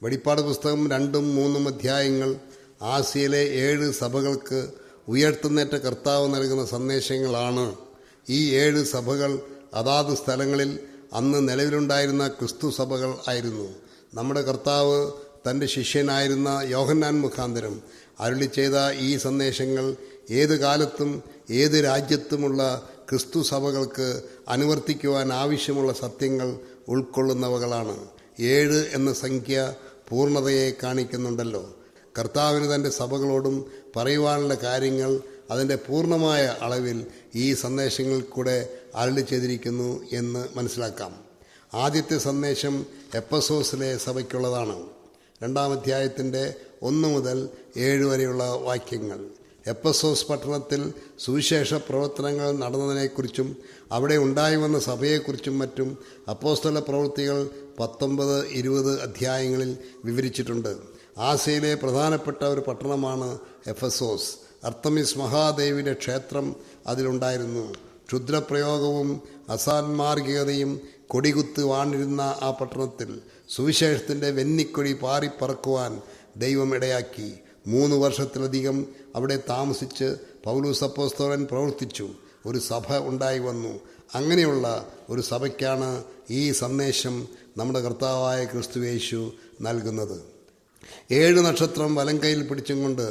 വെളിപ്പാട് പുസ്തകം 2-3 അധ്യായങ്ങൾ ആസിയയിലെ 7 സഭകൾക്ക് ഉയർത്തുന്നേറ്റ കർത്താവ് നൽകുന്ന സന്ദേശങ്ങളാണ്. ഈ 7 സഭകൾ അതാത് സ്ഥലങ്ങളിൽ അന്ന് നിലവിലുണ്ടായിരുന്ന ക്രിസ്തു സഭകൾ ആയിരുന്നു. നമ്മുടെ കർത്താവ് തൻ്റെ ശിഷ്യനായിരുന്ന യോഹന്നാൻ മുഖാന്തരം അരുളി ചെയ്ത ഈ സന്ദേശങ്ങൾ ഏത് കാലത്തും ഏത് രാജ്യത്തുമുള്ള ക്രിസ്തു സഭകൾക്ക് അനുവർത്തിക്കുവാൻ ആവശ്യമുള്ള സത്യങ്ങൾ ഉൾക്കൊള്ളുന്നവകളാണ്. 7 എന്ന സംഖ്യ പൂർണ്ണതയെ കാണിക്കുന്നുണ്ടല്ലോ. കർത്താവിന് തൻ്റെ സഭകളോടും പറയുവാനുള്ള കാര്യങ്ങൾ അതിൻ്റെ പൂർണ്ണമായ അളവിൽ ഈ സന്ദേശങ്ങളിൽ കൂടെ അരുളി ചെയ്തിരിക്കുന്നു എന്ന് മനസ്സിലാക്കാം. ആദ്യത്തെ സന്ദേശം എഫെസോസിലെ സഭയ്ക്കുള്ളതാണ്. 2-ാം അധ്യായത്തിൻ്റെ 1 മുതൽ 7 വരെയുള്ള വാക്യങ്ങൾ. എഫെസോസ് പട്ടണത്തിൽ സുവിശേഷ പ്രവർത്തനങ്ങൾ നടന്നതിനെക്കുറിച്ചും അവിടെ ഉണ്ടായി വന്ന സഭയെക്കുറിച്ചും മറ്റും അപ്പോസ്തല പ്രവൃത്തികൾ 19-20 അധ്യായങ്ങളിൽ വിവരിച്ചിട്ടുണ്ട്. ആസിയയിലെ പ്രധാനപ്പെട്ട ഒരു പട്ടണമാണ് എഫെസോസ്. അർത്തമിസ് മഹാദേവിയുടെ ക്ഷേത്രം അതിലുണ്ടായിരുന്നു. ക്ഷുദ്രപ്രയോഗവും അസാന്മാർഗികതയും കൊടികുത്ത് വാണിരുന്ന ആ പട്ടണത്തിൽ സുവിശേഷത്തിൻ്റെ വെന്നിക്കൊടി പാറിപ്പറക്കുവാൻ ദൈവം ഇടയാക്കി. 3 വർഷത്തിലധികം അവിടെ താമസിച്ച് പൗലോസ് അപ്പോസ്തലൻ പ്രവർത്തിച്ചു. ഒരു സഭ ഉണ്ടായി വന്നു. അങ്ങനെയുള്ള ഒരു സഭയ്ക്കാണ് ഈ സന്ദേശം നമ്മുടെ കർത്താവായ ക്രിസ്തുയേശു നൽകുന്നത്. 7 നക്ഷത്രം വലങ്കയിൽ പിടിച്ചും കൊണ്ട്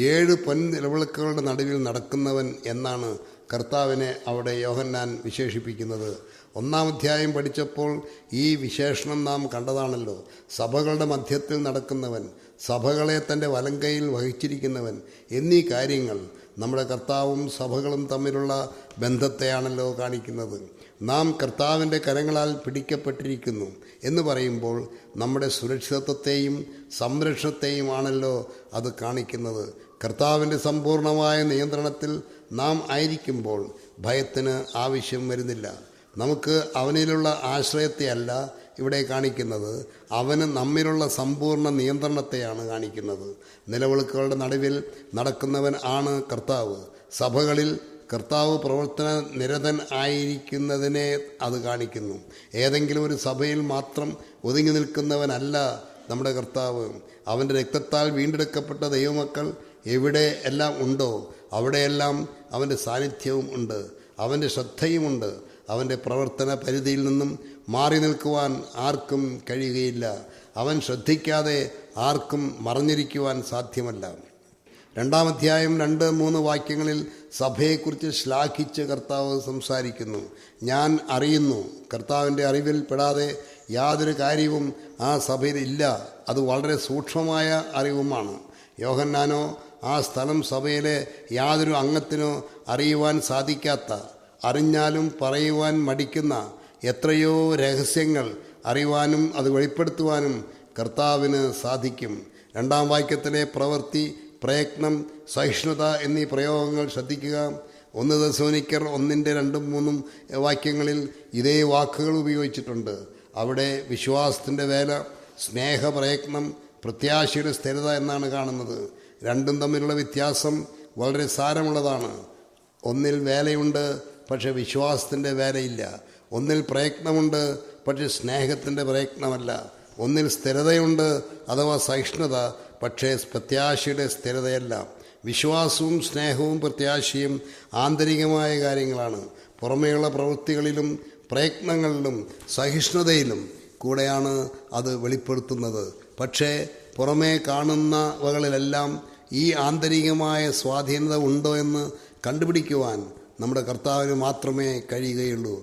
7 പൊൻനിലവിളക്കുകളുടെ നടുവിൽ നടക്കുന്നവൻ എന്നാണ് കർത്താവിനെ അവിടെ യോഹന്നാൻ വിശേഷിപ്പിക്കുന്നത്. 1-ാം അധ്യായം പഠിച്ചപ്പോൾ ഈ വിശേഷണം നാം കണ്ടതാണല്ലോ. സഭകളുടെ മധ്യത്തിൽ നടക്കുന്നവൻ, സഭകളെ തൻ്റെ വലങ്കയിൽ വഹിച്ചിരിക്കുന്നവൻ എന്നീ കാര്യങ്ങൾ നമ്മുടെ കർത്താവും സഭകളും തമ്മിലുള്ള ബന്ധത്തെയാണല്ലോ കാണിക്കുന്നത്. നാം കർത്താവിൻ്റെ കരങ്ങളാൽ പിടിക്കപ്പെട്ടിരിക്കുന്നു എന്ന് പറയുമ്പോൾ നമ്മുടെ സുരക്ഷിതത്വത്തെയും സംരക്ഷണത്തെയുമാണല്ലോ അത് കാണിക്കുന്നത്. കർത്താവിൻ്റെ സമ്പൂർണമായ നിയന്ത്രണത്തിൽ നാം ആയിരിക്കുമ്പോൾ ഭയത്തിന് ആവശ്യം വരുന്നില്ല. നമുക്ക് അവനിലുള്ള ആശ്രയത്തെ അല്ല ഇവിടെ കാണിക്കുന്നത്, അവന് നമ്മിലുള്ള സമ്പൂർണ്ണ നിയന്ത്രണത്തെയാണ് കാണിക്കുന്നത്. നിലവിളക്കുകളുടെ നടുവിൽ നടക്കുന്നവൻ ആണ് കർത്താവ്. സഭകളിൽ കർത്താവ് പ്രവർത്തന നിരതൻ ആയിരിക്കുന്നതിനെ അത് കാണിക്കുന്നു. ഏതെങ്കിലും ഒരു സഭയിൽ മാത്രം ഒതുങ്ങി നിൽക്കുന്നവനല്ല നമ്മുടെ കർത്താവ്. അവൻ്റെ രക്തത്താൽ വീണ്ടെടുക്കപ്പെട്ട ദൈവമക്കൾ എവിടെ എല്ലാം ഉണ്ടോ അവിടെയെല്ലാം അവൻ്റെ സാന്നിധ്യവും ഉണ്ട്, അവൻ്റെ ശ്രദ്ധയുമുണ്ട്. അവൻ്റെ പ്രവർത്തന പരിധിയിൽ നിന്നും മാറി നിൽക്കുവാൻ ആർക്കും കഴിയുകയില്ല. അവൻ ശ്രദ്ധിക്കാതെ ആർക്കും മറഞ്ഞിരിക്കുവാൻ സാധ്യമല്ല. 2-ാം അധ്യായം 2-3 വാക്യങ്ങളിൽ സഭയെക്കുറിച്ച് ശ്ലാഘിച്ച് കർത്താവ് സംസാരിക്കുന്നു. ഞാൻ അറിയുന്നു. കർത്താവിൻ്റെ അറിവിൽ പെടാതെ യാതൊരു കാര്യവും ആ സഭയിൽ ഇല്ല. അത് വളരെ സൂക്ഷ്മമായ അറിവുമാണ്. യോഹന്നാനോ ആ സ്ഥലം സഭയിലെ യാതൊരു അംഗത്തിനോ അറിയുവാൻ സാധിക്കാത്ത, അറിഞ്ഞാലും പറയുവാൻ മടിക്കുന്ന എത്രയോ രഹസ്യങ്ങൾ അറിയുവാനും അത് വെളിപ്പെടുത്തുവാനും കർത്താവിന് സാധിക്കും. 2-ാം വാക്യത്തിലെ പ്രവൃത്തി, പ്രയത്നം, സഹിഷ്ണുത എന്നീ പ്രയോഗങ്ങൾ ശ്രദ്ധിക്കുക. 1 തെസ്സലോനിക്കർ 1-2-3 വാക്യങ്ങളിൽ ഇതേ വാക്കുകൾ ഉപയോഗിച്ചിട്ടുണ്ട്. അവിടെ വിശ്വാസത്തിൻ്റെ വേല, സ്നേഹപ്രയത്നം, പ്രത്യാശയുടെ സ്ഥിരത എന്നാണ് കാണുന്നത്. രണ്ടും തമ്മിലുള്ള വ്യത്യാസം വളരെ സാരമുള്ളതാണ്. ഒന്നിൽ വേലയുണ്ട്, പക്ഷെ വിശ്വാസത്തിൻ്റെ വേലയില്ല. ഒന്നിൽ പ്രയത്നമുണ്ട്, പക്ഷെ സ്നേഹത്തിൻ്റെ പ്രയത്നമല്ല. ഒന്നിൽ സ്ഥിരതയുണ്ട് അഥവാ സഹിഷ്ണുത, പക്ഷേ പ്രത്യാശയുടെ സ്ഥിരതയല്ല. വിശ്വാസവും സ്നേഹവും പ്രത്യാശയും ആന്തരികമായ കാര്യങ്ങളാണ്. പുറമേയുള്ള പ്രവൃത്തികളിലും പ്രയത്നങ്ങളിലും സഹിഷ്ണുതയിലും കൂടെയാണ് അത് വെളിപ്പെടുത്തുന്നത്. പക്ഷേ പുറമേ കാണുന്നവകളിലെല്ലാം ഈ ആന്തരികമായ സ്വാധീനത ഉണ്ടോ എന്ന് കണ്ടുപിടിക്കുവാൻ നമ്മുടെ കർത്താവിന് മാത്രമേ കഴിയുകയുള്ളൂ.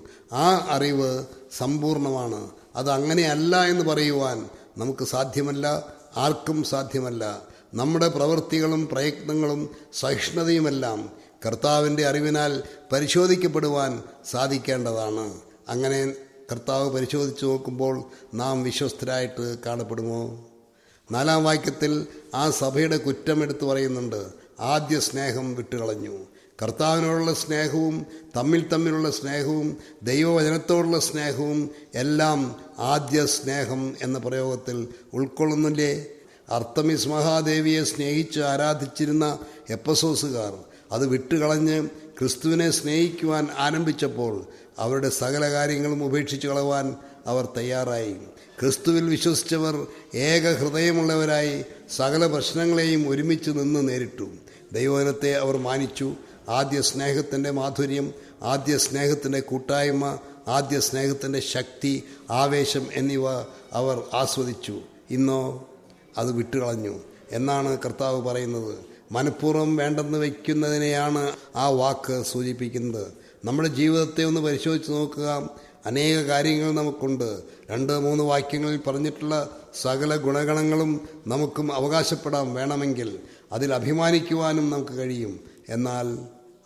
ആ അറിവ് സമ്പൂർണ്ണമാണ്. അത് അങ്ങനെയല്ല എന്ന് പറയുവാൻ നമുക്ക് സാധ്യമല്ല, ആർക്കും സാധ്യമല്ല. നമ്മുടെ പ്രവൃത്തികളും പ്രയത്നങ്ങളും സഹിഷ്ണുതയുമെല്ലാം കർത്താവിൻ്റെ അറിവിനാൽ പരിശോധിക്കപ്പെടുവാൻ സാധിക്കേണ്ടതാണ്. അങ്ങനെ കർത്താവ് പരിശോധിച്ച് നോക്കുമ്പോൾ നാം വിശ്വസ്തരായിട്ട് കാണപ്പെടുമോ? 4-ാം വാക്യത്തിൽ ആ സഭയുടെ കുറ്റമെടുത്ത് പറയുന്നുണ്ട്. ആദ്യ സ്നേഹം വിട്ടുകളഞ്ഞു. കർത്താവിനോടുള്ള സ്നേഹവും തമ്മിലുള്ള സ്നേഹവും ദൈവവചനത്തോടുള്ള സ്നേഹവും എല്ലാം ആദ്യ സ്നേഹം എന്ന പ്രയോഗത്തിൽ ഉൾക്കൊള്ളുന്നില്ലേ? അർത്തമിസ് മഹാദേവിയെ സ്നേഹിച്ച് ആരാധിച്ചിരുന്ന എഫെസോസുകാർ അത് വിട്ടുകളഞ്ഞ് ക്രിസ്തുവിനെ സ്നേഹിക്കുവാൻ ആരംഭിച്ചപ്പോൾ അവരുടെ സകല കാര്യങ്ങളും ഉപേക്ഷിച്ച് കളവാൻ അവർ തയ്യാറായി. ക്രിസ്തുവിൽ വിശ്വസിച്ചവർ ഏക ഹൃദയമുള്ളവരായി സകല പ്രശ്നങ്ങളെയും ഒരുമിച്ച് നിന്ന് നേരിട്ടു. ദൈവവചനത്തെ അവർ മാനിച്ചു. ആദ്യ സ്നേഹത്തിൻ്റെ മാധുര്യം, ആദ്യ സ്നേഹത്തിൻ്റെ കൂട്ടായ്മ, ആദ്യ സ്നേഹത്തിൻ്റെ ശക്തി, ആവേശം എന്നിവ അവർ ആസ്വദിച്ചു. ഇന്നോ അത് വിട്ടുകളഞ്ഞു എന്നാണ് കർത്താവ് പറയുന്നത്. മനഃപൂർവ്വം വേണ്ടെന്ന് വയ്ക്കുന്നതിനെയാണ് ആ വാക്ക് സൂചിപ്പിക്കുന്നത്. നമ്മുടെ ജീവിതത്തെ ഒന്ന് പരിശോധിച്ച് നോക്കുക. അനേക കാര്യങ്ങൾ നമുക്കുണ്ട്. 2-3 വാക്യങ്ങളിൽ പറഞ്ഞിട്ടുള്ള സകല ഗുണഗണങ്ങളും നമുക്കും അവകാശപ്പെടാം. വേണമെങ്കിൽ അതിൽ അഭിമാനിക്കുവാനും നമുക്ക് കഴിയും. എന്നാൽ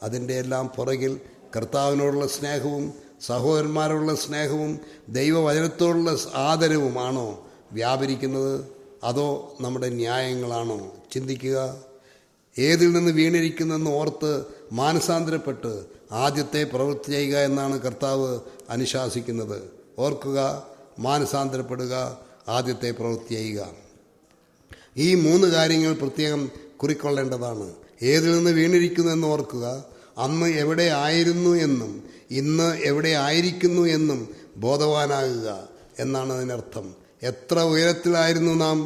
അതിൻ്റെ എല്ലാം പുറകിൽ കർത്താവിനോടുള്ള സ്നേഹവും സഹോദരന്മാരോടുള്ള സ്നേഹവും ദൈവവചനത്തോടുള്ള ആദരവുമാണോ വ്യാപരിക്കുന്നത്? അതോ നമ്മുടെ ന്യായങ്ങളാണോ? ചിന്തിക്കുക. ഏതിൽ നിന്ന് വീണിരിക്കുന്നെന്ന് ഓർത്ത് മാനസാന്തരപ്പെട്ട് ആദ്യത്തെ പ്രവൃത്തി ചെയ്യുക എന്നാണ് കർത്താവ് അനുശാസിക്കുന്നത്. ഓർക്കുക, മാനസാന്തരപ്പെടുക, ആദ്യത്തെ പ്രവൃത്തി ചെയ്യുക. ഈ 3 കാര്യങ്ങൾ പ്രത്യേകം കുറിക്കൊള്ളേണ്ടതാണ്. ഏതിൽ നിന്ന് വീണിരിക്കുന്നു എന്ന് ഓർക്കുക, അന്ന് എവിടെ ആയിരുന്നു എന്നും ഇന്ന് എവിടെ ആയിരിക്കുന്നു എന്നും ബോധവാനാകുക എന്നാണ് അതിനർത്ഥം. എത്ര ഉയരത്തിലായിരുന്നു നാം,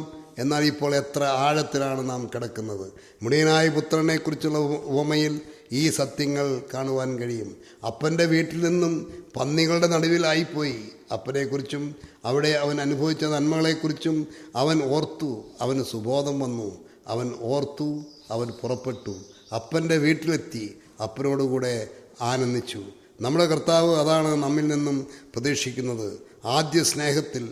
എന്നാൽ ഇപ്പോൾ എത്ര ആഴത്തിലാണ് നാം കിടക്കുന്നത്. മുടിയനായ പുത്രനെക്കുറിച്ചുള്ള ഉപമയിൽ ഈ സത്യങ്ങൾ കാണുവാൻ കഴിയും. അപ്പൻ്റെ വീട്ടിൽ നിന്നും പന്നികളുടെ നടുവിലായിപ്പോയി. അപ്പനെക്കുറിച്ചും അവിടെ അവൻ അനുഭവിച്ച നന്മകളെക്കുറിച്ചും അവൻ ഓർത്തു. അവന് സുബോധം വന്നു. അവൻ ഓർത്തു. അവൻ പുറപ്പെട്ടു. അപ്പൻ്റെ വീട്ടിലെത്തി. അപ്പനോടുകൂടെ ആനന്ദിച്ചു. നമ്മുടെ കർത്താവ് അതാണ് നമ്മിൽ നിന്നും പ്രതീക്ഷിക്കുന്നത്. ആദ്യ സ്നേഹത്തിൽ,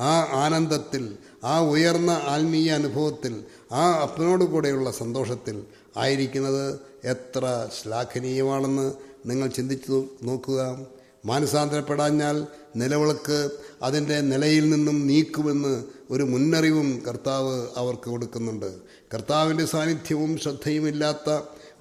ആ ആനന്ദത്തിൽ, ആ ഉയർന്ന ആത്മീയ അനുഭവത്തിൽ, ആ അപ്പനോട് കൂടെയുള്ള സന്തോഷത്തിൽ ആയിരിക്കുന്നത് എത്ര ശ്ലാഘനീയമാണെന്ന് നിങ്ങൾ ചിന്തിച്ചു നോക്കുക. മാനസാന്തരപ്പെടാഞ്ഞാൽ നിലവിളക്ക് അതിൻ്റെ നിലയിൽ നിന്നും നീക്കുമെന്ന് ഒരു മുന്നറിവും കർത്താവ് അവർക്ക് കൊടുക്കുന്നുണ്ട്. കർത്താവിൻ്റെ സാന്നിധ്യവും ശ്രദ്ധയുമില്ലാത്ത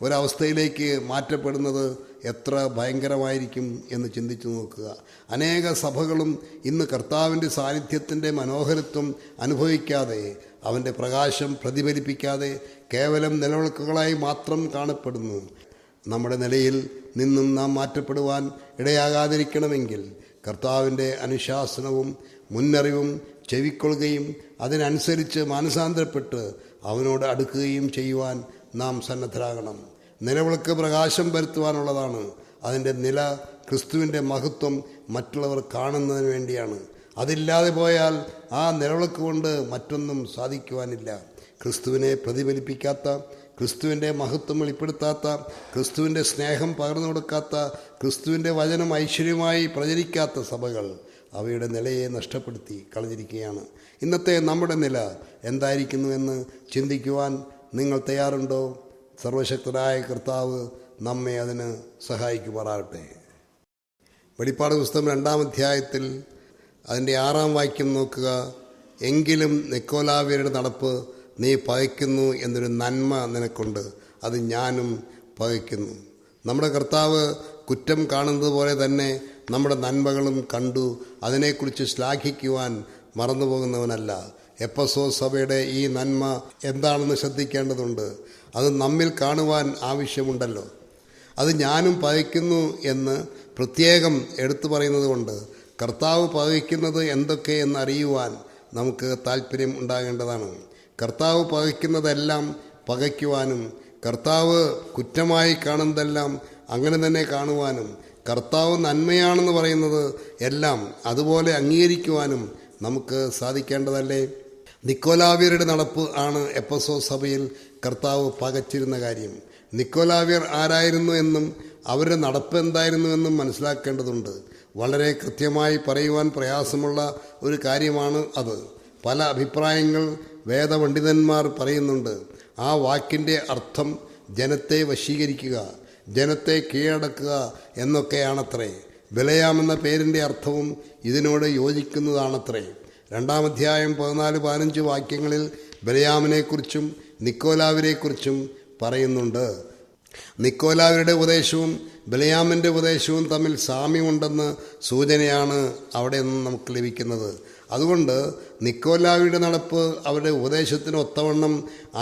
ഒരവസ്ഥയിലേക്ക് മാറ്റപ്പെടുന്നത് എത്ര ഭയങ്കരമായിരിക്കും എന്ന് ചിന്തിച്ചു നോക്കുക. അനേക സഭകളും ഇന്ന് കർത്താവിൻ്റെ സാന്നിധ്യത്തിൻ്റെ മനോഹരത്വം അനുഭവിക്കാതെ, അവൻ്റെ പ്രകാശം പ്രതിഫലിപ്പിക്കാതെ കേവലം നിലവിളക്കുകളായി മാത്രം കാണപ്പെടുന്നു. നമ്മുടെ നിലയിൽ നിന്നും നാം മാറ്റപ്പെടുവാൻ ഇടയാകാതിരിക്കണമെങ്കിൽ കർത്താവിൻ്റെ അനുശാസനവും മുന്നറിവും ചെവിക്കൊള്ളുകയും അതിനനുസരിച്ച് മാനസാന്തരപ്പെട്ട് അവനോട് അടുക്കുകയും ചെയ്യുവാൻ നാം സന്നദ്ധരാകണം. നിലവിളക്ക് പ്രകാശം വരുത്തുവാനുള്ളതാണ്. അതിൻ്റെ നില, ക്രിസ്തുവിൻ്റെ മഹത്വം മറ്റുള്ളവർ കാണുന്നതിന് വേണ്ടിയാണ്. അതില്ലാതെ പോയാൽ ആ നിലവിളക്ക് കൊണ്ട് മറ്റൊന്നും സാധിക്കുവാനില്ല. ക്രിസ്തുവിനെ പ്രതിഫലിപ്പിക്കാത്ത, ക്രിസ്തുവിൻ്റെ മഹത്വം വെളിപ്പെടുത്താത്ത, ക്രിസ്തുവിൻ്റെ സ്നേഹം പകർന്നു കൊടുക്കാത്ത, ക്രിസ്തുവിൻ്റെ വചനം ഐശ്വര്യമായി പ്രചരിക്കാത്ത സഭകൾ അവയുടെ നിലയെ നഷ്ടപ്പെടുത്തി കളഞ്ഞിരിക്കുകയാണ്. ഇന്നത്തെ നമ്മുടെ നില എന്തായിരിക്കുന്നുവെന്ന് ചിന്തിക്കുവാൻ നിങ്ങൾ തയ്യാറുണ്ടോ? സർവശക്തനായ കർത്താവ് നമ്മെ അതിന് സഹായിക്കുമാറാകട്ടെ. വെളിപ്പാട് പുസ്തകം 2-ാം അധ്യായത്തിൽ അതിൻ്റെ 6-ാം വാക്യം നോക്കുക. എങ്കിലും നിക്കോലാവ്യരുടെ നടപ്പ് നീ പകയ്ക്കുന്നു എന്നൊരു നന്മ നിനക്കുണ്ട്, അത് ഞാനും പകയ്ക്കുന്നു. നമ്മുടെ കർത്താവ് കുറ്റം കാണുന്നത് പോലെ തന്നെ നമ്മുടെ നന്മകളും കണ്ടു അതിനെക്കുറിച്ച് ശ്ലാഘിക്കുവാൻ മറന്നുപോകുന്നവനല്ല. എഫെസോസ് സഭയുടെ ഈ നന്മ എന്താണെന്ന് ശ്രദ്ധിക്കേണ്ടതുണ്ട്. അത് നമ്മിൽ കാണുവാൻ ആവശ്യമുണ്ടല്ലോ. അത് ഞാനും പകയ്ക്കുന്നു എന്ന് പ്രത്യേകം എടുത്തു പറയുന്നത് കൊണ്ട് കർത്താവ് പകയ്ക്കുന്നത് എന്തൊക്കെ എന്നറിയുവാൻ നമുക്ക് താല്പര്യം ഉണ്ടാകേണ്ടതാണ്. കർത്താവ് പകയ്ക്കുന്നതെല്ലാം പകയ്ക്കുവാനും, കർത്താവ് കുറ്റമായി കാണുന്നതെല്ലാം അങ്ങനെ തന്നെ കാണുവാനും, കർത്താവ് നന്മയാണെന്ന് പറയുന്നത് എല്ലാം അതുപോലെ അംഗീകരിക്കുവാനും നമുക്ക് സാധിക്കേണ്ടതല്ലേ? നിക്കോലാവ്യരുടെ നടപ്പ് ആണ് എഫെസോസ് സഭയിൽ കർത്താവ് പകച്ചിരുന്ന കാര്യം. നിക്കോലാവ്യർ ആരായിരുന്നു എന്നും അവരുടെ നടപ്പ് എന്തായിരുന്നുവെന്നും മനസ്സിലാക്കേണ്ടതുണ്ട്. വളരെ കൃത്യമായി പറയുവാൻ പ്രയാസമുള്ള ഒരു കാര്യമാണ് അത്. പല അഭിപ്രായങ്ങൾ വേദപണ്ഡിതന്മാർ പറയുന്നുണ്ട്. ആ വാക്കിൻ്റെ അർത്ഥം ജനത്തെ വശീകരിക്കുക, ജനത്തെ കീഴടക്കുക എന്നൊക്കെയാണത്രേ. ബിലയാമെന്ന പേരിൻ്റെ അർത്ഥവും ഇതിനോട് യോജിക്കുന്നതാണത്രേ. 2-ാം അധ്യായം 14-15 വാക്യങ്ങളിൽ ബിലയാമിനെക്കുറിച്ചും നിക്കോലാവിനെക്കുറിച്ചും പറയുന്നുണ്ട്. നിക്കോലാവരുടെ ഉപദേശവും ബിലയാമിൻ്റെ ഉപദേശവും തമ്മിൽ സാമ്യമുണ്ടെന്ന് സൂചനയാണ് അവിടെ നിന്ന് നമുക്ക് ലഭിക്കുന്നത്. അതുകൊണ്ട് നിക്കോലാവിയുടെ നടപ്പ് അവരുടെ ഉപദേശത്തിന് ഒത്തവണ്ണം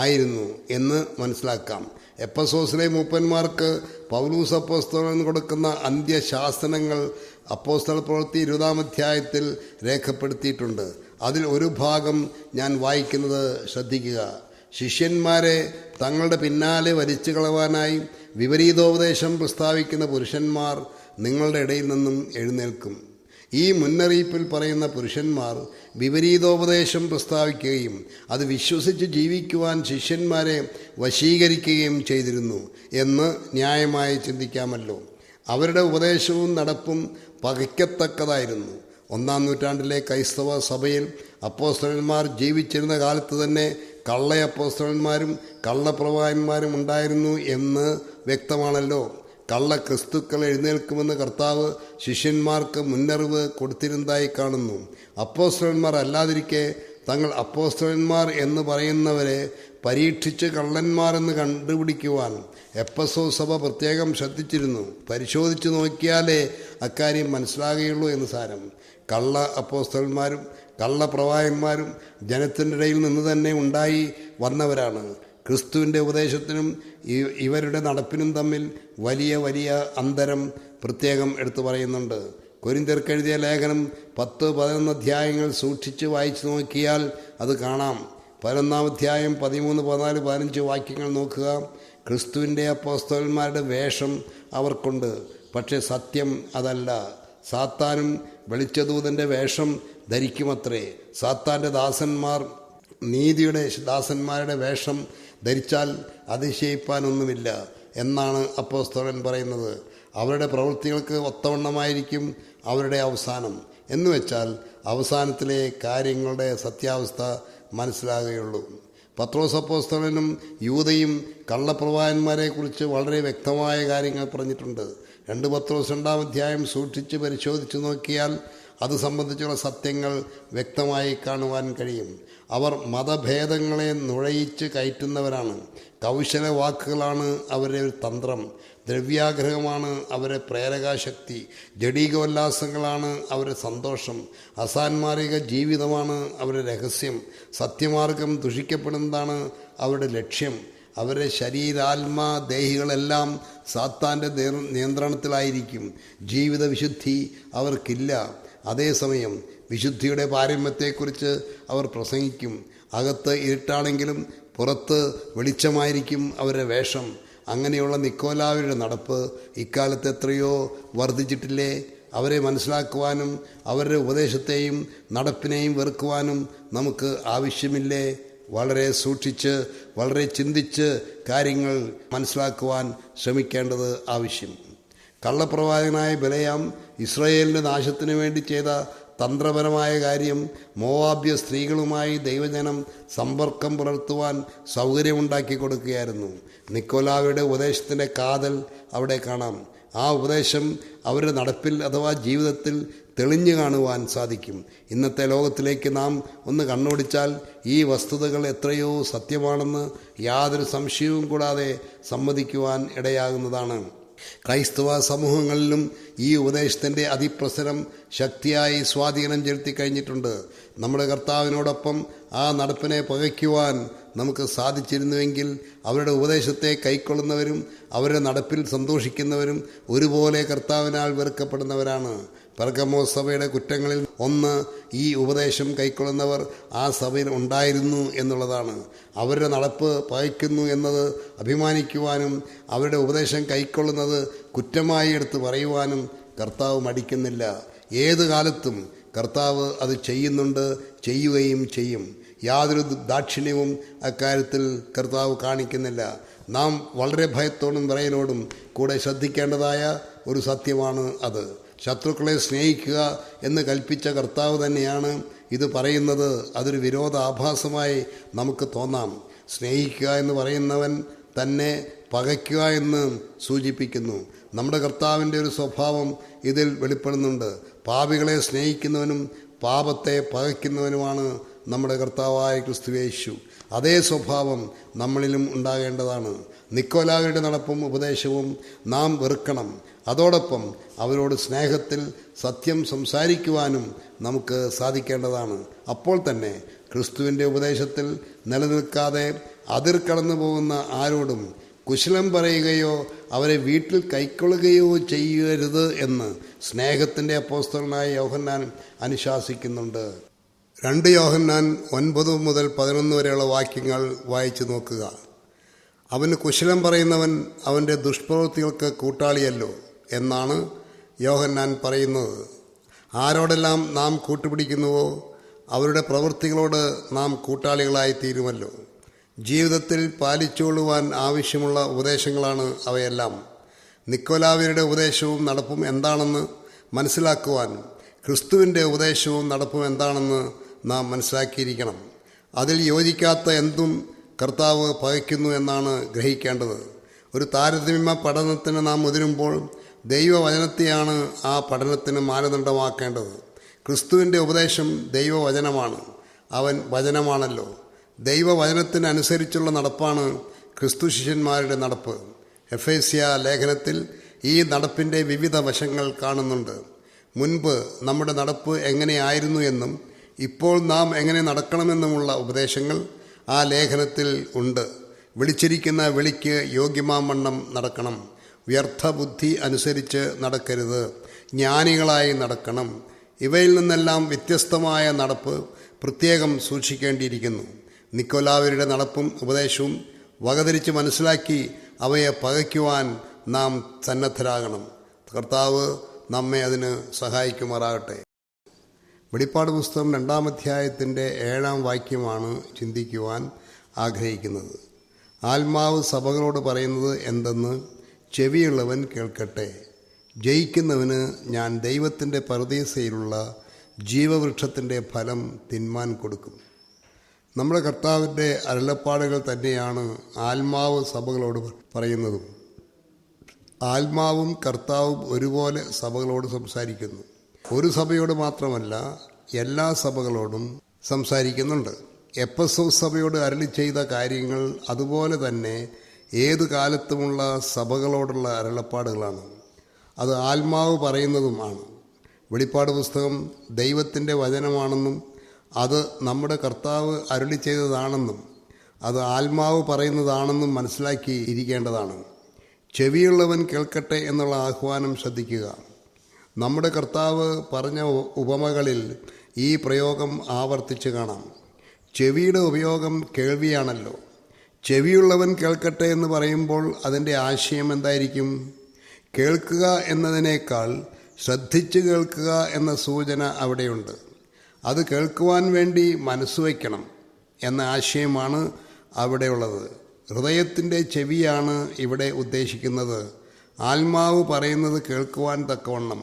ആയിരുന്നു എന്ന് മനസ്സിലാക്കാം. എഫെസോസിലെ മൂപ്പന്മാർക്ക് പൗലോസ് അപ്പോസ്തലൻ കൊടുക്കുന്ന അന്ത്യശാസനങ്ങൾ അപ്പോസ്തല പ്രവൃത്തി 20-ാം അധ്യായത്തിൽ രേഖപ്പെടുത്തിയിട്ടുണ്ട്. അതിൽ ഒരു ഭാഗം ഞാൻ വായിക്കുന്നത് ശ്രദ്ധിക്കുക. ശിഷ്യന്മാരെ തങ്ങളുടെ പിന്നാലെ വലിച്ചു കളവാനായി വിപരീതോപദേശം പ്രസ്താവിക്കുന്ന പുരുഷന്മാർ നിങ്ങളുടെ ഇടയിൽ നിന്നും എഴുന്നേൽക്കും. ഈ മുന്നറിയിപ്പിൽ പറയുന്ന പുരുഷന്മാർ വിപരീതോപദേശം പ്രസ്താവിക്കുകയും അത് വിശ്വസിച്ച് ജീവിക്കുവാൻ ശിഷ്യന്മാരെ വശീകരിക്കുകയും ചെയ്തിരുന്നു എന്ന് ന്യായമായി ചിന്തിക്കാമല്ലോ. അവരുടെ ഉപദേശവും നടപ്പും പകയ്ക്കത്തക്കതായിരുന്നു. 1-ാം നൂറ്റാണ്ടിലെ ക്രൈസ്തവ സഭയിൽ അപ്പോസ്തലന്മാർ ജീവിച്ചിരുന്ന കാലത്ത് തന്നെ കള്ള അപ്പോസ്തലന്മാരും കള്ളപ്രവാചകന്മാരും ഉണ്ടായിരുന്നു എന്ന് വ്യക്തമാണല്ലോ. കള്ള ക്രിസ്തുക്കൾ എഴുന്നേൽക്കുമെന്ന് കർത്താവ് ശിഷ്യന്മാർക്ക് മുന്നറിവ് കൊടുത്തിരുന്നതായി കാണുന്നു. അപ്പോസ്തലന്മാർ അല്ലാതിരിക്കെ തങ്ങൾ അപ്പോസ്തലന്മാർ എന്ന് പറയുന്നവരെ പരീക്ഷിച്ച് കള്ളന്മാരെന്ന് കണ്ടുപിടിക്കുവാൻ എഫെസോ സഭ പ്രത്യേകം ശ്രദ്ധിച്ചിരുന്നു. പരിശോധിച്ച് നോക്കിയാലേ അക്കാര്യം മനസ്സിലാകുകയുള്ളൂ എന്ന് സാരം. കള്ള അപ്പോസ്തലന്മാരും കള്ളപ്രവാചകന്മാരും ജനത്തിൻ്റെ ഇടയിൽ നിന്ന് തന്നെ ഉണ്ടായി വന്നവരാണ്. ക്രിസ്തുവിൻ്റെ ഉപദേശത്തിനും ഇവരുടെ നടപ്പിനും തമ്മിൽ വലിയ വലിയ അന്തരം പ്രത്യേകം എടുത്തു പറയുന്നുണ്ട്. കൊരിന്ത്യർക്കെഴുതിയ ലേഖനം 10-11 അധ്യായങ്ങൾ സൂക്ഷിച്ച് വായിച്ചു നോക്കിയാൽ അത് കാണാം. 11-ാം അധ്യായം 13, 14, 15 വാക്യങ്ങൾ നോക്കുക. ക്രിസ്തുവിൻ്റെ അപ്പോസ്തലന്മാരുടെ വേഷം അവർക്കുണ്ട്, പക്ഷേ സത്യം അതല്ല. സാത്താനും വെളിച്ചദൂതൻ്റെ വേഷം ധരിക്കുമത്രേ. സാത്താൻ്റെ ദാസന്മാർ നീതിയുടെ ദാസന്മാരുടെ വേഷം ധരിച്ചാൽ അതിശയിപ്പാനൊന്നുമില്ല എന്നാണ് അപ്പോസ്തലൻ പറയുന്നത്. അവരുടെ പ്രവൃത്തികൾക്ക് ഒത്തവണ്ണമായിരിക്കും അവരുടെ അവസാനം എന്ന് വെച്ചാൽ അവസാനത്തിലെ കാര്യങ്ങളുടെ സത്യാവസ്ഥ മനസ്സിലാകുകയുള്ളൂ. പത്രോസ് അപ്പോസ്തലനും യൂദയും കള്ളപ്രവാചകന്മാരെക്കുറിച്ച് വളരെ വ്യക്തമായ കാര്യങ്ങൾ പറഞ്ഞിട്ടുണ്ട്. 2 പത്രോസ് 2-ാം അധ്യായം സൂക്ഷിച്ച് പരിശോധിച്ച് നോക്കിയാൽ അത് സംബന്ധിച്ചുള്ള സത്യങ്ങൾ വ്യക്തമായി കാണുവാൻ കഴിയും. അവർ മതഭേദങ്ങളെ നുഴയിച്ച് കയറ്റുന്നവരാണ്. കൗശല വാക്കുകളാണ് അവരുടെ ഒരു തന്ത്രം. ദ്രവ്യാഗ്രഹമാണ് അവരുടെ പ്രേരകാശക്തി. ജഡീകോല്ലാസങ്ങളാണ് അവരുടെ സന്തോഷം. അസാൻമാരിക ജീവിതമാണ് അവരുടെ രഹസ്യം. സത്യമാർഗം ദുഷിക്കപ്പെടുന്നതാണ് അവരുടെ ലക്ഷ്യം. അവരുടെ ശരീരാത്മാ ദേഹികളെല്ലാം സാത്താൻ്റെ നിയന്ത്രണത്തിലായിരിക്കും. ജീവിത വിശുദ്ധി അവർക്കില്ല. അതേസമയം വിശുദ്ധിയുടെ പാരമ്യത്തെക്കുറിച്ച് അവർ പ്രസംഗിക്കും. അകത്ത് ഇരുട്ടാണെങ്കിലും പുറത്ത് വെളിച്ചമായിരിക്കും അവരുടെ വേഷം. അങ്ങനെയുള്ള നിക്കോലാവരുടെ നടപ്പ് ഇക്കാലത്ത് എത്രയോ വർദ്ധിച്ചിട്ടില്ലേ? അവരെ മനസ്സിലാക്കുവാനും അവരുടെ ഉപദേശത്തെയും നടപ്പിനെയും വെറുക്കുവാനും നമുക്ക് ആവശ്യമില്ലേ? വളരെ സൂക്ഷിച്ച് വളരെ ചിന്തിച്ച് കാര്യങ്ങൾ മനസ്സിലാക്കുവാൻ ശ്രമിക്കേണ്ടത് ആവശ്യം. കള്ളപ്രവാചകനായ ബലയാം ഇസ്രായേലിൻ്റെ നാശത്തിനു വേണ്ടി ചെയ്ത തന്ത്രപരമായ കാര്യം മോവാബ്യ സ്ത്രീകളുമായി ദൈവജനം സമ്പർക്കം പുലർത്തുവാൻ സൗകര്യമുണ്ടാക്കി കൊടുക്കുകയായിരുന്നു. നിക്കോലാവയുടെ ഉപദേശത്തിൻ്റെ കാതൽ അവിടെ കാണാം. ആ ഉപദേശം അവരുടെ നടപ്പിൽ അഥവാ ജീവിതത്തിൽ തെളിഞ്ഞു കാണുവാൻ സാധിക്കും. ഇന്നത്തെ ലോകത്തിലേക്ക് നാം ഒന്ന് കണ്ണോടിച്ചാൽ ഈ വസ്തുതകൾ എത്രയോ സത്യമാണെന്ന് യാതൊരു സംശയവും കൂടാതെ സമ്മതിക്കുവാൻ ഇടയാകുന്നതാണ്. ക്രൈസ്തവ സമൂഹങ്ങളിലും ഈ ഉപദേശത്തിൻ്റെ അതിപ്രസരം ശക്തിയായി സ്വാധീനം ചെലുത്തി കഴിഞ്ഞിട്ടുണ്ട്. നമ്മുടെ കർത്താവിനോടൊപ്പം ആ നടപ്പിനെ പകയ്ക്കുവാൻ നമുക്ക് സാധിച്ചിരുന്നുവെങ്കിൽ അവരുടെ ഉപദേശത്തെ കൈക്കൊള്ളുന്നവരും അവരുടെ നടപ്പിൽ സന്തോഷിക്കുന്നവരും ഒരുപോലെ കർത്താവിനാൽ വെറുക്കപ്പെടുന്നവരാണ്. പെർഗമോസ് സഭയുടെ കുറ്റങ്ങളിൽ ഒന്ന് ഈ ഉപദേശം കൈക്കൊള്ളുന്നവർ ആ സഭയിൽ ഉണ്ടായിരുന്നു എന്നുള്ളതാണ്. അവരുടെ നടപ്പ് പകയ്ക്കുന്നു എന്നത് അഭിമാനിക്കുവാനും അവരുടെ ഉപദേശം കൈക്കൊള്ളുന്നത് കുറ്റമായി എടുത്ത് പറയുവാനും കർത്താവ് മടിക്കുന്നില്ല. ഏത് കാലത്തും കർത്താവ് അത് ചെയ്യുന്നുണ്ട്, ചെയ്യുകയും ചെയ്യും. യാതൊരു ദാക്ഷിണ്യവും അക്കാര്യത്തിൽ കർത്താവ് കാണിക്കുന്നില്ല. നാം വളരെ ഭയത്തോടും വിറയലോടും കൂടെ ശ്രദ്ധിക്കേണ്ടതായ ഒരു സത്യമാണ് അത്. ശത്രുക്കളെ സ്നേഹിക്കുക എന്ന് കൽപ്പിച്ച കർത്താവ് തന്നെയാണ് ഇത് പറയുന്നത്. അതൊരു വിരോധാഭാസമായി നമുക്ക് തോന്നാം. സ്നേഹിക്കുക എന്ന് പറയുന്നവൻ തന്നെ പകയ്ക്കുക എന്ന് സൂചിപ്പിക്കുന്നു. നമ്മുടെ കർത്താവിൻ്റെ ഒരു സ്വഭാവം ഇതിൽ വെളിപ്പെടുന്നുണ്ട്. പാപികളെ സ്നേഹിക്കുന്നവനും പാപത്തെ പകയ്ക്കുന്നവനുമാണ് നമ്മുടെ കർത്താവായ ക്രിസ്തുയേശു. അതേ സ്വഭാവം നമ്മളിലും ഉണ്ടാകേണ്ടതാണ്. നിക്കോലാവരുടെ നടപ്പും ഉപദേശവും നാം വെറുക്കണം. അതോടൊപ്പം അവരോട് സ്നേഹത്തിൽ സത്യം സംസാരിക്കുവാനും നമുക്ക് സാധിക്കേണ്ടതാണ്. അപ്പോൾ തന്നെ ക്രിസ്തുവിൻ്റെ ഉപദേശത്തിൽ നിലനിൽക്കാതെ അതിർ കടന്നു പോകുന്ന ആരോടും കുശലം പറയുകയോ അവരെ വീട്ടിൽ കൈക്കൊള്ളുകയോ ചെയ്യരുത് എന്ന് സ്നേഹത്തിൻ്റെ അപ്പോസ്തലനായ യോഹന്നാൻ അനുശാസിക്കുന്നുണ്ട്. 2 യോഹന്നാൻ 9 മുതൽ 11 വരെയുള്ള വാക്യങ്ങൾ വായിച്ചു നോക്കുക. അവന് കുശലം പറയുന്നവൻ അവൻ്റെ ദുഷ്പ്രവൃത്തികൾക്ക് കൂട്ടാളിയല്ലോ എന്നാണ് യോഹന്നാൻ പറയുന്നത്. ആരോടെല്ലാം നാം കൂട്ടുപിടിക്കുന്നുവോ അവരുടെ പ്രവൃത്തികളോട് നാം കൂട്ടാളികളായി തീരുമല്ലോ. ജീവിതത്തിൽ പാലിച്ചുകൊള്ളുവാൻ ആവശ്യമുള്ള ഉപദേശങ്ങളാണ് അവയെല്ലാം. നിക്കോലാവ്യരുടെ ഉപദേശവും നടപ്പും എന്താണെന്ന് മനസ്സിലാക്കുവാൻ ക്രിസ്തുവിൻ്റെ ഉപദേശവും നടപ്പും എന്താണെന്ന് നാം മനസ്സിലാക്കിയിരിക്കണം. അതിൽ യോജിക്കാത്ത എന്തും കർത്താവ് പകയ്ക്കുന്നു എന്നാണ് ഗ്രഹിക്കേണ്ടത്. ഒരു താരതമ്യ പഠനത്തിന് നാം മുതിരുമ്പോൾ ദൈവവചനത്തെയാണ് ആ പഠനത്തിന് മാനദണ്ഡമാക്കേണ്ടത്. ക്രിസ്തുവിൻ്റെ ഉപദേശം ദൈവവചനമാണ്. അവൻ വചനമാണല്ലോ. ദൈവവചനത്തിനനുസരിച്ചുള്ള നടപ്പാണ് ക്രിസ്തു ശിഷ്യന്മാരുടെ നടപ്പ്. എഫേസ്യ ലേഖനത്തിൽ ഈ നടപ്പിൻ്റെ വിവിധ വശങ്ങൾ കാണുന്നുണ്ട്. മുൻപ് നമ്മുടെ നടപ്പ് എങ്ങനെയായിരുന്നു എന്നും ഇപ്പോൾ നാം എങ്ങനെ നടക്കണമെന്നുമുള്ള ഉപദേശങ്ങൾ ആ ലേഖനത്തിൽ ഉണ്ട്. വിളിച്ചിരിക്കുന്ന വിളിക്ക് യോഗ്യമാവണ്ണം നടക്കണം. വ്യർത്ഥ ബുദ്ധി അനുസരിച്ച് നടക്കരുത്. ജ്ഞാനികളായി നടക്കണം. ഇവയിൽ നിന്നെല്ലാം വ്യത്യസ്തമായ നടപ്പ് പ്രത്യേകം സൂക്ഷിക്കേണ്ടിയിരിക്കുന്നു. നിക്കോലാവ്യരുടെ നടപ്പും ഉപദേശവും വകതിരിച്ച് മനസ്സിലാക്കി അവയെ പകയ്ക്കുവാൻ നാം സന്നദ്ധരാകണം. കർത്താവ് നമ്മെ അതിന് സഹായിക്കുമാറാകട്ടെ. വെളിപ്പാട് പുസ്തകം 2-ാം അധ്യായത്തിൻ്റെ 7-ാം വാക്യമാണ് ചിന്തിക്കുവാൻ ആഗ്രഹിക്കുന്നത്. ആത്മാവ് സഭകളോട് പറയുന്നത് എന്തെന്ന് ചെവിയുള്ളവൻ കേൾക്കട്ടെ. ജയിക്കുന്നവന് ഞാൻ ദൈവത്തിൻ്റെ പരദീസയിലുള്ള ജീവവൃക്ഷത്തിൻ്റെ ഫലം തിന്മാൻ കൊടുക്കും. നമ്മുടെ കർത്താവിൻ്റെ അരുളപ്പാടുകൾ തന്നെയാണ് ആത്മാവ് സഭകളോട് പറയുന്നതും. ആത്മാവും കർത്താവും ഒരുപോലെ സഭകളോട് സംസാരിക്കുന്നു. ഒരു സഭയോട് മാത്രമല്ല, എല്ലാ സഭകളോടും സംസാരിക്കുന്നുണ്ട്. എഫെസോസ് സഭയോട് അരുളി ചെയ്ത കാര്യങ്ങൾ അതുപോലെ തന്നെ ഏതു കാലത്തുമുള്ള സഭകളോടുള്ള അരുളപ്പാടുകളാണ്. അത് ആത്മാവ് പറയുന്നതുമാണ്. വെളിപ്പാട് പുസ്തകം ദൈവത്തിൻ്റെ വചനമാണെന്നും അത് നമ്മുടെ കർത്താവ് അരുളി ചെയ്തതാണെന്നും അത് ആത്മാവ് പറയുന്നതാണെന്നും മനസ്സിലാക്കി ഇരിക്കേണ്ടതാണ്. ചെവിയുള്ളവൻ കേൾക്കട്ടെ എന്നുള്ള ആഹ്വാനം ശ്രദ്ധിക്കുക. നമ്മുടെ കർത്താവ് പറഞ്ഞ ഉപമകളിൽ ഈ പ്രയോഗം ആവർത്തിച്ച് കാണാം. ചെവിയുടെ ഉപയോഗം കേൾവിയാണല്ലോ. ചെവിയുള്ളവൻ കേൾക്കട്ടെ എന്ന് പറയുമ്പോൾ അതിൻ്റെ ആശയം എന്തായിരിക്കും? കേൾക്കുക എന്നതിനേക്കാൾ ശ്രദ്ധിച്ച് കേൾക്കുക എന്ന സൂചന അവിടെയുണ്ട്. അത് കേൾക്കുവാൻ വേണ്ടി മനസ്സുവയ്ക്കണം എന്ന ആശയമാണ് അവിടെയുള്ളത്. ഹൃദയത്തിൻ്റെ ചെവിയാണ് ഇവിടെ ഉദ്ദേശിക്കുന്നത്. ആത്മാവ് പറയുന്നത് കേൾക്കുവാൻ തക്കവണ്ണം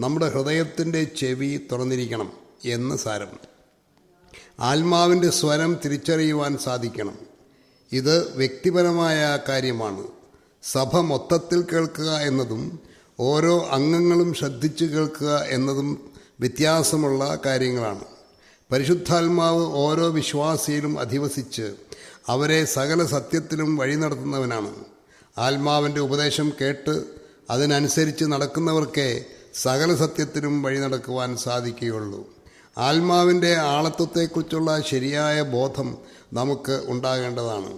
നമ്മുടെ ഹൃദയത്തിൻ്റെ ചെവി തുറന്നിരിക്കണം എന്ന് സാരം. ആത്മാവിൻ്റെ സ്വരം തിരിച്ചറിയുവാൻ സാധിക്കണം. ഇത് വ്യക്തിപരമായ കാര്യമാണ്. സഭ മൊത്തത്തിൽ കേൾക്കുക എന്നതും ഓരോ അംഗങ്ങളും ശ്രദ്ധിച്ച് കേൾക്കുക എന്നതും വ്യത്യാസമുള്ള കാര്യങ്ങളാണ്. പരിശുദ്ധാത്മാവ് ഓരോ വിശ്വാസിയിലും അധിവസിച്ച് അവരെ സകല സത്യത്തിലും വഴി നടത്തുന്നവനാണ്. ആത്മാവിൻ്റെ ഉപദേശം കേട്ട് അതിനനുസരിച്ച് നടക്കുന്നവർക്കേ സകല സത്യത്തിലും വഴി നടക്കുവാൻ സാധിക്കുകയുള്ളൂ. ആത്മാവിൻ്റെ ആളത്വത്തെക്കുറിച്ചുള്ള ശരിയായ ബോധം നമുക്ക് ഉണ്ടാകേണ്ടതാണ്.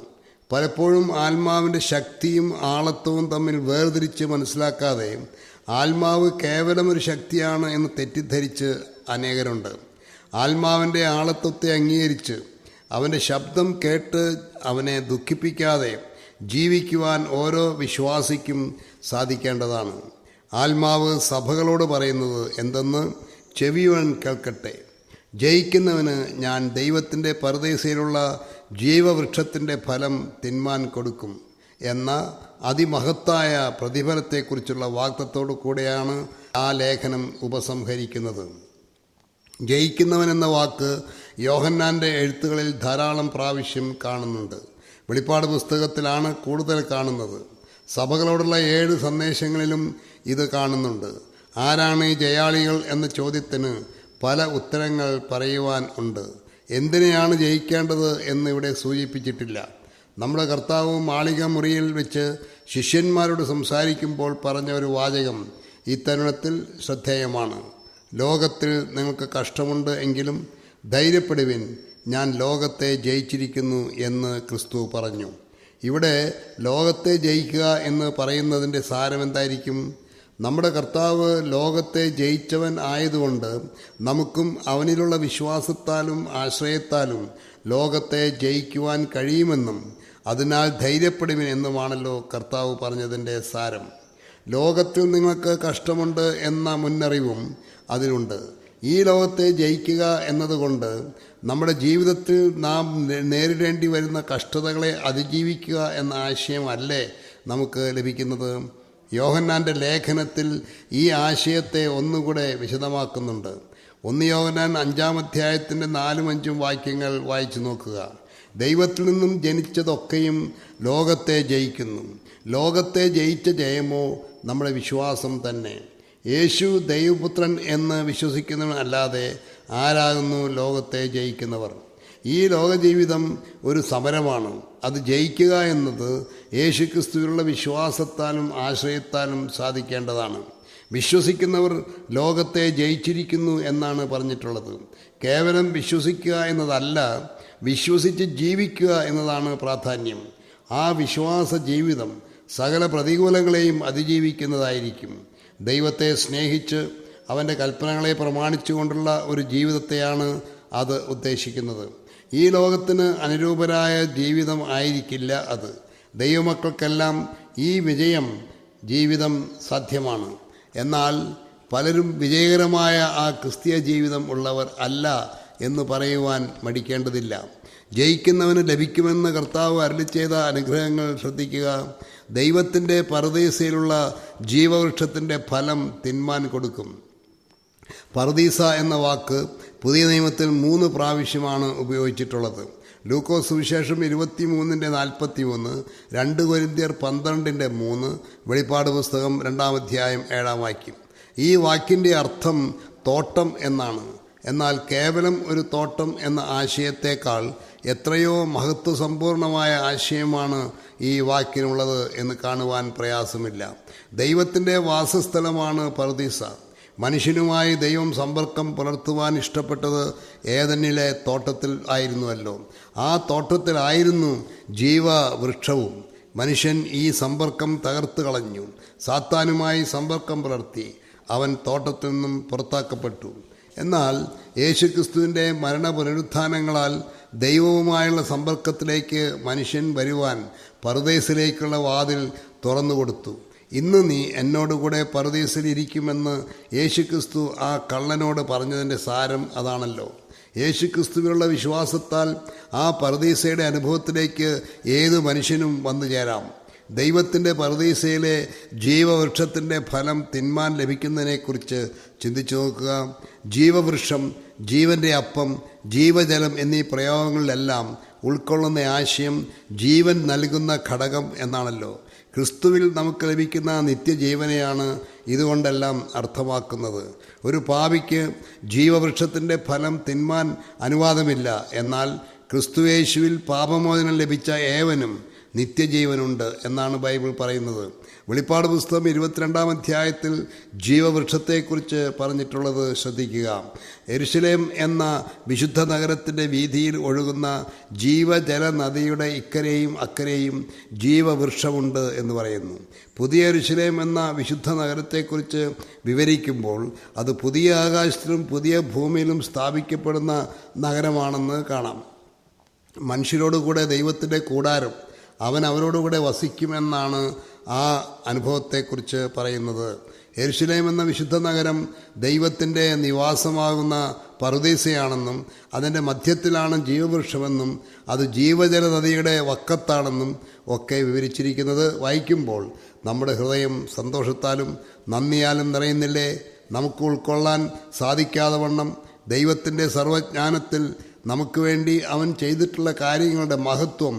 പലപ്പോഴും ആത്മാവിൻ്റെ ശക്തിയും ആളത്വവും തമ്മിൽ വേർതിരിച്ച് മനസ്സിലാക്കാതെ ആത്മാവ് കേവലം ഒരു ശക്തിയാണ് എന്ന് തെറ്റിദ്ധരിച്ച് അനേകരുണ്ട്. ആത്മാവിൻ്റെ ആളത്വത്തെ അംഗീകരിച്ച് അവൻ്റെ ശബ്ദം കേട്ട് അവനെ ദുഃഖിപ്പിക്കാതെ ജീവിക്കുവാൻ ഓരോ വിശ്വാസിക്കും സാധിക്കേണ്ടതാണ്. ആത്മാവ് സഭകളോട് പറയുന്നത് എന്തെന്ന് ചെവിയുള്ളവൻ കേൾക്കട്ടെ. ജയിക്കുന്നവന് ഞാൻ ദൈവത്തിൻ്റെ പരദീസയിലുള്ള ജീവവൃക്ഷത്തിൻ്റെ ഫലം തിന്മാൻ കൊടുക്കും എന്ന അതിമഹത്തായ പ്രതിഫലത്തെക്കുറിച്ചുള്ള വാഗ്ദത്തോടു കൂടെയാണ് ആ ലേഖനം ഉപസംഹരിക്കുന്നത്. ജയിക്കുന്നവൻ എന്ന വാക്ക് യോഹന്നാൻ്റെ എഴുത്തുകളിൽ ധാരാളം പ്രാവശ്യം കാണുന്നുണ്ട്. വെളിപ്പാട് പുസ്തകത്തിലാണ് കൂടുതൽ കാണുന്നത്. സഭകളോടുള്ള 7 സന്ദേശങ്ങളിലും ഇത് കാണുന്നുണ്ട്. ആരാണ് ഈ ജയാളികൾ എന്ന ചോദ്യത്തിന് പല ഉത്തരങ്ങൾ പറയുവാൻ ഉണ്ട്. എന്തിനെയാണ് ജയിക്കേണ്ടത് എന്നിവിടെ സൂചിപ്പിച്ചിട്ടില്ല. നമ്മുടെ കർത്താവ് മാളിക മുറിയിൽ വെച്ച് ശിഷ്യന്മാരോട് സംസാരിക്കുമ്പോൾ പറഞ്ഞ ഒരു വാചകം ഈ തരുണത്തിൽ ശ്രദ്ധേയമാണ്. ലോകത്തിൽ നിങ്ങൾക്ക് കഷ്ടമുണ്ട് എങ്കിലും ധൈര്യപ്പെടുവിൻ, ഞാൻ ലോകത്തെ ജയിച്ചിരിക്കുന്നു എന്ന് ക്രിസ്തു പറഞ്ഞു. ഇവിടെ ലോകത്തെ ജയിക്കുക എന്ന് പറയുന്നതിൻ്റെ സാരം എന്തായിരിക്കും? നമ്മുടെ കർത്താവ് ലോകത്തെ ജയിച്ചവൻ ആയതുകൊണ്ട് നമുക്കും അവനിലുള്ള വിശ്വാസത്താലും ആശ്രയത്താലും ലോകത്തെ ജയിക്കുവാൻ കഴിയുമെന്നും അതിനാൽ ധൈര്യപ്പെടുവിൻ എന്നുമാണല്ലോ കർത്താവ് പറഞ്ഞതിൻ്റെ സാരം. ലോകത്തിൽ നിങ്ങൾക്ക് കഷ്ടമുണ്ട് എന്ന മുന്നറിവും അതിലുണ്ട്. ഈ ലോകത്തെ ജയിക്കുക എന്നതുകൊണ്ട് നമ്മുടെ ജീവിതത്തിൽ നാം നേരിടേണ്ടി വരുന്ന കഷ്ടതകളെ അതിജീവിക്കുക എന്ന ആശയമല്ലേ നമുക്ക് ലഭിക്കുന്നത്? യോഹന്നാൻ്റെ ലേഖനത്തിൽ ഈ ആശയത്തെ ഒന്നുകൂടെ വിശദമാക്കുന്നുണ്ട്. 1 യോഹന്നാൻ 5-ാം അധ്യായത്തിൻ്റെ 4-5 വാക്യങ്ങൾ വായിച്ചു നോക്കുക. ദൈവത്തിൽ നിന്നും ജനിച്ചതൊക്കെയും ലോകത്തെ ജയിക്കുന്നു. ലോകത്തെ ജയിച്ച ജയമോ നമ്മുടെ വിശ്വാസം തന്നെ. യേശു ദൈവപുത്രൻ എന്ന് വിശ്വസിക്കുന്നവൻ അല്ലാതെ ആരാകുന്നു ലോകത്തെ ജയിക്കുന്നവർ? ഈ ലോകജീവിതം ഒരു സമരമാണ്. അത് ജയിക്കുക എന്നത് യേശുക്രിസ്തുവിലുള്ള വിശ്വാസത്താലും ആശ്രയത്താലും സാധിക്കേണ്ടതാണ്. വിശ്വസിക്കുന്നവർ ലോകത്തെ ജയിച്ചിരിക്കുന്നു എന്നാണ് പറഞ്ഞിട്ടുള്ളത്. കേവലം വിശ്വസിക്കുക എന്നതല്ല, വിശ്വസിച്ച് ജീവിക്കുക എന്നതാണ് പ്രാധാന്യം. ആ വിശ്വാസ ജീവിതം സകല പ്രതികൂലങ്ങളെയും അതിജീവിക്കുന്നതായിരിക്കും. ദൈവത്തെ സ്നേഹിച്ച് അവൻ്റെ കൽപ്പനകളെ പ്രമാണിച്ചുകൊണ്ടുള്ള ഒരു ജീവിതത്തെയാണ് അത് ഉദ്ദേശിക്കുന്നത്. ഈ ലോകത്തിന് അനുരൂപരായ ജീവിതം ആയിരിക്കില്ല അത്. ദൈവമക്കൾക്കെല്ലാം ഈ ജീവിതം സാധ്യമാണ്. എന്നാൽ പലരും വിജയകരമായ ആ ക്രിസ്തീയ ജീവിതം ഉള്ളവർ അല്ല എന്ന് പറയുവാൻ മടിക്കേണ്ടതില്ല. ജയിക്കുന്നവന് ലഭിക്കുമെന്ന് കർത്താവ് അരുളിച്ചെയ്ത അനുഗ്രഹങ്ങൾ ശ്രദ്ധിക്കുക. ദൈവത്തിൻ്റെ പറുദീസയിലുള്ള ജീവവൃക്ഷത്തിൻ്റെ ഫലം തിന്മാൻ കൊടുക്കും. പറുദീസ എന്ന വാക്ക് പുതിയ നിയമത്തിൽ 3 പ്രാവശ്യമാണ് ഉപയോഗിച്ചിട്ടുള്ളത്. ലൂക്കോസ് സുവിശേഷം 23:43, 2 കൊരിന്ത്യർ 12:3, വെളിപ്പാട് പുസ്തകം 2-ാം അധ്യായം 7-ാം വാക്യം. ഈ വാക്കിൻ്റെ അർത്ഥം തോട്ടം എന്നാണ്. എന്നാൽ കേവലം ഒരു തോട്ടം എന്ന ആശയത്തേക്കാൾ എത്രയോ മഹത്വസമ്പൂർണമായ ആശയമാണ് ഈ വാക്കിനുള്ളത് എന്ന് കാണുവാൻ പ്രയാസമില്ല. ദൈവത്തിൻ്റെ വാസസ്ഥലമാണ് പറുദീസ. മനുഷ്യനുമായി ദൈവം സമ്പർക്കം പുലർത്തുവാൻ ഇഷ്ടപ്പെട്ടത് ഏദനിലെ തോട്ടത്തിൽ ആയിരുന്നുവല്ലോ. ആ തോട്ടത്തിലായിരുന്നു ജീവവൃക്ഷവും. മനുഷ്യൻ ഈ സമ്പർക്കം തകർത്ത് കളഞ്ഞു. സാത്താനുമായി സമ്പർക്കം പുലർത്തി അവൻ തോട്ടത്തിൽ നിന്നും പുറത്താക്കപ്പെട്ടു. എന്നാൽ യേശുക്രിസ്തുവിൻ്റെ മരണപുനരുത്ഥാനങ്ങളാൽ ദൈവവുമായുള്ള സമ്പർക്കത്തിലേക്ക് മനുഷ്യൻ വരുവാൻ പറുദീസയിലേക്കുള്ള വാതിൽ തുറന്നുകൊടുത്തു. ഇന്ന് നീ എന്നോടുകൂടെ പറുദീസയിൽ ഇരിക്കുമെന്ന് യേശുക്രിസ്തു ആ കള്ളനോട് പറഞ്ഞതിൻ്റെ സാരം അതാണല്ലോ. യേശുക്രിസ്തുവിലുള്ള വിശ്വാസത്താൽ ആ പറുദീസയുടെ അനുഭവത്തിലേക്ക് ഏതു മനുഷ്യനും വന്നു ചേരാം. ദൈവത്തിൻ്റെ പറുദീസയിലെ ജീവവൃക്ഷത്തിൻ്റെ ഫലം തിന്മാൻ ലഭിക്കുന്നതിനെക്കുറിച്ച് ചിന്തിച്ചു നോക്കുക. ജീവവൃക്ഷം, ജീവൻ്റെ അപ്പം, ജീവജലം എന്നീ പ്രയോഗങ്ങളിലെല്ലാം ഉൾക്കൊള്ളുന്ന ആശയം ജീവൻ നൽകുന്ന ഘടകം എന്നാണല്ലോ. ക്രിസ്തുവിൽ നമുക്ക് ലഭിക്കുന്ന നിത്യജീവനെയാണ് ഇതുകൊണ്ടെല്ലാം അർത്ഥമാക്കുന്നത്. ഒരു പാപിക്ക് ജീവവൃക്ഷത്തിൻ്റെ ഫലം തിന്മാൻ അനുവാദമില്ല. എന്നാൽ ക്രിസ്തുയേശുവിൽ പാപമോചനം ലഭിച്ച ഏവനും നിത്യജീവനുണ്ട് എന്നാണ് ബൈബിൾ പറയുന്നത്. വെളിപ്പാട് പുസ്തകം 22-ാം അധ്യായത്തിൽ ജീവവൃക്ഷത്തെക്കുറിച്ച് പറഞ്ഞിട്ടുള്ളത് ശ്രദ്ധിക്കുക. യെരുശലേം എന്ന വിശുദ്ധ നഗരത്തിൻ്റെ വീതിയിൽ ഒഴുകുന്ന ജീവജല നദിയുടെ ഇക്കരെയും അക്കരെയും ജീവവൃക്ഷമുണ്ട് എന്ന് പറയുന്നു. പുതിയ യെരുശലേം എന്ന വിശുദ്ധ നഗരത്തെക്കുറിച്ച് വിവരിക്കുമ്പോൾ അത് പുതിയ ആകാശത്തിലും പുതിയ ഭൂമിയിലും സ്ഥാപിക്കപ്പെടുന്ന നഗരമാണെന്ന് കാണാം. മനുഷ്യരോടുകൂടെ ദൈവത്തിൻ്റെ കൂടാരം, അവൻ അവരോടുകൂടെ വസിക്കുമെന്നാണ് ആ അനുഭവത്തെക്കുറിച്ച് പറയുന്നത്. യെരുശലേം എന്ന വിശുദ്ധ നഗരം ദൈവത്തിൻ്റെ നിവാസമാകുന്ന പറുദീസയാണെന്നും അതിൻ്റെ മധ്യത്തിലാണ് ജീവവൃക്ഷമെന്നും അത് ജീവജല നദിയുടെ വക്കത്താണെന്നും ഒക്കെ വിവരിച്ചിരിക്കുന്നത് വായിക്കുമ്പോൾ നമ്മുടെ ഹൃദയം സന്തോഷത്താലും നന്ദിയാലും നിറയുന്നില്ലേ? നമുക്ക് ഉൾക്കൊള്ളാൻ സാധിക്കാതെ വണ്ണം ദൈവത്തിൻ്റെ സർവജ്ഞാനത്തിൽ നമുക്ക് വേണ്ടി അവൻ ചെയ്തിട്ടുള്ള കാര്യങ്ങളുടെ മഹത്വം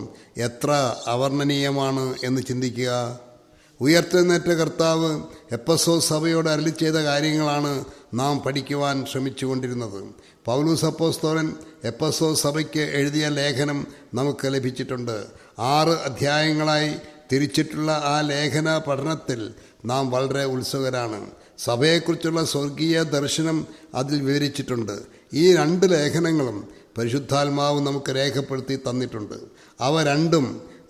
എത്ര അവർണ്ണനീയമാണ് എന്ന് ചിന്തിക്കുക. ഉയർത്തെഴുന്നേറ്റ കർത്താവ് എഫെസോസ് സഭയോട് അരുളിച്ചെയ്ത കാര്യങ്ങളാണ് നാം പഠിക്കുവാൻ ശ്രമിച്ചുകൊണ്ടിരുന്നത്. പൗലോസ് അപ്പോസ്തലൻ എഫെസോസ് സഭയ്ക്ക് എഴുതിയ ലേഖനം നമുക്ക് ലഭിച്ചിട്ടുണ്ട്. 6 അധ്യായങ്ങളായി തിരിച്ചിട്ടുള്ള ആ ലേഖന പഠനത്തിൽ നാം വളരെ ഉത്സുകരാണ്. സഭയെക്കുറിച്ചുള്ള സ്വർഗീയ ദർശനം അതിൽ വിവരിച്ചിട്ടുണ്ട്. ഈ 2 ലേഖനങ്ങളും പരിശുദ്ധാത്മാവ് നമുക്ക് രേഖപ്പെടുത്തി തന്നിട്ടുണ്ട്. അവ രണ്ടും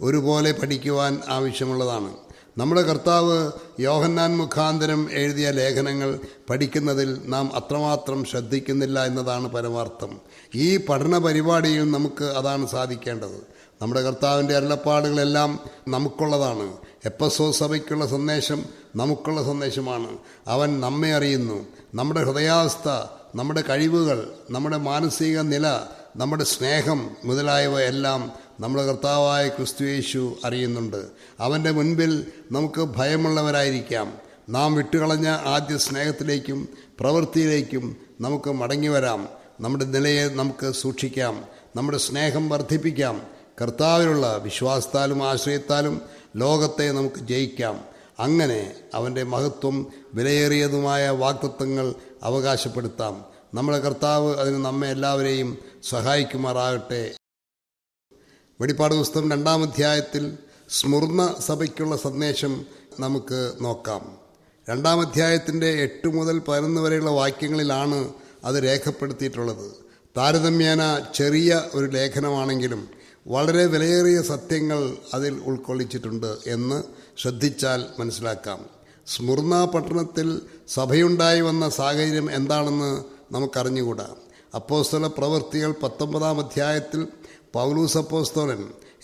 ഒരുപോലെ പഠിക്കുവാൻ ആവശ്യമുള്ളതാണ്. നമ്മുടെ കർത്താവ് യോഹന്നാൻ മുഖാന്തരം എഴുതിയ ലേഖനങ്ങൾ പഠിക്കുന്നതിൽ നാം അത്രമാത്രം ശ്രദ്ധിക്കുന്നില്ല എന്നതാണ് പരമാർത്ഥം. ഈ പഠന പരിപാടിയിൽ നമുക്ക് അതാണ് സാധിക്കേണ്ടത്. നമ്മുടെ കർത്താവിൻ്റെ അരുളപ്പാടുകളെല്ലാം നമുക്കുള്ളതാണ്. എഫെസോസ് സഭയ്ക്കുള്ള സന്ദേശം നമുക്കുള്ള സന്ദേശമാണ്. അവൻ നമ്മെ അറിയുന്നു. നമ്മുടെ ഹൃദയാവസ്ഥ, നമ്മുടെ കഴിവുകൾ, നമ്മുടെ മാനസിക നില, നമ്മുടെ സ്നേഹം മുതലായവ എല്ലാം നമ്മുടെ കർത്താവായ ക്രിസ്തുയേശു അറിയുന്നുണ്ട്. അവൻ്റെ മുൻപിൽ നമുക്ക് ഭയമുള്ളവരായിരിക്കാം. നാം വിട്ടുകളഞ്ഞ ആദ്യ സ്നേഹത്തിലേക്കും പ്രവൃത്തിയിലേക്കും നമുക്ക് മടങ്ങി വരാം. നമ്മുടെ നിലയെ നമുക്ക് സൂക്ഷിക്കാം. നമ്മുടെ സ്നേഹം വർദ്ധിപ്പിക്കാം. കർത്താവിലുള്ള വിശ്വാസത്താലും ആശ്രയത്താലും ലോകത്തെ നമുക്ക് ജയിക്കാം. അങ്ങനെ അവൻ്റെ മഹത്വം വിലയേറിയതുമായ വാഗ്ദത്തങ്ങൾ അവകാശപ്പെടുത്താം. നമ്മുടെ കർത്താവ് അതിന് നമ്മെ എല്ലാവരെയും സഹായിക്കുമാറാകട്ടെ. വെളിപ്പാട് പുസ്തകം 2-ാം അധ്യായത്തിൽ സ്മുർന്ന സഭയ്ക്കുള്ള സന്ദേശം നമുക്ക് നോക്കാം. 2-ാം അധ്യായത്തിൻ്റെ 8 മുതൽ 11 വരെയുള്ള വാക്യങ്ങളിലാണ് അത് രേഖപ്പെടുത്തിയിട്ടുള്ളത്. താരതമ്യേന ചെറിയ ഒരു ലേഖനമാണെങ്കിലും വളരെ വിലയേറിയ സത്യങ്ങൾ അതിൽ ഉൾക്കൊള്ളിച്ചിട്ടുണ്ട് എന്ന് ശ്രദ്ധിച്ചാൽ മനസ്സിലാക്കാം. സ്മുർന്ന പട്ടണത്തിൽ സഭയുണ്ടായി വന്ന സാഹചര്യം എന്താണെന്ന് നമുക്കറിഞ്ഞുകൂടാ. അപ്പോസ്തല പ്രവൃത്തികൾ 19-ാം അധ്യായത്തിൽ പൗലൂസ് അപ്പോസ്തലൻ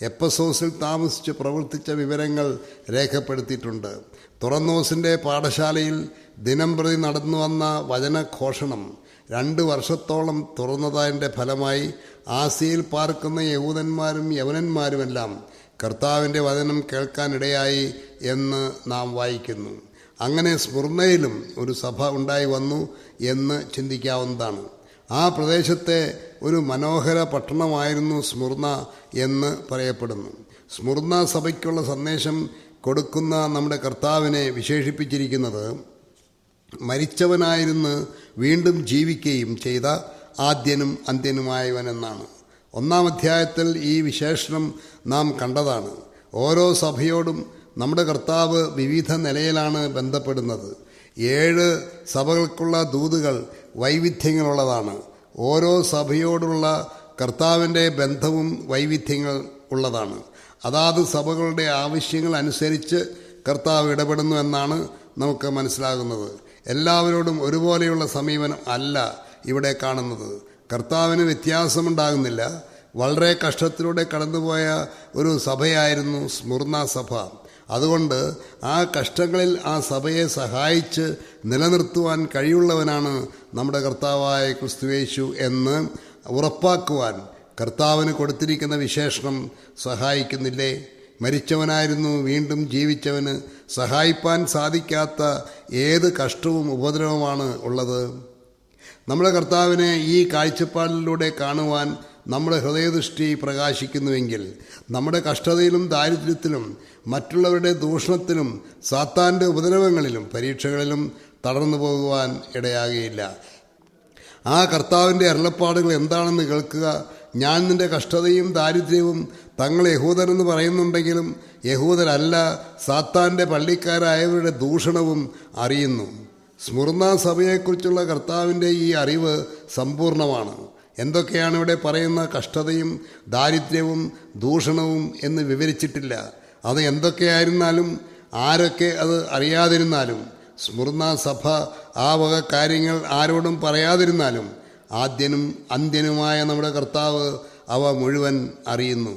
എഫെസോസിൽ താമസിച്ച് പ്രവർത്തിച്ച വിവരങ്ങൾ രേഖപ്പെടുത്തിയിട്ടുണ്ട്. തുറന്നോസിൻ്റെ പാഠശാലയിൽ ദിനംപ്രതി നടന്നു വന്ന വചനഘോഷണം 2 വർഷത്തോളം തുറന്നതിൻ്റെ ഫലമായി ആസിയയിൽ പാർക്കുന്ന യഹൂദന്മാരും യവനന്മാരുമെല്ലാം കർത്താവിൻ്റെ വചനം കേൾക്കാനിടയായി എന്ന് നാം വായിക്കുന്നു. അങ്ങനെ സ്മുർന്നയിലും ഒരു സഭ ഉണ്ടായി വന്നു എന്ന് ചിന്തിക്കാവുന്നതാണ്. ആ പ്രദേശത്തെ ഒരു മനോഹര പട്ടണമായിരുന്നു സ്മുർന്ന എന്ന് പറയപ്പെടുന്നു. സ്മുർന്ന സഭയ്ക്കുള്ള സന്ദേശം കൊടുക്കുന്ന നമ്മുടെ കർത്താവിനെ വിശേഷിപ്പിച്ചിരിക്കുന്നത് മരിച്ചവനായിരുന്ന് വീണ്ടും ജീവിക്കുകയും ചെയ്ത ആദ്യനും അന്ത്യനുമായവനെന്നാണ്. 1-ാം അധ്യായത്തിൽ ഈ വിശേഷണം നാം കണ്ടതാണ്. ഓരോ സഭയോടും നമ്മുടെ കർത്താവ് വിവിധ നിലയിലാണ് ബന്ധപ്പെടുന്നത്. 7 സഭകൾക്കുള്ള ദൂതുകൾ വൈവിധ്യങ്ങളുള്ളതാണ്. ഓരോ സഭയോടുള്ള കർത്താവിൻ്റെ ബന്ധവും വൈവിധ്യങ്ങൾ ഉള്ളതാണ്. അതാത് സഭകളുടെ ആവശ്യങ്ങൾ അനുസരിച്ച് കർത്താവ് ഇടപെടുന്നു എന്നാണ് നമുക്ക് മനസ്സിലാകുന്നത്. എല്ലാവരോടും ഒരുപോലെയുള്ള സമീപനം അല്ല ഇവിടെ കാണുന്നത്. കർത്താവിന് വ്യത്യാസമുണ്ടാകുന്നില്ല. വളരെ കഷ്ടത്തിലൂടെ കടന്നുപോയ ഒരു സഭയായിരുന്നു സ്മുർന്ന സഭ. അതുകൊണ്ട് ആ കഷ്ടങ്ങളിൽ ആ സഭയെ സഹായിച്ച് നിലനിർത്തുവാൻ കഴിവുള്ളവനാണ് നമ്മുടെ കർത്താവായ ക്രിസ്തുയേശു എന്ന് ഉറപ്പാക്കുവാൻ കർത്താവിന് കൊടുത്തിരിക്കുന്ന വിശേഷണം സഹായിക്കുന്നില്ലേ? മരിച്ചവനായിരുന്നു വീണ്ടും ജീവിച്ചവന് സഹായിപ്പാൻ സാധിക്കാത്ത ഏത് കഷ്ടവും ഉപദ്രവമാണ് ഉള്ളത്? നമ്മുടെ കർത്താവിനെ ഈ കാഴ്ചപ്പാടിലൂടെ കാണുവാൻ നമ്മുടെ ഹൃദയദൃഷ്ടി പ്രകാശിക്കുന്നുവെങ്കിൽ നമ്മുടെ കഷ്ടതയിലും ദാരിദ്ര്യത്തിലും മറ്റുള്ളവരുടെ ദൂഷണത്തിലും സാത്താൻ്റെ ഉപദ്രവങ്ങളിലും പരീക്ഷകളിലും തളർന്നു പോകുവാൻ ഇടയാകുകയില്ല. ആ കർത്താവിൻ്റെ അരുളപ്പാടുകൾ എന്താണെന്ന് കേൾക്കുക. ഞാൻ നിൻ്റെ കഷ്ടതയും ദാരിദ്ര്യവും തങ്ങൾ യഹൂദരെന്ന് പറയുന്നുണ്ടെങ്കിലും യഹൂദരല്ല, സാത്താൻ്റെ പള്ളിക്കാരായവരുടെ ദൂഷണവും അറിയുന്നു. സ്മുർന്ന സഭയെക്കുറിച്ചുള്ള കർത്താവിൻ്റെ ഈ അറിവ് സമ്പൂർണ്ണമാണ്. എന്തൊക്കെയാണ് ഇവിടെ പറയുന്ന കഷ്ടതയും ദാരിദ്ര്യവും ദൂഷണവും എന്ന് വിവരിച്ചിട്ടില്ല. അത് എന്തൊക്കെയായിരുന്നാലും ആരൊക്കെ അത് അറിയാതിരുന്നാലും സ്മുർന്ന സഭ ആ വക കാര്യങ്ങൾ ആരോടും പറയാതിരുന്നാലും ആദ്യനും അന്ത്യനുമായ നമ്മുടെ കർത്താവ് അവ മുഴുവൻ അറിയുന്നു.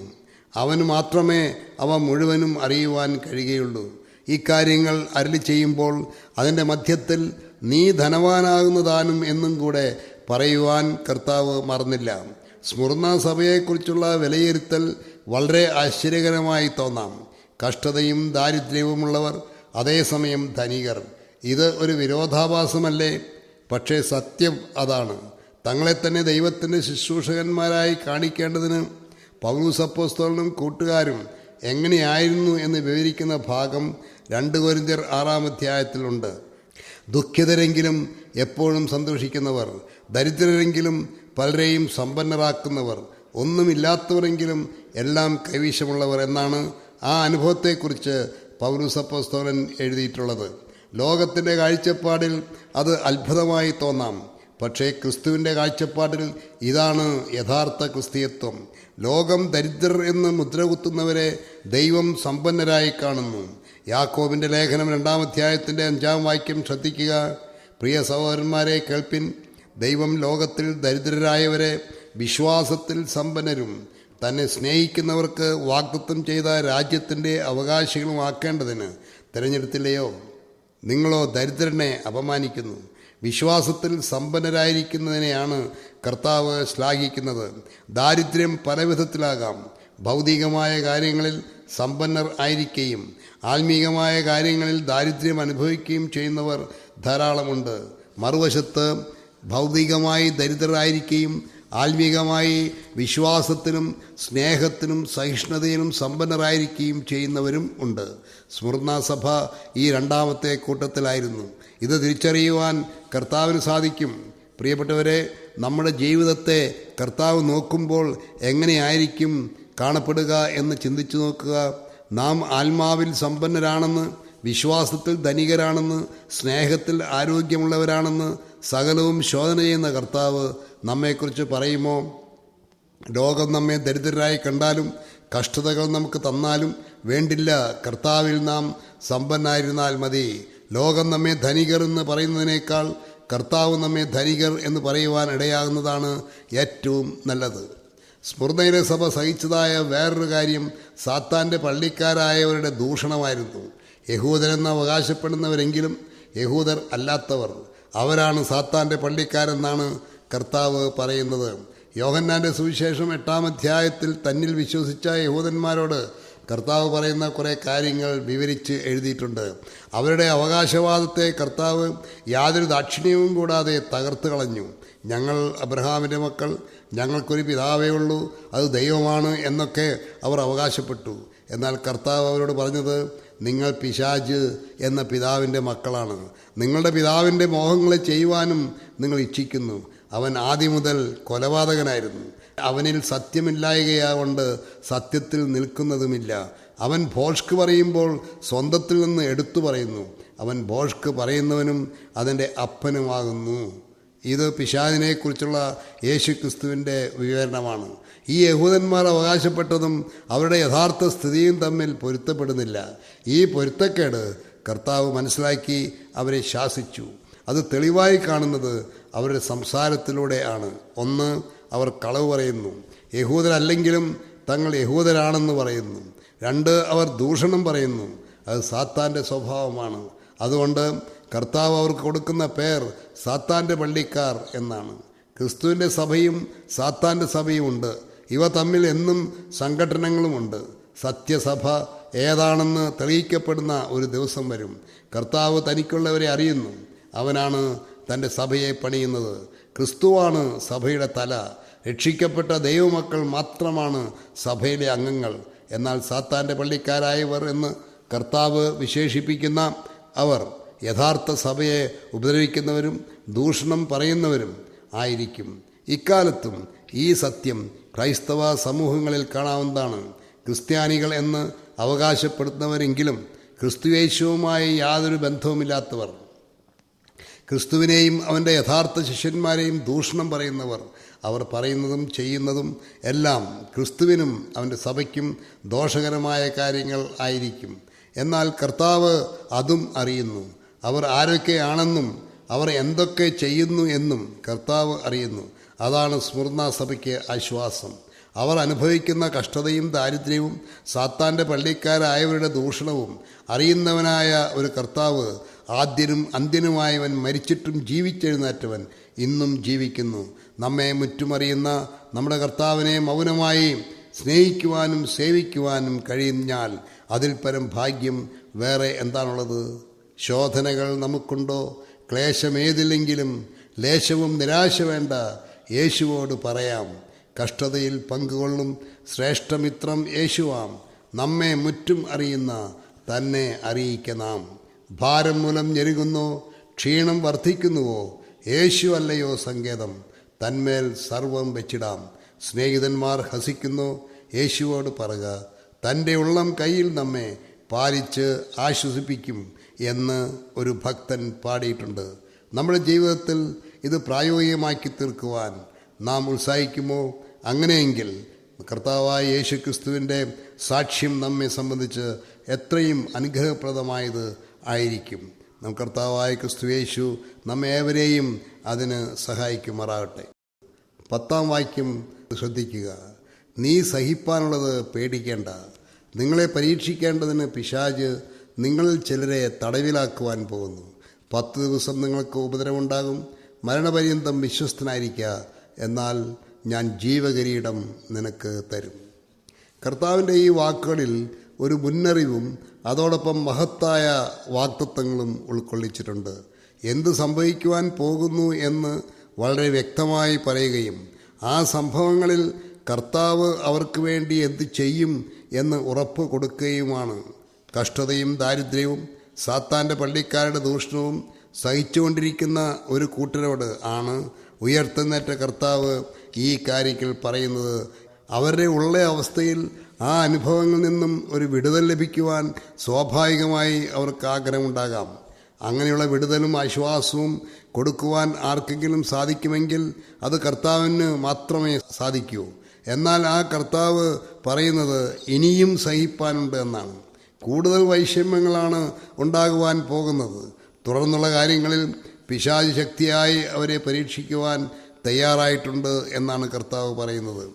അവന് മാത്രമേ അവ മുഴുവനും അറിയുവാൻ കഴിയുകയുള്ളൂ. ഈ കാര്യങ്ങൾ അരുളി ചെയ്യുമ്പോൾ അതിൻ്റെ മധ്യത്തിൽ നീ ധനവാനാകുന്നതാനും എന്നും കൂടെ പറയുവാൻ കർത്താവ് മറന്നില്ല. സ്മുർന്ന സഭയെക്കുറിച്ചുള്ള വിലയിരുത്തൽ വളരെ ആശ്ചര്യകരമായി തോന്നാം. കഷ്ടതയും ദാരിദ്ര്യവുമുള്ളവർ, അതേസമയം ധനികർ. ഇത് ഒരു വിരോധാഭാസമല്ലേ? പക്ഷേ സത്യം അതാണ്. തങ്ങളെ തന്നെ ദൈവത്തിൻ്റെ ശുശ്രൂഷകന്മാരായി കാണിക്കേണ്ടതിന് പൗലോസ് അപ്പോസ്തലനും കൂട്ടുകാരും എങ്ങനെയായിരുന്നു എന്ന് വിവരിക്കുന്ന ഭാഗം 2 കൊരിന്ത്യർ 6-ാം അധ്യായത്തിലുണ്ട്. ദുഃഖിതരെങ്കിലും എപ്പോഴും സന്തോഷിക്കുന്നവർ, ദരിദ്രരെങ്കിലും പലരെയും സമ്പന്നരാക്കുന്നവർ, ഒന്നുമില്ലാത്തവരെങ്കിലും എല്ലാം കൈവശമുള്ളവർ എന്നാണ് ആ അനുഭവത്തെക്കുറിച്ച് പൗലോസ് അപ്പോസ്തലൻ എഴുതിയിട്ടുള്ളത്. ലോകത്തിൻ്റെ കാഴ്ചപ്പാടിൽ അത് അത്ഭുതമായി തോന്നാം. പക്ഷേ ക്രിസ്തുവിൻ്റെ കാഴ്ചപ്പാടിൽ ഇതാണ് യഥാർത്ഥ ക്രിസ്തീയത്വം. ലോകം ദരിദ്രർ എന്ന് മുദ്രകുത്തുന്നവരെ ദൈവം സമ്പന്നരായി കാണുന്നു. യാക്കോബിൻ്റെ ലേഖനം 2-ാം അധ്യായത്തിൻ്റെ 5-ാം വാക്യം ശ്രദ്ധിക്കുക. പ്രിയ സഹോദരന്മാരെ, കേൾപ്പിൻ. ദൈവം ലോകത്തിൽ ദരിദ്രരായവരെ വിശ്വാസത്തിൽ സമ്പന്നരും തന്നെ സ്നേഹിക്കുന്നവർക്ക് വാഗ്ദത്തം ചെയ്ത രാജ്യത്തിൻ്റെ അവകാശികളുമാക്കേണ്ടതിന് തിരഞ്ഞെടുത്തില്ലയോ? നിങ്ങളോ ദരിദ്രനെ അപമാനിക്കുന്നു. വിശ്വാസത്തിൽ സമ്പന്നരായിരിക്കുന്നതിനെയാണ് കർത്താവ് ശ്ലാഘിക്കുന്നത്. ദാരിദ്ര്യം പല വിധത്തിലാകാം. ഭൗതികമായ കാര്യങ്ങളിൽ സമ്പന്നർ ആയിരിക്കുകയും ആത്മീകമായ കാര്യങ്ങളിൽ ദാരിദ്ര്യം അനുഭവിക്കുകയും ചെയ്യുന്നവർ ധാരാളമുണ്ട്. മറുവശത്ത് ഭൗതികമായി ദരിദ്രരായിരിക്കുകയും ആത്മീകമായി വിശ്വാസത്തിനും സ്നേഹത്തിനും സഹിഷ്ണുതയിലും സമ്പന്നരായിരിക്കുകയും ചെയ്യുന്നവരും ഉണ്ട്. സ്മുർണ സഭ ഈ രണ്ടാമത്തെ കൂട്ടത്തിലായിരുന്നു. ഇത് തിരിച്ചറിയുവാൻ കർത്താവിന് സാധിക്കും. പ്രിയപ്പെട്ടവരെ, നമ്മുടെ ജീവിതത്തെ കർത്താവ് നോക്കുമ്പോൾ എങ്ങനെയായിരിക്കും കാണപ്പെടുക എന്ന് ചിന്തിച്ചു നോക്കുക. നാം ആത്മാവിൽ സമ്പന്നരാണെന്ന്, വിശ്വാസത്തിൽ ധനികരാണെന്ന്, സ്നേഹത്തിൽ ആരോഗ്യമുള്ളവരാണെന്ന് സകലവും ശോധന ചെയ്യുന്ന കർത്താവ് നമ്മെക്കുറിച്ച് പറയുമോ? ലോകം നമ്മെ ദരിദ്രരായി കണ്ടാലും കഷ്ടതകൾ നമുക്ക് തന്നാലും വേണ്ടില്ല, കർത്താവിൽ നാം സമ്പന്നായിരുന്നാൽ മതി. ലോകം നമ്മെ ധനികർ എന്ന് പറയുന്നതിനേക്കാൾ കർത്താവ് നമ്മെ ധനികർ എന്ന് പറയുവാൻ ഇടയാകുന്നതാണ് ഏറ്റവും നല്ലത്. സ്മുർന്നയിലെ സഭ സഹിച്ചതായ വേറൊരു കാര്യം സാത്താൻ്റെ പള്ളിക്കാരായവരുടെ ദൂഷണമായിരുന്നു. യഹൂദരെന്ന് അവകാശപ്പെടുന്നവരെങ്കിലും യഹൂദർ അല്ലാത്തവർ, അവരാണ് സാത്താൻ്റെ പള്ളിക്കാരെന്നാണ് കർത്താവ് പറയുന്നത്. യോഹന്നാൻ്റെ സുവിശേഷം 8-ാം അധ്യായത്തിൽ തന്നിൽ വിശ്വസിച്ച യഹൂദന്മാരോട് കർത്താവ് പറയുന്ന കുറേ കാര്യങ്ങൾ വിവരിച്ച് എഴുതിയിട്ടുണ്ട്. അവരുടെ അവകാശവാദത്തെ കർത്താവ് യാതൊരു ദാക്ഷിണ്യവും കൂടാതെ തകർത്ത് കളഞ്ഞു. ഞങ്ങൾ അബ്രഹാമിൻ്റെ മക്കൾ, ഞങ്ങൾക്കൊരു പിതാവേ ഉള്ളൂ, അത് ദൈവമാണ് എന്നൊക്കെ അവർ അവകാശപ്പെട്ടു. എന്നാൽ കർത്താവ് അവരോട് പറഞ്ഞത്, നിങ്ങൾ പിശാച് എന്ന പിതാവിൻ്റെ മക്കളാണ്. നിങ്ങളുടെ പിതാവിൻ്റെ മോഹങ്ങളെ ചെയ്യുവാനും നിങ്ങൾ ഇച്ഛിക്കുന്നു. അവൻ ആദ്യം മുതൽ കൊലപാതകനായിരുന്നു. അവനിൽ സത്യമില്ലായകയാകൊണ്ട് സത്യത്തിൽ നിൽക്കുന്നതുമില്ല. അവൻ ഭോഷ്ക് പറയുമ്പോൾ സ്വന്തത്തിൽ നിന്ന് എടുത്തു പറയുന്നു. അവൻ ഭോഷ്ക് പറയുന്നവനും അതിൻ്റെ അപ്പനുമാകുന്നു. ഇത് പിശാചിനെക്കുറിച്ചുള്ള യേശുക്രിസ്തുവിൻ്റെ വിവരണമാണ്. ഈ യഹൂദന്മാർ അവകാശപ്പെട്ടതും അവരുടെ യഥാർത്ഥ സ്ഥിതിയും തമ്മിൽ പൊരുത്തപ്പെടുന്നില്ല. ഈ പൊരുത്തക്കേട് കർത്താവ് മനസ്സിലാക്കി അവരെ ശാസിച്ചു. അത് തെളിവായി കാണുന്നത് അവരുടെ സംസാരത്തിലൂടെ ആണ്. ഒന്ന്, അവർ കളവ് പറയുന്നു. യഹൂദരല്ലെങ്കിലും തങ്ങൾ യഹൂദരാണെന്ന് പറയുന്നു. രണ്ട്, അവർ ദൂഷണം പറയുന്നു. അത് സാത്താൻ്റെ സ്വഭാവമാണ്. അതുകൊണ്ട് കർത്താവ് അവർക്ക് കൊടുക്കുന്ന പേർ സാത്താൻ്റെ പള്ളിക്കാർ എന്നാണ്. ക്രിസ്തുവിൻ്റെ സഭയും സാത്താൻ്റെ സഭയുമുണ്ട്. ഇവ തമ്മിൽ എന്നും സംഘടനകളുമുണ്ട്. സത്യസഭ ഏതാണെന്ന് തെളിയിക്കപ്പെടുന്ന ഒരു ദിവസം വരും. കർത്താവ് തനിക്കുള്ളവരെ അറിയുന്നു. അവനാണ് തൻ്റെ സഭയെ പണിയുന്നത്. ക്രിസ്തുവാണ് സഭയുടെ തല. രക്ഷിക്കപ്പെട്ട ദൈവമക്കൾ മാത്രമാണ് സഭയിലെ അംഗങ്ങൾ. എന്നാൽ സാത്താൻ്റെ പള്ളിക്കാരായവർ എന്ന് കർത്താവ് വിശേഷിപ്പിക്കുന്ന അവർ യഥാർത്ഥ സഭയെ ഉപദ്രവിക്കുന്നവരും ദൂഷണം പറയുന്നവരും ആയിരിക്കും. ഇക്കാലത്തും ഈ സത്യം ക്രൈസ്തവ സമൂഹങ്ങളിൽ കാണാവുന്നതാണ്. ക്രിസ്ത്യാനികൾ എന്ന് അവകാശപ്പെടുന്നവരെങ്കിലും ക്രിസ്തുയേശുവുമായി യാതൊരു ബന്ധവുമില്ലാത്തവർ, ക്രിസ്തുവിനെയും അവൻ്റെ യഥാർത്ഥ ശിഷ്യന്മാരെയും ദൂഷണം പറയുന്നവർ, അവർ പറയുന്നതും ചെയ്യുന്നതും എല്ലാം ക്രിസ്തുവിനും അവൻ്റെ സഭയ്ക്കും ദോഷകരമായ കാര്യങ്ങൾ ആയിരിക്കും. എന്നാൽ കർത്താവ് അതും അറിയുന്നു. അവർ ആരൊക്കെയാണെന്നും അവർ എന്തൊക്കെ ചെയ്യുന്നു എന്നും കർത്താവ് അറിയുന്നു. അതാണ് സ്മുർണ സഭയ്ക്ക് ആശ്വാസം. അവർ അനുഭവിക്കുന്ന കഷ്ടതയും ദാരിദ്ര്യവും സാത്താൻ്റെ പള്ളിക്കാരായവരുടെ ദൂഷണവും അറിയുന്നവനായ ഒരു കർത്താവ്, ആദ്യനും അന്ത്യനുമായവൻ, മരിച്ചിട്ടും ജീവിച്ചെഴുന്നേറ്റവൻ, ഇന്നും ജീവിക്കുന്നു. നമ്മെ മുറ്റുമറിയുന്ന നമ്മുടെ കർത്താവിനെ മൗനമായി സ്നേഹിക്കുവാനും സേവിക്കുവാനും കഴിഞ്ഞാൽ അതിൽ പരം ഭാഗ്യം വേറെ എന്താണുള്ളത്? ശോധനകൾ നമുക്കുണ്ടോ? ക്ലേശമേതില്ലെങ്കിലും ലേശവും നിരാശ വേണ്ട, യേശുവോട് പറയാം. കഷ്ടതയിൽ പങ്കുകൊള്ളും ശ്രേഷ്ഠമിത്രം യേശുവാം. നമ്മെ മുറ്റും അറിയുന്ന തന്നെ അറിയിക്ക നാം. ഭാരം മൂലം ഞെരുങ്ങുന്നോ? ക്ഷീണം വർദ്ധിക്കുന്നുവോ? യേശു അല്ലയോ സങ്കേതം? തന്മേൽ സർവം വെച്ചിടാം. സ്നേഹിതന്മാർ ഹസിക്കുന്നു, യേശുവോട് പറയുക. തൻ്റെ ഉള്ളം കയ്യിൽ നമ്മെ പാലിച്ച് ആശ്വസിപ്പിക്കും എന്ന് ഒരു ഭക്തൻ പാടിയിട്ടുണ്ട്. നമ്മുടെ ജീവിതത്തിൽ ഇത് പ്രായോഗികമാക്കി തീർക്കുവാൻ നാം ഉത്സാഹിക്കുമോ? അങ്ങനെയെങ്കിൽ കർത്താവായ യേശുക്രിസ്തുവിൻ്റെ സാക്ഷ്യം നമ്മെ സംബന്ധിച്ച് എത്രയും അനുഗ്രഹപ്രദമായത് ആയിരിക്കും. കർത്താവായ ക്രിസ്തു യേശു നമ്മേവരെയും അതിന് സഹായിക്കുമാറാകട്ടെ. 10-ാം വാക്യം ശ്രദ്ധിക്കുക. നീ സഹിപ്പാനുള്ളത് പേടിക്കേണ്ട. നിങ്ങളെ പരീക്ഷിക്കേണ്ടതിന് പിശാച് നിങ്ങളിൽ ചിലരെ തടവിലാക്കുവാൻ പോകുന്നു. 10 ദിവസം നിങ്ങൾക്ക് ഉപദ്രവമുണ്ടാകും. മരണപര്യന്തം വിശ്വസ്തനായിരിക്കുക, എന്നാൽ ഞാൻ ജീവകിരീടം നിനക്ക് തരും. കർത്താവിൻ്റെ ഈ വാക്കുകളിൽ ഒരു മുന്നറിവും അതോടൊപ്പം മഹത്തായ വാഗ്ദത്തങ്ങളും ഉൾക്കൊള്ളിച്ചിട്ടുണ്ട്. എന്ത് സംഭവിക്കുവാൻ പോകുന്നു എന്ന് വളരെ വ്യക്തമായി പറയുകയും ആ സംഭവങ്ങളിൽ കർത്താവ് അവർക്ക് വേണ്ടി എന്ത് ചെയ്യും എന്ന് ഉറപ്പ് കൊടുക്കുകയുമാണ്. കഷ്ടതയും ദാരിദ്ര്യവും സാത്താൻ്റെ പള്ളിക്കാരുടെ ദൂഷണവും സഹിച്ചുകൊണ്ടിരിക്കുന്ന ഒരു കൂട്ടരോട് ആണ് ഉയർത്തെഴുന്നേറ്റ കർത്താവ് ഈ കാര്യങ്ങൾ പറയുന്നത്. അവരുടെ ഉള്ള അവസ്ഥയിൽ ആ അനുഭവങ്ങളിൽ നിന്നും ഒരു വിടുതൽ ലഭിക്കുവാൻ സ്വാഭാവികമായി അവർക്ക് ആഗ്രഹമുണ്ടാകാം. അങ്ങനെയുള്ള വിടുതലും ആശ്വാസവും കൊടുക്കുവാൻ ആർക്കെങ്കിലും സാധിക്കുമെങ്കിൽ അത് കർത്താവിന് മാത്രമേ സാധിക്കൂ. എന്നാൽ ആ കർത്താവ് പറയുന്നത് ഇനിയും സഹിപ്പാനുണ്ട് എന്നാണ്. കൂടുതൽ വൈഷമ്യങ്ങളാണ് ഉണ്ടാകുവാൻ പോകുന്നത്. തുടർന്നുള്ള കാര്യങ്ങളിൽ പിശാച് ശക്തിയായി അവരെ പരീക്ഷിക്കുവാൻ തയ്യാറായിട്ടുണ്ട് എന്നാണ് കർത്താവ് പറയുന്നത്.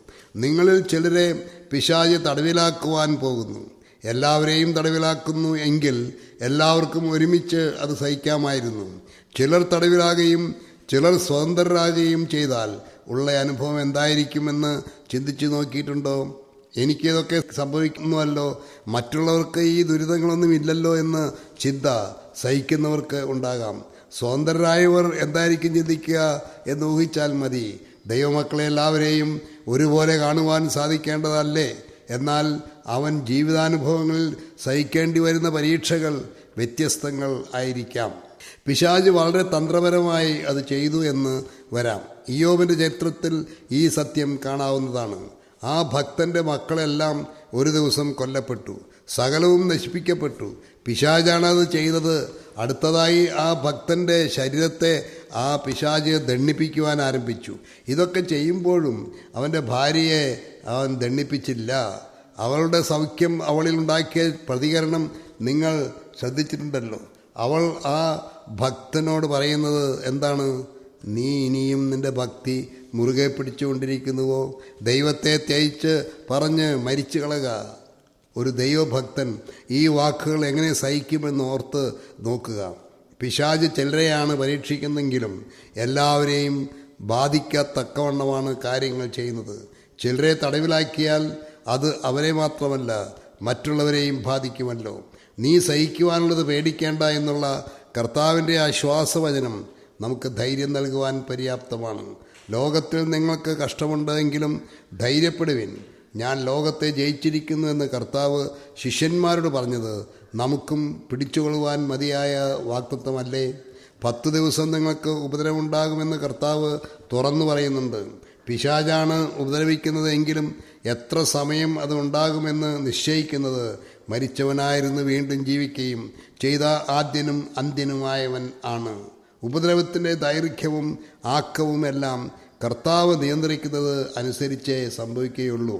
നിങ്ങളിൽ ചിലരെ പിശാച് തടവിലാക്കുവാൻ പോകുന്നു. എല്ലാവരെയും തടവിലാക്കുന്നു എങ്കിൽ എല്ലാവർക്കും ഒരുമിച്ച് അത് സഹിക്കാമായിരുന്നു. ചിലർ തടവിലാകുകയും ചിലർ സ്വതന്ത്രരാകുകയും ചെയ്താൽ ഉള്ള അനുഭവം എന്തായിരിക്കുമെന്ന് ചിന്തിച്ചു നോക്കിയിട്ടുണ്ടോ? എനിക്കിതൊക്കെ സംഭവിക്കുന്നുവല്ലോ, മറ്റുള്ളവർക്ക് ഈ ദുരിതങ്ങളൊന്നും ഇല്ലല്ലോ എന്ന് ചിന്ത സഹിക്കുന്നവർക്ക് ഉണ്ടാകാം. സ്വതന്ത്രരായവർ എന്തായിരിക്കും ചിന്തിക്കുക എന്ന് ഊഹിച്ചാൽ മതി. ദൈവമക്കളെ എല്ലാവരെയും ഒരുപോലെ കാണുവാൻ സാധിക്കേണ്ടതല്ലേ? എന്നാൽ അവൻ ജീവിതാനുഭവങ്ങളിൽ സഹിക്കേണ്ടി വരുന്ന പരീക്ഷകൾ വ്യത്യസ്തങ്ങൾ ആയിരിക്കാം. പിശാച് വളരെ തന്ത്രപരമായി അത് ചെയ്തു എന്ന് വരാം. ഇയ്യോബിൻ്റെ ചരിത്രത്തിൽ ഈ സത്യം കാണാവുന്നതാണ്. ആ ഭക്തൻ്റെ മക്കളെല്ലാം ഒരു ദിവസം കൊല്ലപ്പെട്ടു, സകലവും നശിപ്പിക്കപ്പെട്ടു. പിശാചാണ് അത് ചെയ്തത്. അടുത്തതായി ആ ഭക്തൻ്റെ ശരീരത്തെ ആ പിശാച് ദണ്ഡിപ്പിക്കുവാൻ ആരംഭിച്ചു. ഇതൊക്കെ ചെയ്യുമ്പോഴും അവൻ്റെ ഭാര്യയെ അവൻ ദണ്ഡിപ്പിച്ചില്ല. അവളുടെ സൗഖ്യം അവളിലുണ്ടാക്കിയ പ്രതികരണം നിങ്ങൾ ശ്രദ്ധിച്ചിട്ടുണ്ടല്ലോ. അവൾ ആ ഭക്തനോട് പറയുന്നത് എന്താണ്? നീ ഇനിയും നിൻ്റെ ഭക്തി മുറുകെ പിടിച്ചുകൊണ്ടിരിക്കുന്നുവോ? ദൈവത്തെ ത്യജിച്ച് പറഞ്ഞ് മരിച്ചു കളക. ഒരു ദൈവഭക്തൻ ഈ വാക്കുകൾ എങ്ങനെ സഹിക്കുമെന്ന് ഓർത്ത് നോക്കുക. പിശാച് ചിലരെയാണ് പരീക്ഷിക്കുന്നെങ്കിലും എല്ലാവരെയും ബാധിക്കത്തക്കവണ്ണമാണ് കാര്യങ്ങൾ ചെയ്യുന്നത്. ചിലരെ തടവിലാക്കിയാൽ അത് അവരെ മാത്രമല്ല മറ്റുള്ളവരെയും ബാധിക്കുമല്ലോ. നീ സഹിക്കുവാനുള്ളത് പേടിക്കേണ്ട എന്നുള്ള കർത്താവിൻ്റെ ആശ്വാസവചനം നമുക്ക് ധൈര്യം നൽകുവാൻ പര്യാപ്തമാണ്. ലോകത്തിൽ നിങ്ങൾക്ക് കഷ്ടമുണ്ടെങ്കിലും ധൈര്യപ്പെടുവിൻ, ഞാൻ ലോകത്തെ ജയിച്ചിരിക്കുന്നു എന്ന് കർത്താവ് ശിഷ്യന്മാരോട് പറഞ്ഞത് നമുക്കും പിടിച്ചുകൊള്ളുവാൻ മതിയായ വാഗ്ദത്തമല്ലേ? 10 ദിവസം നിങ്ങൾക്ക് ഉപദ്രവമുണ്ടാകുമെന്ന് കർത്താവ് തുറന്നു പറയുന്നുണ്ട്. പിശാചാണ് ഉപദ്രവിക്കുന്നത് എങ്കിലും എത്ര സമയം അത് ഉണ്ടാകുമെന്ന് നിശ്ചയിക്കുന്നത് മരിച്ചവനായിരുന്നു വീണ്ടും ജീവിക്കുകയും ചെയ്ത ആദ്യനും അന്ത്യനുമായവൻ ആണ്. ഉപദ്രവത്തിൻ്റെ ദൈർഘ്യവും ആക്കവും എല്ലാം കർത്താവ് നിയന്ത്രിക്കുന്നത് അനുസരിച്ചേ സംഭവിക്കുകയുള്ളൂ.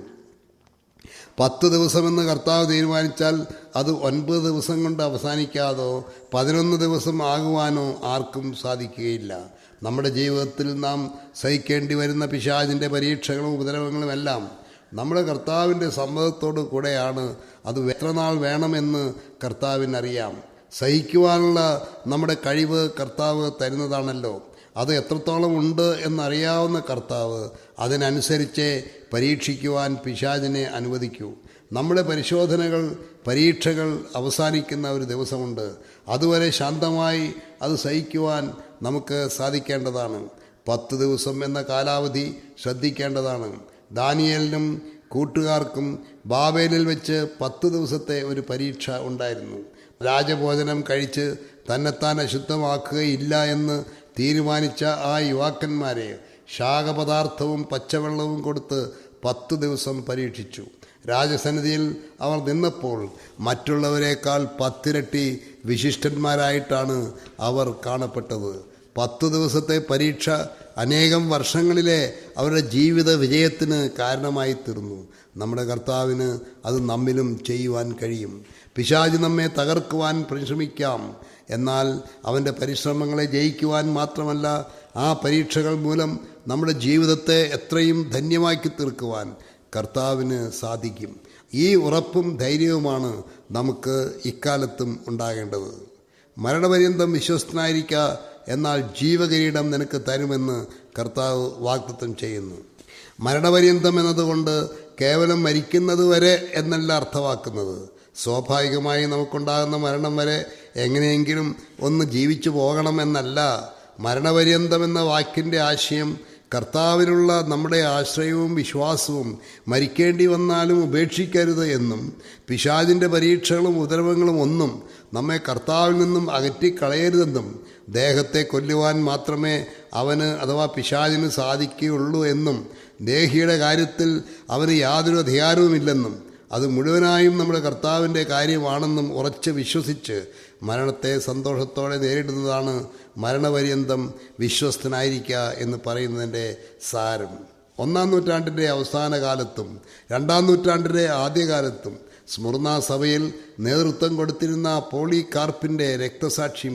10 ദിവസമെന്ന് കർത്താവ് തീരുമാനിച്ചാൽ അത് 9 ദിവസം കൊണ്ട് അവസാനിക്കാതോ 11 ദിവസം ആകുവാനോ ആർക്കും സാധിക്കുകയില്ല. നമ്മുടെ ജീവിതത്തിൽ നാം സഹിക്കേണ്ടി വരുന്ന പിശാചിൻ്റെ പരീക്ഷകളും ഉപദ്രവങ്ങളുമെല്ലാം നമ്മുടെ കർത്താവിൻ്റെ സമ്മതത്തോടു കൂടെയാണ്. അത് എത്ര നാൾ വേണമെന്ന് കർത്താവിനറിയാം. സഹിക്കുവാനുള്ള നമ്മുടെ കഴിവ് കർത്താവ് തരുന്നതാണല്ലോ. അത് എത്രത്തോളം ഉണ്ട് എന്നറിയാവുന്ന കർത്താവ് അതിനനുസരിച്ച് പരീക്ഷിക്കുവാൻ പിശാചിനെ അനുവദിക്കൂ. നമ്മുടെ പരിശോധനകൾ, പരീക്ഷകൾ അവസാനിക്കുന്ന ഒരു ദിവസമുണ്ട്. അതുവരെ ശാന്തമായി അത് സഹിക്കുവാൻ നമുക്ക് സാധിക്കേണ്ടതാണ്. 10 ദിവസം എന്ന കാലാവധി ശ്രദ്ധിക്കേണ്ടതാണ്. ദാനിയേലിനും കൂട്ടുകാർക്കും ബാബേലിൽ വെച്ച് 10 ദിവസത്തെ ഒരു പരീക്ഷ ഉണ്ടായിരുന്നു. രാജഭോജനം കഴിച്ച് തന്നെത്താൻ അശുദ്ധമാക്കുകയില്ല എന്ന് തീരുമാനിച്ച ആ യുവാക്കന്മാരെ ശാകപദാർത്ഥവും പച്ചവെള്ളവും കൊടുത്ത് 10 ദിവസം പരീക്ഷിച്ചു. രാജസന്നിധിയിൽ അവർ നിന്നപ്പോൾ മറ്റുള്ളവരെക്കാൾ 10 ഇരട്ടി വിശിഷ്ടന്മാരായിട്ടാണ് അവർ കാണപ്പെട്ടത്. 10 ദിവസത്തെ പരീക്ഷ അനേകം വർഷങ്ങളിലെ അവരുടെ ജീവിത വിജയത്തിന് കാരണമായി തീർന്നു. നമ്മുടെ കർത്താവിന് അത് നമ്മിലും ചെയ്യുവാൻ കഴിയും. പിശാച് നമ്മെ തകർക്കുവാൻ പരിശ്രമിക്കാം, എന്നാൽ അവൻ്റെ പരിശ്രമങ്ങളെ ജയിക്കുവാൻ മാത്രമല്ല, ആ പരീക്ഷകൾ മൂലം നമ്മുടെ ജീവിതത്തെ എത്രയും ധന്യമാക്കി തീർക്കുവാൻ കർത്താവിന് സാധിക്കും. ഈ ഉറപ്പും ധൈര്യവുമാണ് നമുക്ക് ഇക്കാലത്തും ഉണ്ടാകേണ്ടത്. മരണപര്യന്തം വിശ്വസ്തനായിരിക്കുക, എന്നാൽ ജീവകിരീടം നിനക്ക് തരുമെന്ന് കർത്താവ് വാഗ്ദത്തം ചെയ്യുന്നു. മരണപര്യന്തം എന്നതുകൊണ്ട് കേവലം മരിക്കുന്നത് വരെ എന്നല്ല അർത്ഥമാക്കുന്നത്. സ്വാഭാവികമായി നമുക്കുണ്ടാകുന്ന മരണം വരെ എങ്ങനെയെങ്കിലും ഒന്ന് ജീവിച്ചു പോകണം എന്നല്ല. മരണപര്യന്തം എന്ന വാക്കിൻ്റെ ആശയം കർത്താവിലുള്ള നമ്മുടെ ആശ്രയവും വിശ്വാസവും മരിക്കേണ്ടി വന്നാലും ഉപേക്ഷിക്കരുത് എന്നും, പിശാചിൻ്റെ പരീക്ഷകളും ഉപദ്രവങ്ങളും ഒന്നും നമ്മെ കർത്താവിൽ നിന്നും അകറ്റിക്കളയരുതെന്നും, ദേഹത്തെ കൊല്ലുവാൻ മാത്രമേ അവന് അഥവാ പിശാചിന് സാധിക്കുകയുള്ളൂ എന്നും, ദേഹിയുടെ കാര്യത്തിൽ അവന് യാതൊരു അധികാരവുമില്ലെന്നും, അത് മുഴുവനായും നമ്മുടെ കർത്താവിൻ്റെ കാര്യമാണെന്നും ഉറച്ച് വിശ്വസിച്ച് മരണത്തെ സന്തോഷത്തോടെ നേരിടുന്നതാണ് മരണപര്യന്തം വിശ്വസ്തനായിരിക്കുക എന്ന് പറയുന്നതിൻ്റെ സാരം. 1-ാം നൂറ്റാണ്ടിൻ്റെ അവസാന കാലത്തും 2-ാം നൂറ്റാണ്ടിൻ്റെ ആദ്യകാലത്തും സ്മുർണ സഭയിൽ നേതൃത്വം കൊടുത്തിരുന്ന പോളികാർപ്പിൻ്റെ രക്തസാക്ഷി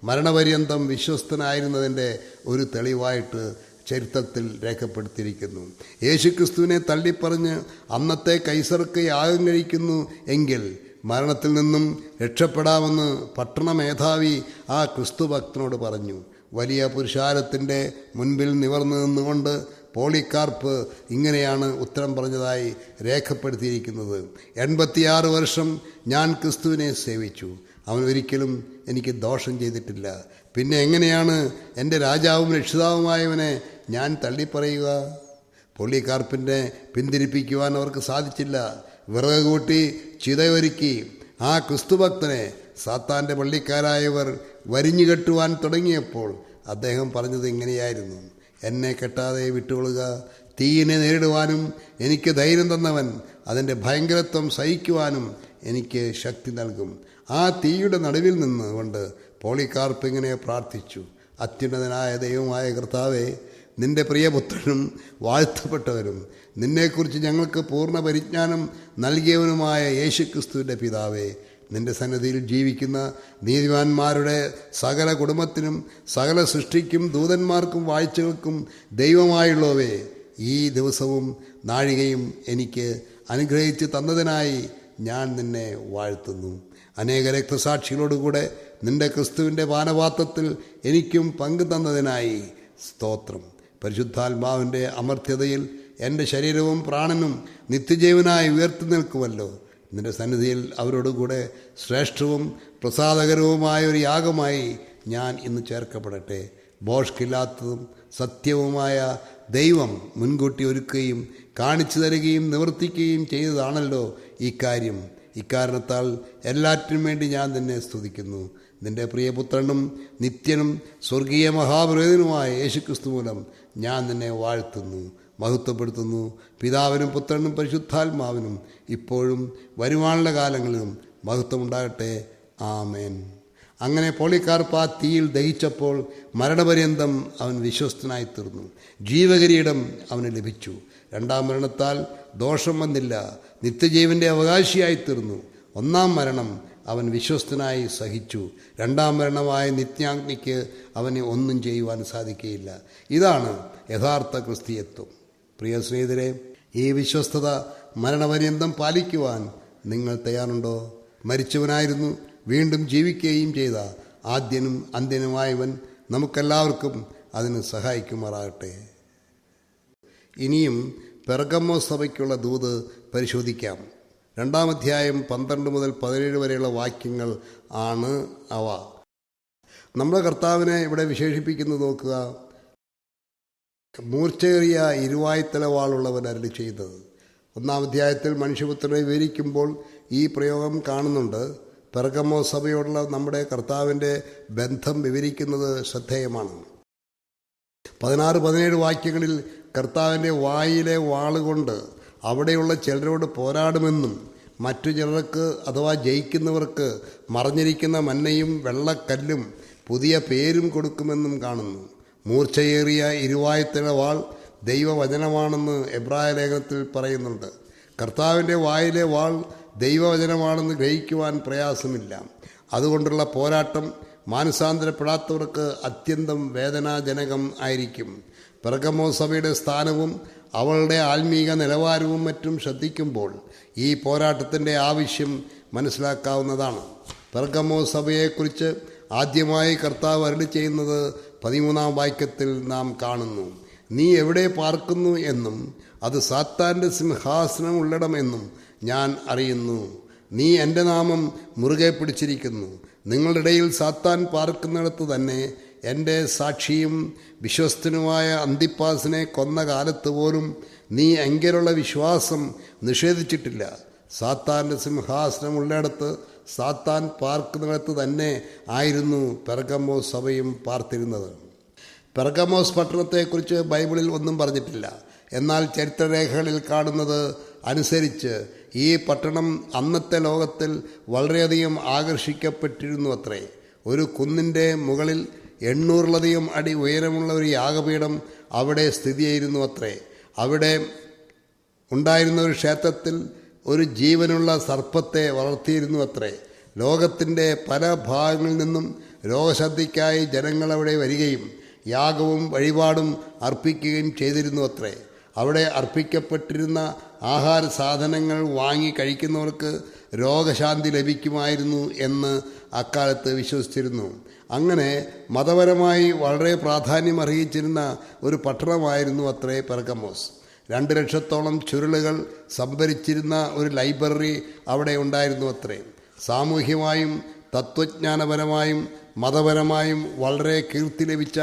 മരണപര്യന്തം വിശ്വസ്തനായിരുന്നതിൻ്റെ ഒരു തെളിവായിട്ട് ചരിത്രത്തിൽ രേഖപ്പെടുത്തിയിരിക്കുന്നു. യേശുക്രിസ്തുവിനെ തള്ളിപ്പറഞ്ഞ് അന്നത്തെ കൈസർക്ക് യാഗം കഴിക്കുന്നു എങ്കിൽ മരണത്തിൽ നിന്നും രക്ഷപ്പെടാമെന്ന് പട്ടണ മേധാവി ആ ക്രിസ്തുഭക്തനോട് പറഞ്ഞു. വലിയ പുരുഷാരത്തിൻ്റെ മുൻപിൽ നിവർന്നു നിന്നുകൊണ്ട് പോളികാർപ്പ് ഇങ്ങനെയാണ് ഉത്തരം പറഞ്ഞതായി രേഖപ്പെടുത്തിയിരിക്കുന്നത്: 86 വർഷം ഞാൻ ക്രിസ്തുവിനെ സേവിച്ചു. അവൻ ഒരിക്കലും എനിക്ക് ദോഷം ചെയ്തിട്ടില്ല. പിന്നെ എങ്ങനെയാണ് എൻ്റെ രാജാവും രക്ഷിതാവുമായവനെ ഞാൻ തള്ളിപ്പറയുക? പോളികാർപ്പിനെ പിന്തിരിപ്പിക്കുവാൻ അവർക്ക് സാധിച്ചില്ല. വിറക് കൂട്ടി ചിതയൊരുക്കി ആ ക്രിസ്തുഭക്തനെ സാത്താൻ്റെ പള്ളിക്കാരായവർ വരിഞ്ഞുകെട്ടുവാൻ തുടങ്ങിയപ്പോൾ അദ്ദേഹം പറഞ്ഞത് ഇങ്ങനെയായിരുന്നു: എന്നെ കെട്ടാതെ വിട്ടുകൊള്ളുക. തീയിനെ നേരിടുവാനും എനിക്ക് ധൈര്യം തന്നവൻ അതിൻ്റെ ഭയങ്കരത്വം സഹിക്കുവാനും എനിക്ക് ശക്തി നൽകും. ആ തീയുടെ നടുവിൽ നിന്നുകൊണ്ട് പോളികാർപ്പ് ഇങ്ങനെ പ്രാർത്ഥിച്ചു: അത്യുന്നതനായ ദൈവമായ കർത്താവേ, നിൻ്റെ പ്രിയപുത്രനും വാഴ്ത്തപ്പെട്ടവരും നിന്നെക്കുറിച്ച് ഞങ്ങൾക്ക് പൂർണ്ണ പരിജ്ഞാനം നൽകിയവനുമായ യേശുക്രിസ്തുവിൻ്റെ പിതാവേ, നിൻ്റെ സന്നിധിയിൽ ജീവിക്കുന്ന നീതിമാന്മാരുടെ സകല കുടുംബത്തിനും സകല സൃഷ്ടിക്കും ദൂതന്മാർക്കും വാഴ്ചകൾക്കും ദൈവമായുള്ളവേ, ഈ ദിവസവും നാഴികയും എനിക്ക് അനുഗ്രഹിച്ച് തന്നതിനായി ഞാൻ നിന്നെ വാഴ്ത്തുന്നു. അനേക രക്തസാക്ഷികളോടുകൂടെ നിൻ്റെ ക്രിസ്തുവിൻ്റെ പാനപാത്രത്തിൽ എനിക്കും പങ്കു തന്നതിനായി സ്തോത്രം. പരിശുദ്ധാത്മാവിൻ്റെ അമർത്യതയിൽ എൻ്റെ ശരീരവും പ്രാണനും നിത്യജീവനായി ഉയർത്തി നിൽക്കുമല്ലോ. നിൻ്റെ സന്നിധിയിൽ അവരോടുകൂടെ ശ്രേഷ്ഠവും പ്രസാദകരവുമായ ഒരു യാഗമായി ഞാൻ ഇന്ന് ചേർക്കപ്പെടട്ടെ. ഭോഷ്കില്ലാത്തതും സത്യവുമായ ദൈവം മുൻകൂട്ടി ഒരുക്കുകയും കാണിച്ചു തരികയും നിവർത്തിക്കുകയും ചെയ്തതാണല്ലോ ഈ കാര്യം. ഇക്കാരണത്താൽ എല്ലാറ്റിനും വേണ്ടി ഞാൻ നിന്നെ സ്തുതിക്കുന്നു. നിൻ്റെ പ്രിയപുത്രനും നിത്യനും സ്വർഗീയ മഹാപുരോഹിതനുമായ യേശുക്രിസ്തു മൂലം ഞാൻ നിന്നെ വാഴ്ത്തുന്നു, മഹത്വപ്പെടുത്തുന്നു. പിതാവിനും പുത്രനും പരിശുദ്ധാത്മാവിനും ഇപ്പോഴും വരുവാനുള്ള കാലങ്ങളിലും മഹത്വമുണ്ടാകട്ടെ. ആമേൻ. അങ്ങനെ പോളികാർപ്പ് ആ തീയിൽ ദഹിച്ചപ്പോൾ മരണപര്യന്തം അവൻ വിശ്വസ്തനായി തീർന്നു. ജീവകിരീടം അവന് ലഭിച്ചു. 2-ാം മരണത്താൽ ദോഷം വന്നില്ല. നിത്യജീവൻ്റെ അവകാശിയായി തീർന്നു. 1-ാം മരണം അവൻ വിശ്വസ്തനായി സഹിച്ചു. 2-ാം മരണമായ നിത്യാഗ്നിക്ക് അവന് ഒന്നും ചെയ്യുവാൻ സാധിക്കുകയില്ല. ഇതാണ് യഥാർത്ഥ ക്രിസ്തീയത്വം. പ്രിയ സ്നേഹിതരെ, ഈ വിശ്വസ്തത മരണപര്യന്തം പാലിക്കുവാൻ നിങ്ങൾ തയ്യാറുണ്ടോ? മരിച്ചവനായിരുന്നു വീണ്ടും ജീവിക്കുകയും ചെയ്ത ആദ്യനും അന്ത്യനുമായവൻ നമുക്കെല്ലാവർക്കും അതിന് സഹായിക്കുമാറാകട്ടെ. ഇനിയും പെർഗമോ സഭയ്ക്കുള്ള ദൂത് പരിശോധിക്കാം. 2-ാം അധ്യായം 12 മുതൽ 17 വരെയുള്ള വാക്യങ്ങൾ ആണ് അവ. നമ്മുടെ കർത്താവിനെ ഇവിടെ വിശേഷിപ്പിക്കുന്നത് നോക്കുക: മൂർച്ചയേറിയ ഇരുവായ്ത്തല വാളുള്ളവൻ അരുളി ചെയ്തത്. 1-ാം അധ്യായത്തിൽ മനുഷ്യപുത്രനെ വിവരിക്കുമ്പോൾ ഈ പ്രയോഗം കാണുന്നുണ്ട്. പെർഗമോ സഭയോടുള്ള നമ്മുടെ കർത്താവിൻ്റെ ബന്ധം വിവരിക്കുന്നത് ശ്രദ്ധേയമാണ്. 16-17 വാക്യങ്ങളിൽ കർത്താവിൻ്റെ വായിലെ വാളുകൊണ്ട് അവിടെയുള്ള ചിലരോട് പോരാടുമെന്നും മറ്റു ചിലർക്ക് അഥവാ ജയിക്കുന്നവർക്ക് മറഞ്ഞിരിക്കുന്ന മന്നയും വെള്ളക്കല്ലും പുതിയ പേരും കൊടുക്കുമെന്നും കാണുന്നു. മൂർച്ചയേറിയ ഇരുവായത്തിലെ വാൾ ദൈവവചനമാണെന്ന് എബ്രായ ലേഖനത്തിൽ പറയുന്നുണ്ട്. കർത്താവിൻ്റെ വായിലെ വാൾ ദൈവവചനമാണെന്ന് ഗ്രഹിക്കുവാൻ പ്രയാസമില്ല. അതുകൊണ്ടുള്ള പോരാട്ടം മാനസാന്തരപ്പെടാത്തവർക്ക് അത്യന്തം വേദനാജനകം ആയിരിക്കും. പെർഗമോസ് സഭയുടെ സ്ഥാനവും അവളുടെ ആത്മീക നിലവാരവും മറ്റും ശ്രദ്ധിക്കുമ്പോൾ ഈ പോരാട്ടത്തിൻ്റെ ആവശ്യം മനസ്സിലാക്കാവുന്നതാണ്. പെർഗമോസ് സഭയെക്കുറിച്ച് ആദ്യമായി കർത്താവ് അരുളി ചെയ്യുന്നത് 13-ാം വാക്യത്തിൽ നാം കാണുന്നു. നീ എവിടെ പാർക്കുന്നു എന്നും അത് സാത്താൻ്റെ സിംഹാസനം ഉള്ളിടം എന്നും ഞാൻ അറിയുന്നു. നീ എൻ്റെ നാമം മുറുകെ പിടിച്ചിരിക്കുന്നു. നിങ്ങളുടെ ഇടയിൽ സാത്താൻ പാർക്കുന്നിടത്ത് തന്നെ എൻ്റെ സാക്ഷിയും വിശ്വസ്തനുമായ അന്തിപ്പാസിനെ കൊന്ന കാലത്ത് പോലും നീ എങ്കിലുള്ള വിശ്വാസം നിഷേധിച്ചിട്ടില്ല. സാത്താൻ്റെ സിംഹാസനം ഉള്ളിടത്ത് സാത്താൻ പാർക്കുന്നിടത്ത് തന്നെ ആയിരുന്നു പെർഗമോസ് സഭയും പാർത്തിരുന്നത്. പെർഗമോസ് പട്ടണത്തെക്കുറിച്ച് ബൈബിളിൽ ഒന്നും പറഞ്ഞിട്ടില്ല. എന്നാൽ ചരിത്രരേഖകളിൽ കാണുന്നത് അനുസരിച്ച് ഈ പട്ടണം അന്നത്തെ ലോകത്തിൽ വളരെയധികം ആകർഷിക്കപ്പെട്ടിരുന്നു അത്രേ. ഒരു കുന്നിൻ്റെ മുകളിൽ 800-ലധികം അടി ഉയരമുള്ള ഒരു യാഗപീഠം അവിടെ സ്ഥിതി ചെയ്യുന്നു അത്രേ. അവിടെ ഉണ്ടായിരുന്ന ഒരു ക്ഷേത്രത്തിൽ ഒരു ജീവനുള്ള സർപ്പത്തെ വളർത്തിയിരുന്നു അത്രേ. ലോകത്തിൻ്റെ പല ഭാഗങ്ങളിൽ നിന്നും രോഗശാന്തിക്കായി ജനങ്ങൾ അവിടെ വരികയും യാഗവും വഴിപാടും അർപ്പിക്കുകയും ചെയ്തിരുന്നു അത്രേ. അവിടെ അർപ്പിക്കപ്പെട്ടിരുന്ന ആഹാര സാധനങ്ങൾ വാങ്ങി കഴിക്കുന്നവർക്ക് രോഗശാന്തി ലഭിക്കുമായിരുന്നു എന്ന് അക്കാലത്ത് വിശ്വസിച്ചിരുന്നു. അങ്ങനെ മതപരമായി വളരെ പ്രാധാന്യം അർഹിച്ചിരുന്ന ഒരു പട്ടണമായിരുന്നു അത്രേ പെർഗമോസ്. 2 ലക്ഷത്തോളം ചുരുളുകൾ സംഭരിച്ചിരുന്ന ഒരു ലൈബ്രറി അവിടെ ഉണ്ടായിരുന്നു അത്രേ. സാമൂഹ്യമായും തത്വജ്ഞാനപരമായും മതപരമായും വളരെ കീർത്തി ലഭിച്ച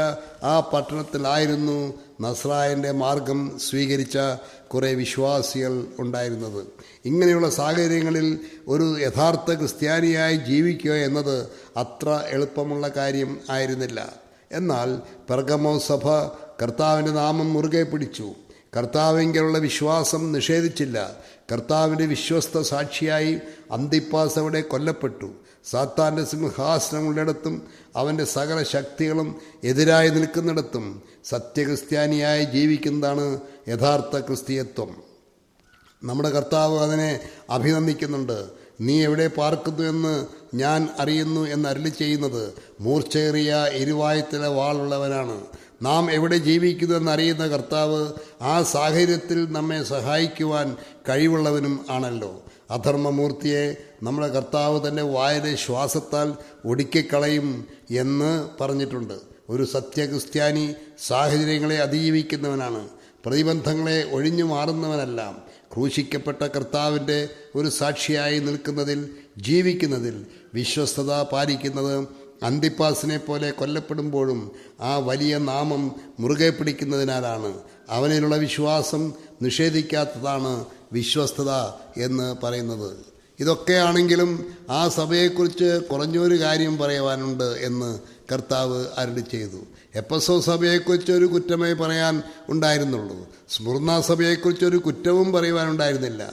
ആ പട്ടണത്തിലായിരുന്നു നസ്രായൻ്റെ മാർഗം സ്വീകരിച്ച കുറേ വിശ്വാസികൾ ഉണ്ടായിരുന്നത്. ഇങ്ങനെയുള്ള സാഹചര്യങ്ങളിൽ ഒരു യഥാർത്ഥ ക്രിസ്ത്യാനിയായി ജീവിക്കുക എന്നത് അത്ര എളുപ്പമുള്ള കാര്യം ആയിരുന്നില്ല. എന്നാൽ പെർഗമോസ് സഭ കർത്താവിൻ്റെ നാമം മുറുകെ പിടിച്ചു. കർത്താവിലുള്ള വിശ്വാസം നിഷേധിച്ചില്ല. കർത്താവിൻ്റെ വിശ്വസ്ത സാക്ഷിയായി അന്തിപ്പാസ് അവിടെ കൊല്ലപ്പെട്ടു. സാത്താൻ്റെ സിംഹാസനമുള്ളിടത്തും അവൻ്റെ സകല ശക്തികളും എതിരായി നിൽക്കുന്നിടത്തും സത്യക്രിസ്ത്യാനിയായി ജീവിക്കുന്നതാണ് യഥാർത്ഥ ക്രിസ്തീയത്വം. നമ്മുടെ കർത്താവ് അതിനെ അഭിനന്ദിക്കുന്നുണ്ട്. നീ എവിടെ പാർക്കുന്നു എന്ന് ഞാൻ അറിയുന്നു എന്ന് അരുളി ചെയ്യുന്നത് മൂർച്ചയേറിയ ഇരുവായത്തിലെ വാളുള്ളവനാണ്. നാം എവിടെ ജീവിക്കുന്നു എന്നറിയുന്ന കർത്താവ് ആ സാഹചര്യത്തിൽ നമ്മെ സഹായിക്കുവാൻ കഴിവുള്ളവനും ആണല്ലോ. അധർമ്മമൂർത്തിയെ നമ്മുടെ കർത്താവ് തൻ്റെ വായിലെ ശ്വാസത്താൽ ഒടുക്കിക്കളയും എന്ന് പറഞ്ഞിട്ടുണ്ട്. ഒരു സത്യക്രിസ്ത്യാനി സാഹചര്യങ്ങളെ അതിജീവിക്കുന്നവനാണ്. പ്രതിബന്ധങ്ങളെ ഒഴിഞ്ഞു മാറുന്നവനല്ല. ക്രൂശിക്കപ്പെട്ട കർത്താവിൻ്റെ ഒരു സാക്ഷിയായി നിൽക്കുന്നതിൽ, ജീവിക്കുന്നതിൽ വിശ്വസ്തത പാലിക്കുന്നത് അന്തിപ്പാസിനെ പോലെ കൊല്ലപ്പെടുമ്പോഴും ആ വലിയ നാമം മുറുകെ പിടിക്കുന്നതിനാലാണ്. അവനിലുള്ള വിശ്വാസം നിഷേധിക്കാത്തതാണ് വിശ്വസ്തത എന്ന് പറയുന്നത്. ഇതൊക്കെയാണെങ്കിലും ആ സഭയെക്കുറിച്ച് കുറഞ്ഞൊരു കാര്യം പറയുവാനുണ്ട് എന്ന് കർത്താവ് അരുളി ചെയ്തു. എഫെസോസ് സഭയെക്കുറിച്ചൊരു കുറ്റമേ പറയാൻ ഉണ്ടായിരുന്നുള്ളൂ. സ്മുർന്ന സഭയെക്കുറിച്ചൊരു കുറ്റവും പറയുവാനുണ്ടായിരുന്നില്ല.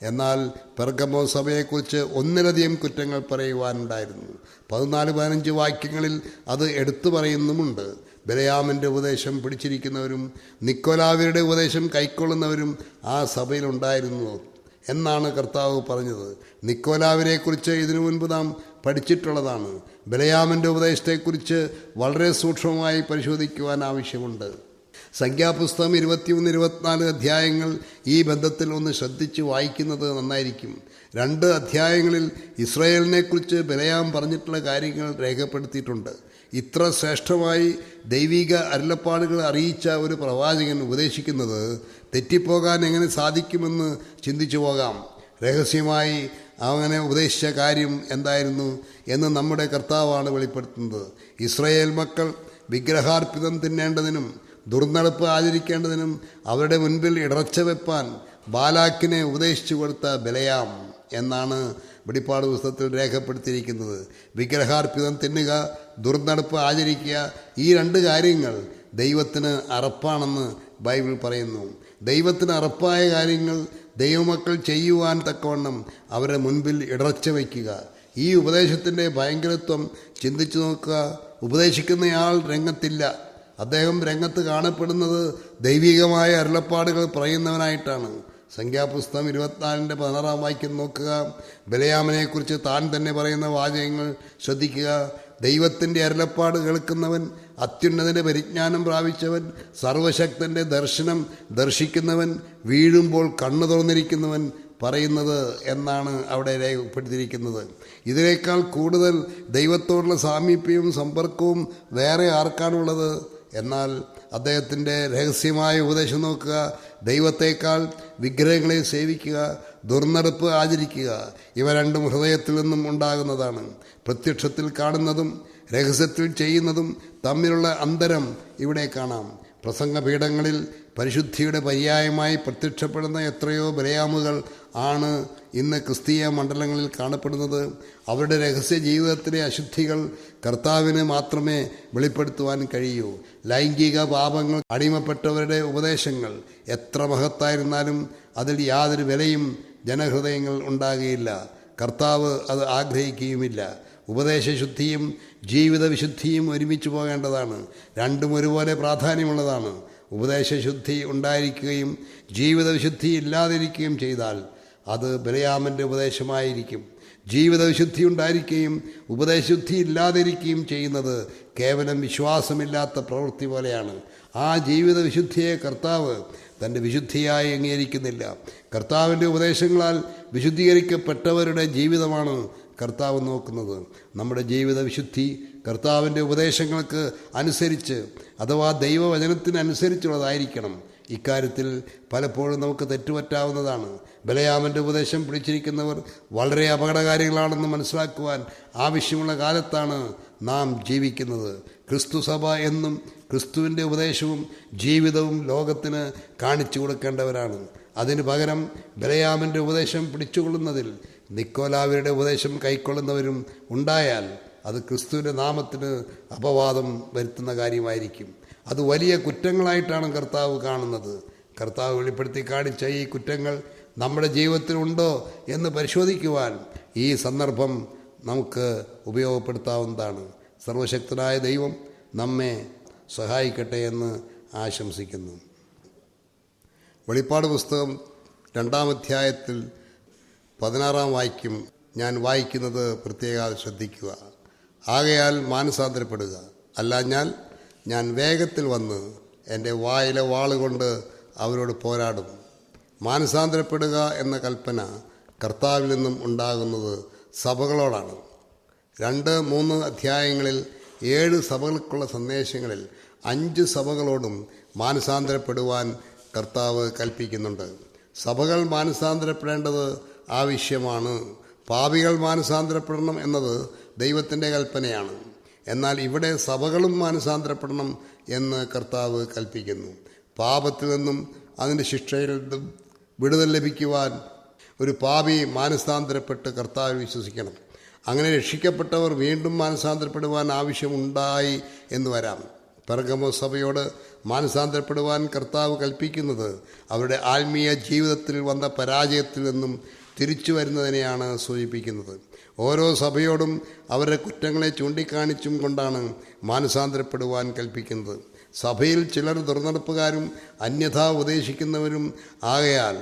എന്നാൽ പെർഗമോസ് സഭയെക്കുറിച്ച് ഒന്നിലധികം കുറ്റങ്ങൾ പറയുവാനുണ്ടായിരുന്നു. 14-15 വാക്യങ്ങളിൽ അത് എടുത്തു പറയുന്നുമുണ്ട്. ബലയാമിൻ്റെ ഉപദേശം പിടിച്ചിരിക്കുന്നവരും നിക്കോലാവ്യരുടെ ഉപദേശം കൈക്കൊള്ളുന്നവരും ആ സഭയിലുണ്ടായിരുന്നു എന്നാണ് കർത്താവ് പറഞ്ഞത്. നിക്കോലാവിനെക്കുറിച്ച് ഇതിനു മുൻപ് നാം പഠിച്ചിട്ടുള്ളതാണ്. ബലയാമിൻ്റെ ഉപദേശത്തെക്കുറിച്ച് വളരെ സൂക്ഷ്മമായി പരിശോധിക്കുവാൻ ആവശ്യമുണ്ട്. സംഖ്യാപുസ്തകം 23-24 അധ്യായങ്ങൾ ഈ ബന്ധത്തിൽ ഒന്ന് ശ്രദ്ധിച്ച് വായിക്കുന്നത് നന്നായിരിക്കും. 2 അധ്യായങ്ങളിൽ ഇസ്രായേലിനെക്കുറിച്ച് ബലയാം പറഞ്ഞിട്ടുള്ള കാര്യങ്ങൾ രേഖപ്പെടുത്തിയിട്ടുണ്ട്. ഇത്ര ശ്രേഷ്ഠമായി ദൈവിക അരുളപ്പാടുകൾ അറിയിച്ച ഒരു പ്രവാചകൻ ഉപദേശിക്കുന്നത് തെറ്റിപ്പോകാൻ എങ്ങനെ സാധിക്കുമെന്ന് ചിന്തിച്ചു പോകാം. രഹസ്യമായി അങ്ങനെ ഉപദേശിച്ച കാര്യം എന്തായിരുന്നു എന്ന് നമ്മുടെ കർത്താവാണ് വെളിപ്പെടുത്തുന്നത്. ഇസ്രായേൽ മക്കൾ വിഗ്രഹാർപ്പിതം തിന്നേണ്ടതിനും ദുർനടപ്പ് ആചരിക്കേണ്ടതിനും അവരുടെ മുൻപിൽ ഇടർച്ച വെപ്പാൻ ബാലാക്കിനെ ഉപദേശിച്ചു കൊടുത്ത ബലയാം എന്നാണ് വെളിപ്പാട് പുസ്തകത്തിൽ രേഖപ്പെടുത്തിയിരിക്കുന്നത്. വിഗ്രഹാർപ്പിതം തിന്നുക, ദുർനടപ്പ് ആചരിക്കുക, ഈ 2 കാര്യങ്ങൾ ദൈവത്തിന് അറപ്പാണെന്ന് ബൈബിൾ പറയുന്നു. ദൈവത്തിന് അറപ്പായ കാര്യങ്ങൾ ദൈവമക്കൾ ചെയ്യുവാൻ തക്കവണ്ണം അവരുടെ മുൻപിൽ ഇടർച്ച വയ്ക്കുക. ഈ ഉപദേശത്തിൻ്റെ ഭയങ്കരത്വം ചിന്തിച്ചു നോക്കുക. ഉപദേശിക്കുന്നയാൾ രംഗത്തില്ല. അദ്ദേഹം രംഗത്ത് കാണപ്പെടുന്നത് ദൈവികമായ അരുളപ്പാടുകൾ പറയുന്നവനായിട്ടാണ്. സംഖ്യാപുസ്തകം 24:16 വാക്യം നോക്കുക. ബലയാമിനെക്കുറിച്ച് താൻ തന്നെ പറയുന്ന വാചകങ്ങൾ ശ്രദ്ധിക്കുക. ദൈവത്തിൻ്റെ അരുളപ്പാട് കേൾക്കുന്നവൻ, അത്യുന്നതൻ്റെ പരിജ്ഞാനം പ്രാപിച്ചവൻ, സർവശക്തൻ്റെ ദർശനം ദർശിക്കുന്നവൻ, വീഴുമ്പോൾ കണ്ണു തുറന്നിരിക്കുന്നവൻ പറയുന്നത് എന്നാണ് അവിടെ രേഖപ്പെടുത്തിയിരിക്കുന്നത്. ഇതിനേക്കാൾ കൂടുതൽ ദൈവത്തോടുള്ള സാമീപ്യവും സമ്പർക്കവും വേറെ ആർക്കാണുള്ളത്? എന്നാൽ അദ്ദേഹത്തിൻ്റെ രഹസ്യമായ ഉപദേശം നോക്കുക. ദൈവത്തേക്കാൾ വിഗ്രഹങ്ങളെ സേവിക്കുക, ദുർനടപ്പ് ആചരിക്കുക, ഇവ രണ്ടും ഹൃദയത്തിൽ നിന്നും ഉണ്ടാകുന്നതാണ്. പ്രത്യക്ഷത്തിൽ കാണുന്നതും രഹസ്യത്തിൽ ചെയ്യുന്നതും തമ്മിലുള്ള അന്തരം ഇവിടെ കാണാം. പ്രസംഗപീഠങ്ങളിൽ പരിശുദ്ധിയുടെ പര്യായമായി പ്രത്യക്ഷപ്പെടുന്ന എത്രയോ ബലയാമുകൾ ആണ് ഇന്ന് ക്രിസ്തീയ മണ്ഡലങ്ങളിൽ കാണപ്പെടുന്നത്. അവരുടെ രഹസ്യ ജീവിതത്തിലെ അശുദ്ധികൾ കർത്താവിന് മാത്രമേ വെളിപ്പെടുത്തുവാൻ കഴിയൂ. ലൈംഗിക പാപങ്ങൾ അടിമപ്പെട്ടവരുടെ ഉപദേശങ്ങൾ എത്ര മഹത്തായിരുന്നാലും അതിൽ യാതൊരു വിലയും ജനഹൃദയങ്ങൾ ഉണ്ടാകുകയില്ല. കർത്താവ് അത് ആഗ്രഹിക്കുകയുമില്ല. ഉപദേശശുദ്ധിയും ജീവിത വിശുദ്ധിയും ഒരുമിച്ച് പോകേണ്ടതാണ്. രണ്ടും ഒരുപോലെ പ്രാധാന്യമുള്ളതാണ്. ഉപദേശശുദ്ധി ഉണ്ടായിരിക്കുകയും ജീവിത വിശുദ്ധി ഇല്ലാതിരിക്കുകയും ചെയ്താൽ അത് ബലയാമൻ്റെ ഉപദേശമായിരിക്കും. ജീവിത വിശുദ്ധി ഉണ്ടായിരിക്കുകയും ഉപദേശശുദ്ധി ഇല്ലാതിരിക്കുകയും ചെയ്യുന്നത് കേവലം വിശ്വാസമില്ലാത്ത പ്രവൃത്തി പോലെയാണ്. ആ ജീവിത വിശുദ്ധിയെ കർത്താവ് തൻ്റെ വിശുദ്ധിയായി അംഗീകരിക്കുന്നില്ല. കർത്താവിൻ്റെ ഉപദേശങ്ങളാൽ വിശുദ്ധീകരിക്കപ്പെട്ടവരുടെ ജീവിതമാണ് കർത്താവ് നോക്കുന്നത്. നമ്മുടെ ജീവിത വിശുദ്ധി കർത്താവിൻ്റെ ഉപദേശങ്ങൾക്ക് അനുസരിച്ച് അഥവാ ദൈവവചനത്തിനനുസരിച്ചുള്ളതായിരിക്കണം. ഇക്കാര്യത്തിൽ പലപ്പോഴും നമുക്ക് തെറ്റുപറ്റാവുന്നതാണ്. ബലയാമൻ്റെ ഉപദേശം പിടിച്ചിരിക്കുന്നവർ വളരെ അപകടകാരികളാണെന്ന് മനസ്സിലാക്കുവാൻ ആവശ്യമുള്ള കാലത്താണ് നാം ജീവിക്കുന്നത്. ക്രിസ്തു സഭ എന്നും ക്രിസ്തുവിൻ്റെ ഉപദേശവും ജീവിതവും ലോകത്തിന് കാണിച്ചു കൊടുക്കേണ്ടവരാണ്. അതിനു പകരം ബലയാമൻ്റെ ഉപദേശം പിടിച്ചുകൊള്ളുന്നതിൽ നിക്കോലാവരുടെ ഉപദേശം കൈക്കൊള്ളുന്നവരും ഉണ്ടായാൽ അത് ക്രിസ്തുവിൻ്റെ നാമത്തിന് അപവാദം വരുത്തുന്ന കാര്യമായിരിക്കും. അത് വലിയ കുറ്റങ്ങളായിട്ടാണ് കർത്താവ് കാണുന്നത്. കർത്താവ് വെളിപ്പെടുത്തി കാണിച്ച ഈ കുറ്റങ്ങൾ നമ്മുടെ ജീവിതത്തിലുണ്ടോ എന്ന് പരിശോധിക്കുവാൻ ഈ സന്ദർഭം നമുക്ക് ഉപയോഗപ്പെടുത്താവുന്നതാണ്. സർവശക്തനായ ദൈവം നമ്മെ സഹായിക്കട്ടെ എന്ന് ആശംസിക്കുന്നു. വെളിപ്പാട് പുസ്തകം 2-ാം അധ്യായത്തിൽ 16-ാം വാക്യം ഞാൻ വായിക്കുന്നത് പ്രത്യേകം ശ്രദ്ധിക്കുക. ആകയാൽ മാനസാന്തരപ്പെടുക, അല്ലാഞ്ഞാൽ ഞാൻ വേഗത്തിൽ വന്ന് എൻ്റെ വായിലെ വാളുകൊണ്ട് അവരോട് പോരാടും. മാനസാന്തരപ്പെടുക എന്ന കൽപ്പന കർത്താവിൽ നിന്നും ഉണ്ടാകുന്നത് സഭകളോടാണ്. 2-3 അധ്യായങ്ങളിൽ 7 സഭകൾക്കുള്ള സന്ദേശങ്ങളിൽ 5 സഭകളോടും മാനസാന്തരപ്പെടുവാൻ കർത്താവ് കൽപ്പിക്കുന്നുണ്ട്. സഭകൾ മാനസാന്തരപ്പെടേണ്ടത് ആവശ്യമാണ്. പാപികൾ മാനസാന്തരപ്പെടണം എന്നത് ദൈവത്തിൻ്റെ കൽപ്പനയാണ്. എന്നാൽ ഇവിടെ സഭകളും മാനസാന്തരപ്പെടണം എന്ന് കർത്താവ് കൽപ്പിക്കുന്നു. പാപത്തിൽ നിന്നും അതിൻ്റെ ശിക്ഷയിൽ നിന്നും വിടുതൽ ലഭിക്കുവാൻ ഒരു പാപി മാനസാന്തരപ്പെട്ട് കർത്താവിൽ വിശ്വസിക്കണം. അങ്ങനെ രക്ഷിക്കപ്പെട്ടവർ വീണ്ടും മാനസാന്തരപ്പെടുവാൻ ആവശ്യമുണ്ടായി എന്ന് വരാം. പെർഗമോസ് സഭയോട് മാനസാന്തരപ്പെടുവാൻ കർത്താവ് കൽപ്പിക്കുന്നത് അവരുടെ ആത്മീയ ജീവിതത്തിൽ വന്ന പരാജയത്തിൽ നിന്നും തിരിച്ചു വരുന്നതിനെയാണ് സൂചിപ്പിക്കുന്നത്. ഓരോ സഭയോടും അവരുടെ കുറ്റങ്ങളെ ചൂണ്ടിക്കാണിച്ചും കൊണ്ടാണ് മാനസാന്തരപ്പെടുവാൻ കൽപ്പിക്കുന്നത്. സഭയിൽ ചിലർ ദുർനടപ്പുകാരും അന്യഥാ ഉപദേശിക്കുന്നവരും ആകയാൽ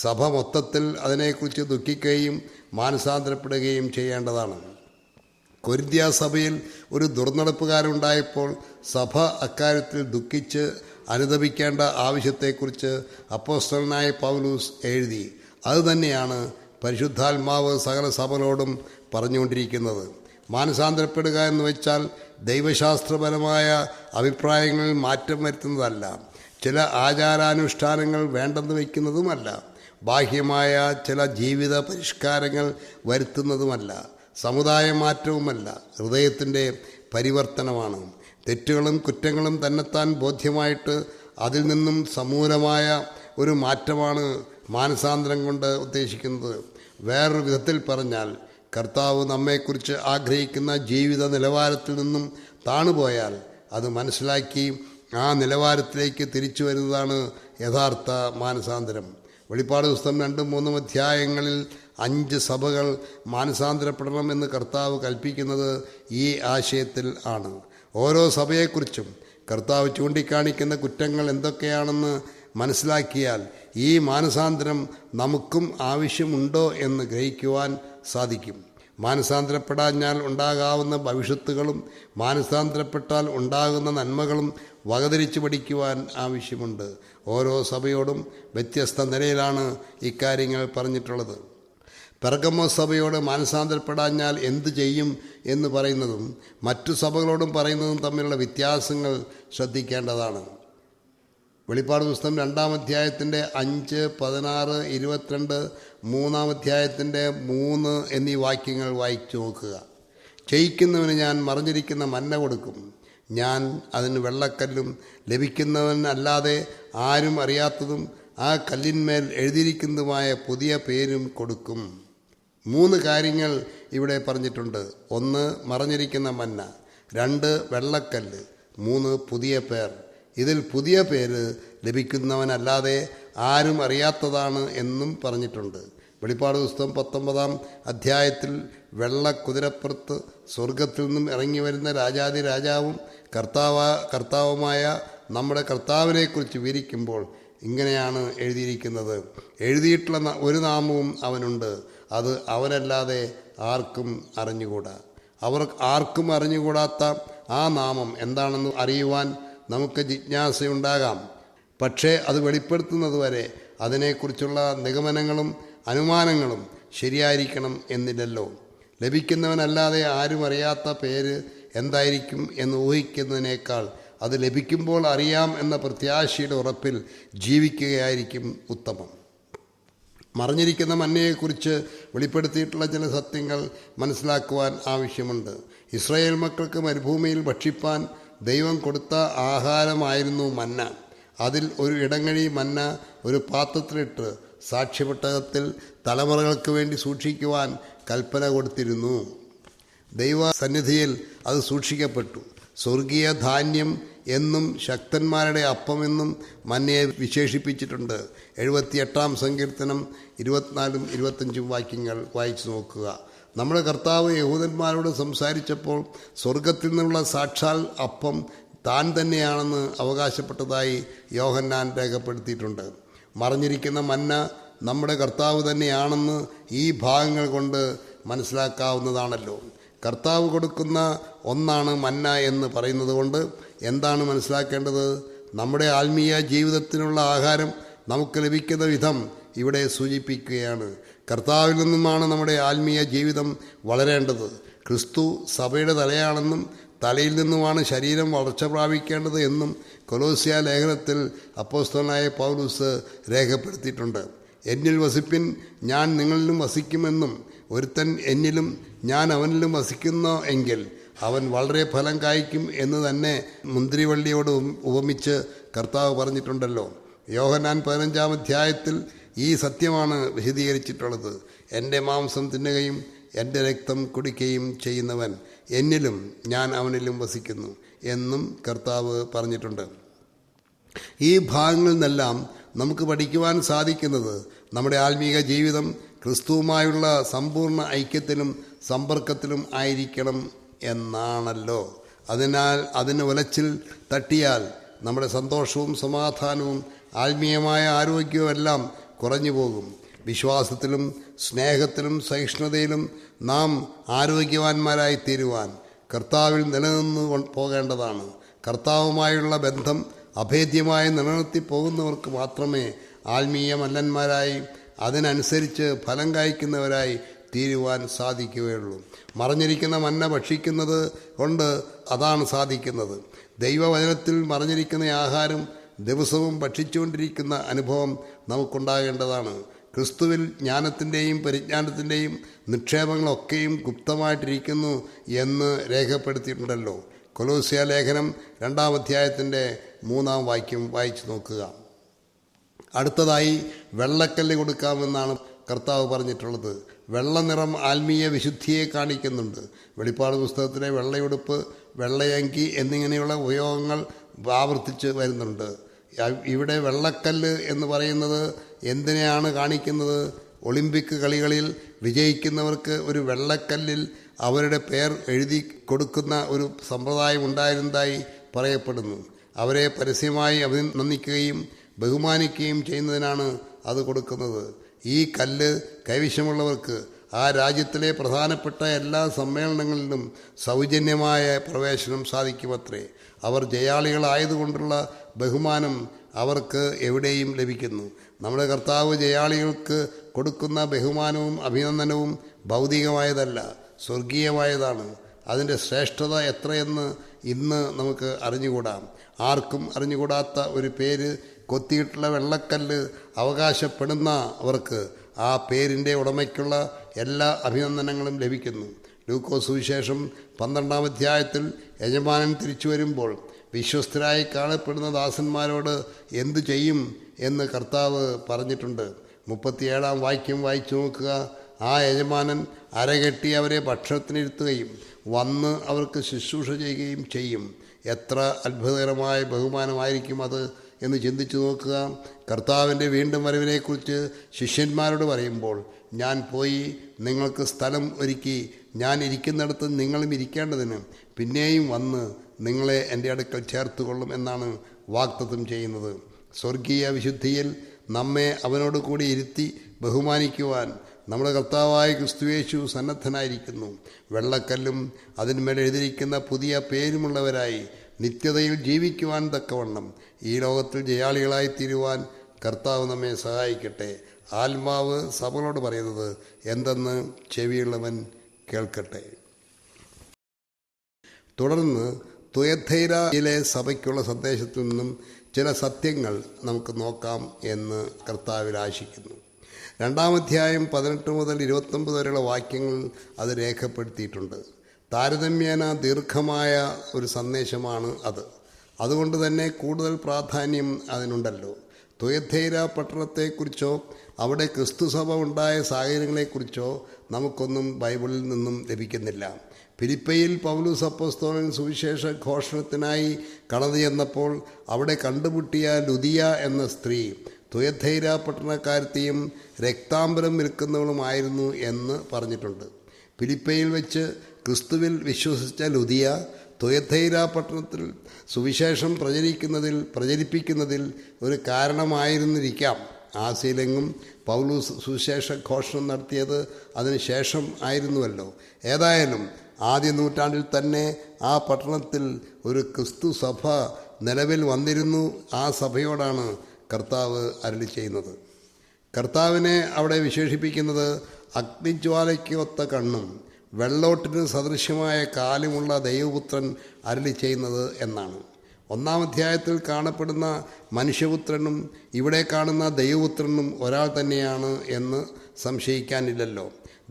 സഭ മൊത്തത്തിൽ അതിനെക്കുറിച്ച് ദുഃഖിക്കുകയും മാനസാന്തരപ്പെടുകയും ചെയ്യേണ്ടതാണ്. കൊരിന്ത്യ സഭയിൽ ഒരു ദുർനടപ്പുകാരുണ്ടായപ്പോൾ സഭ അക്കാര്യത്തിൽ ദുഃഖിച്ച് അനുതപിക്കേണ്ട ആവശ്യത്തെക്കുറിച്ച് അപ്പോസ്തലനായ പൗലോസ് എഴുതി. അതുതന്നെയാണ് പരിശുദ്ധാത്മാവ് സകല സഭകളോടും പറഞ്ഞുകൊണ്ടിരിക്കുന്നത്. മാനസാന്തരപ്പെടുക എന്ന് വെച്ചാൽ ദൈവശാസ്ത്രപരമായ അഭിപ്രായങ്ങളിൽ മാറ്റം വരുത്തുന്നതല്ല. ചില ആചാരാനുഷ്ഠാനങ്ങൾ വേണ്ടെന്ന് വയ്ക്കുന്നതുമല്ല. ബാഹ്യമായ ചില ജീവിത പരിഷ്കാരങ്ങൾ വരുത്തുന്നതുമല്ല. സമുദായ മാറ്റവുമല്ല. ഹൃദയത്തിൻ്റെ പരിവർത്തനമാണ്. തെറ്റുകളും കുറ്റങ്ങളും തന്നെത്താൻ ബോധ്യമായിട്ട് അതിൽ നിന്നും സമൂലമായ ഒരു മാറ്റമാണ് മാനസാന്തരം കൊണ്ട് ഉദ്ദേശിക്കുന്നത്. വേറൊരു വിധത്തിൽ പറഞ്ഞാൽ കർത്താവ് നമ്മെക്കുറിച്ച് ആഗ്രഹിക്കുന്ന ജീവിത നിലവാരത്തിൽ നിന്നും താണുപോയാൽ അത് മനസ്സിലാക്കി ആ നിലവാരത്തിലേക്ക് തിരിച്ചു വരുന്നതാണ് യഥാർത്ഥ മാനസാന്തരം. വെളിപ്പാട് പുസ്തകം 2-3 അധ്യായങ്ങളിൽ 5 സഭകൾ മാനസാന്തരപ്പെടണം എന്ന് കർത്താവ് കൽപ്പിക്കുന്നത് ഈ ആശയത്തിൽ ആണ്. ഓരോ സഭയെക്കുറിച്ചും കർത്താവ് ചൂണ്ടിക്കാണിക്കുന്ന കുറ്റങ്ങൾ എന്തൊക്കെയാണെന്ന് മനസ്സിലാക്കിയാൽ ഈ മാനസാന്തരം നമുക്കും ആവശ്യമുണ്ടോ എന്ന് ഗ്രഹിക്കുവാൻ സാധിക്കും. മാനസാന്തരപ്പെടാഞ്ഞാൽ ഉണ്ടാകാവുന്ന ഭവിഷ്യത്തുകളും മാനസാന്തരപ്പെട്ടാൽ ഉണ്ടാകുന്ന നന്മകളും വകതിരിച്ചു പഠിക്കുവാൻ ആവശ്യമുണ്ട്. ഓരോ സഭയോടും വ്യത്യസ്ത നിലയിലാണ് ഇക്കാര്യങ്ങൾ പറഞ്ഞിട്ടുള്ളത്. പെർഗമോസ് സഭയോട് മാനസാന്തരപ്പെടാഞ്ഞാൽ എന്തു ചെയ്യും എന്ന് പറയുന്നതും മറ്റു സഭകളോടും പറയുന്നതും തമ്മിലുള്ള വ്യത്യാസങ്ങൾ ശ്രദ്ധിക്കേണ്ടതാണ്. വെളിപ്പാട് പുസ്തകം 2-ാം അധ്യായത്തിൻ്റെ 5, 16, 22, 3-ാം അധ്യായത്തിൻ്റെ 3 എന്നീ വാക്യങ്ങൾ വായിച്ചു നോക്കുക. ചെയ്യിക്കുന്നവന് ഞാൻ മറഞ്ഞിരിക്കുന്ന മന്ന കൊടുക്കും, ഞാൻ അതിന് വെള്ളക്കല്ലും ലഭിക്കുന്നവൻ അല്ലാതെ ആരും അറിയാത്തതും ആ കല്ലിന്മേൽ എഴുതിയിരിക്കുന്നതുമായ പുതിയ പേരും കൊടുക്കും. 3 കാര്യങ്ങൾ ഇവിടെ പറഞ്ഞിട്ടുണ്ട്. 1 മറഞ്ഞിരിക്കുന്ന മന്ന, 2 വെള്ളക്കല്ല്, 3 പുതിയ പേർ. ഇതിൽ പുതിയ പേര് ലഭിക്കുന്നവനല്ലാതെ ആരും അറിയാത്തതാണ് എന്നും പറഞ്ഞിട്ടുണ്ട്. വെളിപ്പാട് പുസ്തകം 19-ാം അധ്യായത്തിൽ വെള്ള കുതിരപ്പുറത്ത് സ്വർഗത്തിൽ നിന്നും ഇറങ്ങി വരുന്ന രാജാതി രാജാവും കർത്താവുമായ നമ്മുടെ കർത്താവിനെക്കുറിച്ച് വിവരിക്കുമ്പോൾ ഇങ്ങനെയാണ് എഴുതിയിരിക്കുന്നത്: എഴുതിയിട്ടുള്ള ഒരു നാമവും അവനുണ്ട്, അത് അവനല്ലാതെ ആർക്കും അറിഞ്ഞുകൂടാ. ആർക്കും അറിഞ്ഞുകൂടാത്ത ആ നാമം എന്താണെന്ന് അറിയുവാൻ നമുക്ക് ജിജ്ഞാസയുണ്ടാകാം. പക്ഷേ അത് വെളിപ്പെടുത്തുന്നതുവരെ അതിനെക്കുറിച്ചുള്ള നിഗമനങ്ങളും അനുമാനങ്ങളും ശരിയായിരിക്കണം എന്നില്ലല്ലോ. ലഭിക്കുന്നവനല്ലാതെ ആരും അറിയാത്ത പേര് എന്തായിരിക്കും എന്ന് ഊഹിക്കുന്നതിനേക്കാൾ അത് ലഭിക്കുമ്പോൾ അറിയാം എന്ന പ്രത്യാശയുടെ ഉറപ്പിൽ ജീവിക്കുകയായിരിക്കും ഉത്തമം. മറഞ്ഞിരിക്കുന്ന മന്നയെക്കുറിച്ച് വെളിപ്പെടുത്തിയിട്ടുള്ള ചില സത്യങ്ങൾ മനസ്സിലാക്കുവാൻ ആവശ്യമുണ്ട്. ഇസ്രായേൽ മക്കൾക്ക് മരുഭൂമിയിൽ ഭക്ഷിപ്പാൻ ദൈവം കൊടുത്ത ആഹാരമായിരുന്നു മന്ന. അതിൽ ഒരു ഇടങ്ങഴി മന്ന ഒരു പാത്രത്തിലിട്ട് സാക്ഷ്യപെട്ടകത്തിൽ തലമുറകൾക്ക് വേണ്ടി സൂക്ഷിക്കുവാൻ കൽപ്പന കൊടുത്തിരുന്നു. ദൈവ സന്നിധിയിൽ അത് സൂക്ഷിക്കപ്പെട്ടു. സ്വർഗീയ ധാന്യം എന്നും ശക്തന്മാരുടെ അപ്പമെന്നും മന്നയെ വിശേഷിപ്പിച്ചിട്ടുണ്ട്. 78-ാം സങ്കീർത്തനം 24-ഉം 25-ഉം വാക്യങ്ങൾ വായിച്ചു നോക്കുക. നമ്മുടെ കർത്താവ് യഹൂദന്മാരോട് സംസാരിച്ചപ്പോൾ സ്വർഗത്തിൽ നിന്നുള്ള സാക്ഷാൽ അപ്പം താൻ തന്നെയാണെന്ന് അവകാശപ്പെട്ടതായി യോഹന്നാൻ രേഖപ്പെടുത്തിയിട്ടുണ്ട്. മറഞ്ഞിരിക്കുന്ന മന്ന നമ്മുടെ കർത്താവ് തന്നെയാണെന്ന് ഈ ഭാഗങ്ങൾ കൊണ്ട് മനസ്സിലാക്കാവുന്നതാണല്ലോ. കർത്താവ് കൊടുക്കുന്ന ഒന്നാണ് മന്ന എന്ന് പറയുന്നത് കൊണ്ട് എന്താണ് മനസ്സിലാക്കേണ്ടത്? നമ്മുടെ ആത്മീയ ജീവിതത്തിനുള്ള ആഹാരം നമുക്ക് ലഭിക്കുന്ന വിധം ഇവിടെ സൂചിപ്പിക്കുകയാണ്. കർത്താവിൽ നിന്നുമാണ് നമ്മുടെ ആത്മീയ ജീവിതം വളരേണ്ടത്. ക്രിസ്തു സഭയുടെ തലയാണെന്നും തലയിൽ നിന്നുമാണ് ശരീരം വളർച്ച പ്രാപിക്കേണ്ടത് എന്നും കൊലോസ്യ ലേഖനത്തിൽ അപ്പോസ്തലനായ പൗലോസ് രേഖപ്പെടുത്തിയിട്ടുണ്ട്. എന്നിൽ വസിപ്പിൻ, ഞാൻ നിങ്ങളിലും വസിക്കുമെന്നും ഒരുത്തൻ എന്നിലും ഞാൻ അവനിലും വസിക്കുന്നു എങ്കിൽ അവൻ വളരെ ഫലം കായ്ക്കും എന്ന് തന്നെ മുന്തിരിവള്ളിയോട് ഉപമിച്ച് കർത്താവ് പറഞ്ഞിട്ടുണ്ടല്ലോ. യോഹന്നാൻ 15-ാം അധ്യായത്തിൽ ഈ സത്യമാണ് വിശദീകരിച്ചിട്ടുള്ളത്. എൻ്റെ മാംസം തിന്നുകയും എൻ്റെ രക്തം കുടിക്കുകയും ചെയ്യുന്നവൻ എന്നിലും ഞാൻ അവനിലും വസിക്കുന്നു എന്നും കർത്താവ് പറഞ്ഞിട്ടുണ്ട്. ഈ ഭാഗങ്ങളിൽ നിന്നെല്ലാം നമുക്ക് പഠിക്കുവാൻ സാധിക്കുന്നത് നമ്മുടെ ആത്മീക ജീവിതം ക്രിസ്തുവുമായുള്ള സമ്പൂർണ്ണ ഐക്യത്തിലും സമ്പർക്കത്തിലും ആയിരിക്കണം എന്നാണല്ലോ. അതിനാൽ അതിന് ഉലച്ചിൽ തട്ടിയാൽ നമ്മുടെ സന്തോഷവും സമാധാനവും ആത്മീയമായ ആരോഗ്യവും എല്ലാം കുറഞ്ഞു പോകും. വിശ്വാസത്തിലും സ്നേഹത്തിലും സഹിഷ്ണുതയിലും നാം ആരോഗ്യവാന്മാരായി തീരുവാൻ കർത്താവിൽ നിലനിന്ന് പോകേണ്ടതാണ്. കർത്താവുമായുള്ള ബന്ധം അഭേദ്യമായി നിലനിർത്തി പോകുന്നവർക്ക് മാത്രമേ ആത്മീയ മല്ലന്മാരായി അതിനനുസരിച്ച് ഫലം കായ്ക്കുന്നവരായി തീരുവാൻ സാധിക്കുകയുള്ളൂ. മറഞ്ഞിരിക്കുന്ന മന്ന ഭക്ഷിക്കുന്നത് കൊണ്ട് അതാണ് സാധിക്കുന്നത്. ദൈവവചനത്തിൽ മറഞ്ഞിരിക്കുന്ന ആഹാരം ദിവസവും ഭക്ഷിച്ചുകൊണ്ടിരിക്കുന്ന അനുഭവം നമുക്കുണ്ടാകേണ്ടതാണ്. ക്രിസ്തുവിൽ ജ്ഞാനത്തിൻ്റെയും പരിജ്ഞാനത്തിൻ്റെയും നിക്ഷേപങ്ങളൊക്കെയും ഗുപ്തമായിട്ടിരിക്കുന്നു എന്ന് രേഖപ്പെടുത്തിയിട്ടുണ്ടല്ലോ. കൊലോസ്യ ലേഖനം 2-ാം അധ്യായത്തിൻ്റെ 3-ാം വാക്യം വായിച്ചു നോക്കുക. അടുത്തതായി വെള്ളക്കല്ല് കൊടുക്കാമെന്നാണ് കർത്താവ് പറഞ്ഞിട്ടുള്ളത്. വെള്ള നിറം ആത്മീയ വിശുദ്ധിയെ കാണിക്കുന്നുണ്ട്. വെളിപ്പാട് പുസ്തകത്തിലെ വെള്ളയുടുപ്പ്, വെള്ളയങ്കി എന്നിങ്ങനെയുള്ള ഉപയോഗങ്ങൾ ആവർത്തിച്ച് വരുന്നുണ്ട്. ഇവിടെ വെള്ളക്കല്ല് എന്ന് പറയുന്നത് എന്തിനെയാണ് കാണിക്കുന്നത്? ഒളിമ്പിക് കളികളിൽ വിജയിക്കുന്നവർക്ക് ഒരു വെള്ളക്കല്ലിൽ അവരുടെ പേർ എഴുതി കൊടുക്കുന്ന ഒരു സമ്പ്രദായം ഉണ്ടായിരുന്നതായി പറയപ്പെടുന്നു. അവരെ പരസ്യമായി അഭിനന്ദിക്കുകയും ബഹുമാനിക്കുകയും ചെയ്യുന്നതിനാണ് അത് കൊടുക്കുന്നത്. ഈ കല്ല് കൈവശമുള്ളവർക്ക് ആ രാജ്യത്തിലെ പ്രധാനപ്പെട്ട എല്ലാ സമ്മേളനങ്ങളിലും സൗജന്യമായ പ്രവേശനം സാധിക്കുമത്രേ. അവർ ജയാളികളായതുകൊണ്ടുള്ള ബഹുമാനം അവർക്ക് എവിടെയും ലഭിക്കുന്നു. നമ്മുടെ കർത്താവ് ജയാളികൾക്ക് കൊടുക്കുന്ന ബഹുമാനവും അഭിനന്ദനവും ഭൗതികമായതല്ല, സ്വർഗീയമായതാണ്. അതിൻ്റെ ശ്രേഷ്ഠത എത്രയെന്ന് ഇന്ന് നമുക്ക് അറിഞ്ഞുകൂടാം. ആർക്കും അറിഞ്ഞുകൂടാത്ത ഒരു പേര് കൊത്തിയിട്ടുള്ള വെള്ളക്കല്ല് അവകാശപ്പെടുന്ന അവർക്ക് ആ പേരിൻ്റെ ഉടമയ്ക്കുള്ള എല്ലാ അഭിനന്ദനങ്ങളും ലഭിക്കുന്നു. ലൂക്കോസ് സുവിശേഷം 12-ാം അധ്യായത്തിൽ യജമാനൻ തിരിച്ചു വരുമ്പോൾ വിശ്വസ്തരായി കാണപ്പെടുന്ന ദാസന്മാരോട് എന്തു ചെയ്യും എന്ന് കർത്താവ് പറഞ്ഞിട്ടുണ്ട്. 37-ാം വാക്യം വായിച്ചു നോക്കുക. ആ യജമാനൻ അരകെട്ടി അവരെ ഭക്ഷണത്തിനിരുത്തുകയും വന്ന് അവർക്ക് ശുശ്രൂഷ ചെയ്യുകയും ചെയ്യും. എത്ര അത്ഭുതകരമായ ബഹുമാനമായിരിക്കും അത് എന്ന് ചിന്തിച്ചു നോക്കുക. കർത്താവിൻ്റെ വീണ്ടും വരവിനെക്കുറിച്ച് ശിഷ്യന്മാരോട് പറയുമ്പോൾ, ഞാൻ പോയി നിങ്ങൾക്ക് സ്ഥലം ഒരുക്കി ഞാൻ ഇരിക്കുന്നിടത്ത് നിങ്ങളും ഇരിക്കേണ്ടതിന് പിന്നെയും വന്ന് നിങ്ങളെ എൻ്റെ അടുക്കൽ ചേർത്തുകൊള്ളും എന്നാണ് വാഗ്ദത്തം ചെയ്യുന്നത്. സ്വർഗീയ വിശുദ്ധിയിൽ നമ്മെ അവനോട് കൂടി ഇരുത്തി ബഹുമാനിക്കുവാൻ നമ്മുടെ കർത്താവായ ക്രിസ്തുയേശു സന്നദ്ധനായിരിക്കുന്നു. വെള്ളക്കല്ലും അതിന്മേൽ എഴുതിയിരിക്കുന്ന പുതിയ പേരുമുള്ളവരായി നിത്യതയിൽ ജീവിക്കുവാൻ തക്കവണ്ണം ഈ ലോകത്തിൽ ജയാളികളായി തീരുവാൻ കർത്താവ് നമ്മെ സഹായിക്കട്ടെ. ആത്മാവ് സഭകളോട് പറയുന്നത് എന്തെന്ന് ചെവിയുള്ളവൻ കേൾക്കട്ടെ. തുടർന്ന് തുയഥൈരയിലെ സഭയ്ക്കുള്ള സന്ദേശത്തിൽ നിന്നും ചില സത്യങ്ങൾ നമുക്ക് നോക്കാം എന്ന് കർത്താവിൽ ആശിക്കുന്നു. 2-ാം അധ്യായം 18 മുതൽ 29 വരെയുള്ള വാക്യങ്ങൾ അത് രേഖപ്പെടുത്തിയിട്ടുണ്ട്. താരതമ്യേന ദീർഘമായ ഒരു സന്ദേശമാണ് അത്. അതുകൊണ്ട് തന്നെ കൂടുതൽ പ്രാധാന്യം അതിനുണ്ടല്ലോ. തുയഥൈര പട്ടണത്തെക്കുറിച്ചോ അവിടെ ക്രിസ്തുസഭ ഉണ്ടായ സാഹചര്യങ്ങളെക്കുറിച്ചോ നമുക്കൊന്നും ബൈബിളിൽ നിന്നും ലഭിക്കുന്നില്ല. ഫിലിപ്പയിൽ പൗലോസ് അപ്പോസ്തലൻ സുവിശേഷ ഘോഷണത്തിനായി കടന്നു ചെന്നപ്പോൾ അവിടെ കണ്ടുമുട്ടിയ ലുദിയ എന്ന സ്ത്രീ തുയഥൈര പട്ടണക്കാരത്തെയും രക്താംബരം വിൽക്കുന്നവളുമായിരുന്നു എന്ന് പറഞ്ഞിട്ടുണ്ട്. ഫിലിപ്പയിൽ വെച്ച് ക്രിസ്തുവിൽ വിശ്വസിച്ച ലുദിയ തുയഥൈര പട്ടണത്തിൽ സുവിശേഷം പ്രചരിപ്പിക്കുന്നതിൽ ഒരു കാരണമായിരുന്നിരിക്കാം. ആസിയിലെങ്ങും പൗലോസ് സുവിശേഷ ഘോഷണം നടത്തിയത് അതിനുശേഷം ആയിരുന്നുവല്ലോ. ഏതായാലും ആദ്യ നൂറ്റാണ്ടിൽ തന്നെ ആ പട്ടണത്തിൽ ഒരു ക്രിസ്തു സഭ നിലവിൽ വന്നിരുന്നു. ആ സഭയോടാണ് കർത്താവ് അരുളി ചെയ്യുന്നത്. കർത്താവിനെ അവിടെ വിശേഷിപ്പിക്കുന്നത് അഗ്നിജ്വാലയ്ക്ക് ഒത്ത കണ്ണും വെള്ളോട്ടിന് സദൃശ്യമായ കാലുമുള്ള ദൈവപുത്രൻ അരുളി ചെയ്യുന്നത് എന്നാണ്. 1-ാം അധ്യായത്തിൽ കാണപ്പെടുന്ന മനുഷ്യപുത്രനും ഇവിടെ കാണുന്ന ദൈവപുത്രനും ഒരാൾ തന്നെയാണ് എന്ന് സംശയിക്കാനില്ലല്ലോ.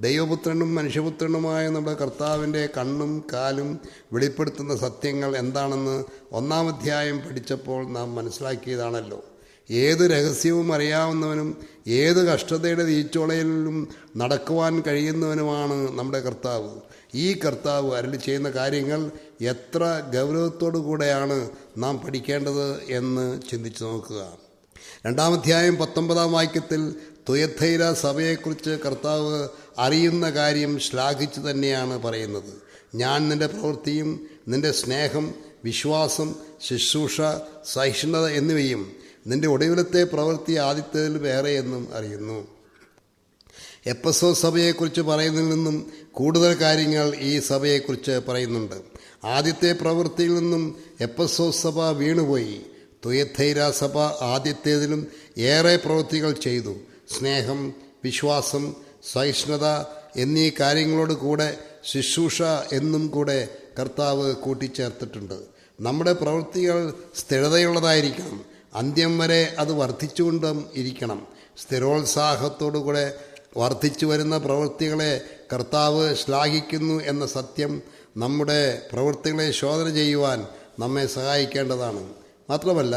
ദൈവപുത്രനും മനുഷ്യപുത്രനുമായ നമ്മുടെ കർത്താവിൻ്റെ കണ്ണും കാലും വെളിപ്പെടുത്തുന്ന സത്യങ്ങൾ എന്താണെന്ന് 1-ാം അധ്യായം പഠിച്ചപ്പോൾ നാം മനസ്സിലാക്കിയതാണല്ലോ. ഏത് രഹസ്യവും അറിയാവുന്നവനും ഏത് കഷ്ടതയുടെ തീച്ചോളയിലും നടക്കുവാൻ കഴിയുന്നവനുമാണ് നമ്മുടെ കർത്താവ്. ഈ കർത്താവ് അരുളി ചെയ്യുന്ന കാര്യങ്ങൾ എത്ര ഗൗരവത്തോടു കൂടെയാണ് നാം പഠിക്കേണ്ടത് എന്ന് ചിന്തിച്ചു നോക്കുക. 2-ാം അധ്യായം 19-ാം വാക്യത്തിൽ തുയഥൈര സഭയെക്കുറിച്ച് കർത്താവ് അറിയുന്ന കാര്യം ശ്ലാഘിച്ചു തന്നെയാണ് പറയുന്നത്. ഞാൻ നിൻ്റെ പ്രവൃത്തിയും നിൻ്റെ സ്നേഹം, വിശ്വാസം, ശുശ്രൂഷ, സഹിഷ്ണുത എന്നിവയും നിൻ്റെ ഒടുവിലത്തെ പ്രവൃത്തി ആദ്യത്തേതിൽ വേറെയെന്നും അറിയുന്നു. എഫെസോസ് സഭയെക്കുറിച്ച് പറയുന്നതിൽ നിന്നും കൂടുതൽ കാര്യങ്ങൾ ഈ സഭയെക്കുറിച്ച് പറയുന്നുണ്ട്. ആദ്യത്തെ പ്രവൃത്തിയിൽ നിന്നും എഫെസോസ് സഭ വീണുപോയി. തുയഥൈര സഭ ആദ്യത്തേതിലും ഏറെ പ്രവൃത്തികൾ ചെയ്തു. സ്നേഹം, വിശ്വാസം, സഹിഷ്ണുത എന്നീ കാര്യങ്ങളോട് കൂടെ ശുശ്രൂഷ എന്നും കൂടെ കർത്താവ് കൂട്ടിച്ചേർത്തിട്ടുണ്ട്. നമ്മുടെ പ്രവൃത്തികൾ സ്ഥിരതയുള്ളതായിരിക്കണം. അന്ത്യം വരെ അത് വർദ്ധിച്ചുകൊണ്ടും ഇരിക്കണം. സ്ഥിരോത്സാഹത്തോടുകൂടെ വർദ്ധിച്ചു വരുന്ന പ്രവൃത്തികളെ കർത്താവ് ശ്ലാഘിക്കുന്നു എന്ന സത്യം നമ്മുടെ പ്രവൃത്തികളെ ശോധന ചെയ്യുവാൻ നമ്മെ സഹായിക്കേണ്ടതാണ്. മാത്രമല്ല,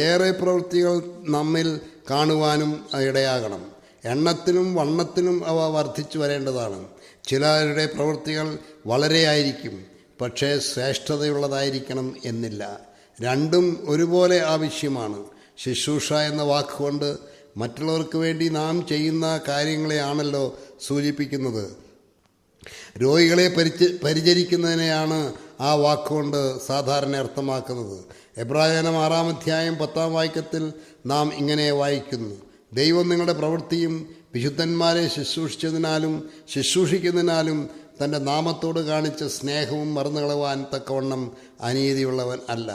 ഏറെ പ്രവൃത്തികൾ നമ്മിൽ കാണുവാനും ഇടയാകണം. എണ്ണത്തിലും വണ്ണത്തിലും അവ വർദ്ധിച്ചു വരേണ്ടതാണ്. ചിലരുടെ പ്രവൃത്തികൾ വളരെ ആയിരിക്കും, പക്ഷേ ശ്രേഷ്ഠതയുള്ളതായിരിക്കണം എന്നില്ല. രണ്ടും ഒരുപോലെ ആവശ്യമാണ്. ശുശ്രൂഷ എന്ന വാക്കുകൊണ്ട് മറ്റുള്ളവർക്ക് വേണ്ടി നാം ചെയ്യുന്ന കാര്യങ്ങളെയാണല്ലോ സൂചിപ്പിക്കുന്നത്. രോഗികളെ പരിചരിക്കുന്നതിനെയാണ് ആ വാക്കുകൊണ്ട് സാധാരണ അർത്ഥമാക്കുന്നത്. എബ്രായലേഖനം 6-ാം അധ്യായം 10-ാം വാക്യത്തിൽ നാം ഇങ്ങനെ വായിക്കുന്നു: ദൈവം നിങ്ങളുടെ പ്രവൃത്തിയും വിശുദ്ധന്മാരെ ശുശ്രൂഷിക്കുന്നതിനാലും തൻ്റെ നാമത്തോട് കാണിച്ച സ്നേഹവും മറന്നുകളവാൻ തക്കവണ്ണം അനീതിയുള്ളവൻ അല്ല.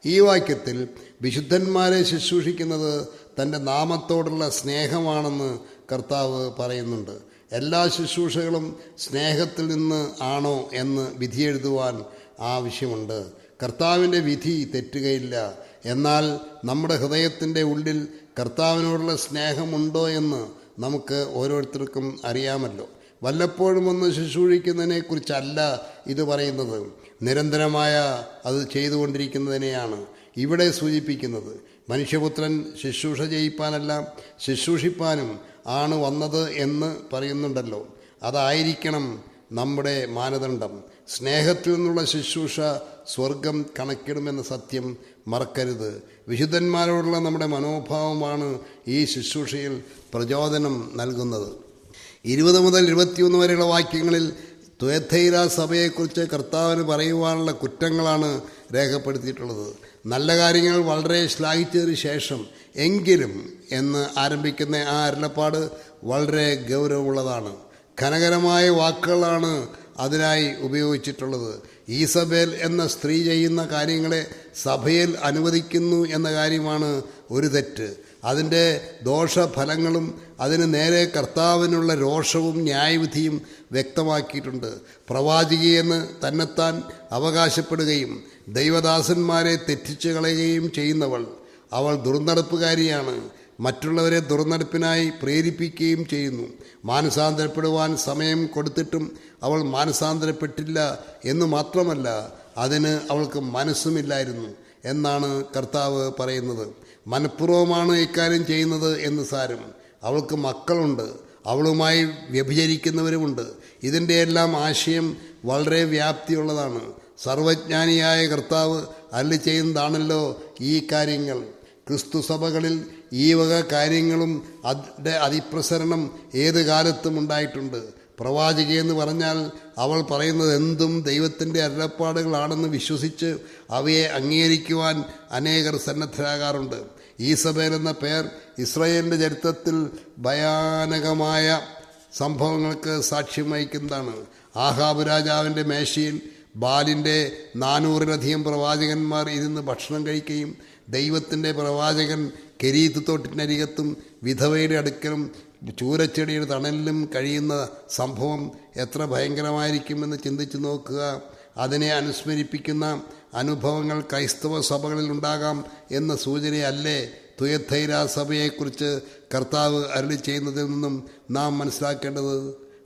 ഈ വാക്യത്തിൽ വിശുദ്ധന്മാരെ ശുശ്രൂഷിക്കുന്നത് തൻ്റെ നാമത്തോടുള്ള സ്നേഹമാണെന്ന് കർത്താവ് പറയുന്നുണ്ട്. എല്ലാ ശുശ്രൂഷകളും സ്നേഹത്തിൽ നിന്ന് ആണോ എന്ന് വിധിയെഴുതുവാൻ ആവശ്യമുണ്ട്. കർത്താവിൻ്റെ വിധി തെറ്റുകയില്ല. എന്നാൽ നമ്മുടെ ഹൃദയത്തിൻ്റെ ഉള്ളിൽ കർത്താവിനോടുള്ള സ്നേഹമുണ്ടോ എന്ന് നമുക്ക് ഓരോരുത്തർക്കും അറിയാമല്ലോ. വല്ലപ്പോഴും ഒന്ന് ശുശ്രൂഷിക്കുന്നതിനെക്കുറിച്ചല്ല ഇത് പറയുന്നത്, നിരന്തരമായ അത് ചെയ്തുകൊണ്ടിരിക്കുന്നതിനെയാണ് ഇവിടെ സൂചിപ്പിക്കുന്നത്. മനുഷ്യപുത്രൻ ശുശ്രൂഷ ചെയ്യിപ്പാനല്ല ശുശ്രൂഷിപ്പാനും ആണ് വന്നത് എന്ന് പറയുന്നുണ്ടല്ലോ. അതായിരിക്കണം നമ്മുടെ മാനദണ്ഡം. സ്നേഹത്തിൽ നിന്നുള്ള ശുശ്രൂഷ സ്വർഗം കണക്കിടുമെന്ന സത്യം മറക്കരുത്. വിശുദ്ധന്മാരോടുള്ള നമ്മുടെ മനോഭാവമാണ് ഈ ശുശ്രൂഷയിൽ പ്രചോദനം നൽകുന്നത്. 20 മുതൽ 21 വരെയുള്ള വാക്യങ്ങളിൽ തുയഥൈര സഭയെക്കുറിച്ച് കർത്താവിന് പറയുവാനുള്ള കുറ്റങ്ങളാണ് രേഖപ്പെടുത്തിയിട്ടുള്ളത്. നല്ല കാര്യങ്ങൾ വളരെ ശ്ലാഘിച്ചതിന് ശേഷം എങ്കിലും എന്ന് ആരംഭിക്കുന്ന ആ അരുളപ്പാട് വളരെ ഗൗരവമുള്ളതാണ്. ഘനകരമായ വാക്കുകളാണ് അതിനായി ഉപയോഗിച്ചിട്ടുള്ളത്. ഈസബേൽ എന്ന സ്ത്രീ ചെയ്യുന്ന കാര്യങ്ങളെ സഭയിൽ അനുവദിക്കുന്നു എന്ന കാര്യമാണ് ഒരു തെറ്റ്. അതിൻ്റെ ദോഷഫലങ്ങളും അതിന് നേരെ കർത്താവിനുള്ള രോഷവും ന്യായവിധിയും വ്യക്തമാക്കിയിട്ടുണ്ട്. പ്രവാചകിയെന്ന് തന്നെത്താൻ അവകാശപ്പെടുകയും ദൈവദാസന്മാരെ തെറ്റിച്ചു കളയുകയും ചെയ്യുന്നവൾ, അവൾ ദുർനടപ്പുകാരിയാണ്. മറ്റുള്ളവരെ ദുർനടപ്പിനായി പ്രേരിപ്പിക്കുകയും ചെയ്യുന്നു. മാനസാന്തരപ്പെടുവാൻ സമയം കൊടുത്തിട്ടും അവൾ മാനസാന്തരപ്പെട്ടില്ല എന്ന് മാത്രമല്ല, അതിന് അവൾക്ക് മനസ്സുമില്ലായിരുന്നു എന്നാണ് കർത്താവ് പറയുന്നത്. മനഃപൂർവ്വമാണ് ഇക്കാര്യം ചെയ്യുന്നത് എന്ന് സാരം. അവൾക്ക് മക്കളുണ്ട്, അവളുമായി വ്യഭിചരിക്കുന്നവരുമുണ്ട്. ഇതിൻ്റെ എല്ലാം ആശയം വളരെ വ്യാപ്തിയുള്ളതാണ്. സർവജ്ഞാനിയായ കർത്താവ് അരുളി ചെയ്യുന്നതാണല്ലോ ഈ കാര്യങ്ങൾ. ക്രിസ്തു സഭകളിൽ ഈ വക കാര്യങ്ങളും അതിൻ്റെ അതിപ്രസരണം ഏത് കാലത്തും ഉണ്ടായിട്ടുണ്ട്. പ്രവാചകയെന്ന് പറഞ്ഞാൽ അവൾ പറയുന്നത് എന്തും ദൈവത്തിൻ്റെ അരുളപ്പാടുകളാണെന്ന് വിശ്വസിച്ച് അവയെ അംഗീകരിക്കുവാൻ അനേകർ സന്നദ്ധരാകാറുണ്ട്. ഈസബേൽ എന്ന പേർ ഇസ്രായേലിൻ്റെ ചരിത്രത്തിൽ ഭയാനകമായ സംഭവങ്ങൾക്ക് സാക്ഷ്യം വഹിക്കുന്നതാണ്. ആഹാബ് രാജാവിൻ്റെ മേശയിൽ ബാലിൻ്റെ 400-ലധികം പ്രവാചകന്മാർ ഇരുന്ന് ഭക്ഷണം കഴിക്കുകയും ദൈവത്തിൻ്റെ പ്രവാചകൻ കെരീത്ത് തോട്ടിനരികത്തും വിധവയുടെ അടുക്കലും ചൂരച്ചെടിയുടെ തണലിലും കഴിയുന്ന സംഭവം എത്ര ഭയങ്കരമായിരിക്കുമെന്ന് ചിന്തിച്ചു നോക്കുക. അതിനെ അനുസ്മരിപ്പിക്കുന്ന അനുഭവങ്ങൾ ക്രൈസ്തവ സഭകളിൽ ഉണ്ടാകാം എന്ന സൂചനയല്ലേ തുയഥൈര സഭയെക്കുറിച്ച് കർത്താവ് അരുളി ചെയ്യുന്നതിൽ നിന്നും നാം മനസ്സിലാക്കേണ്ടത്?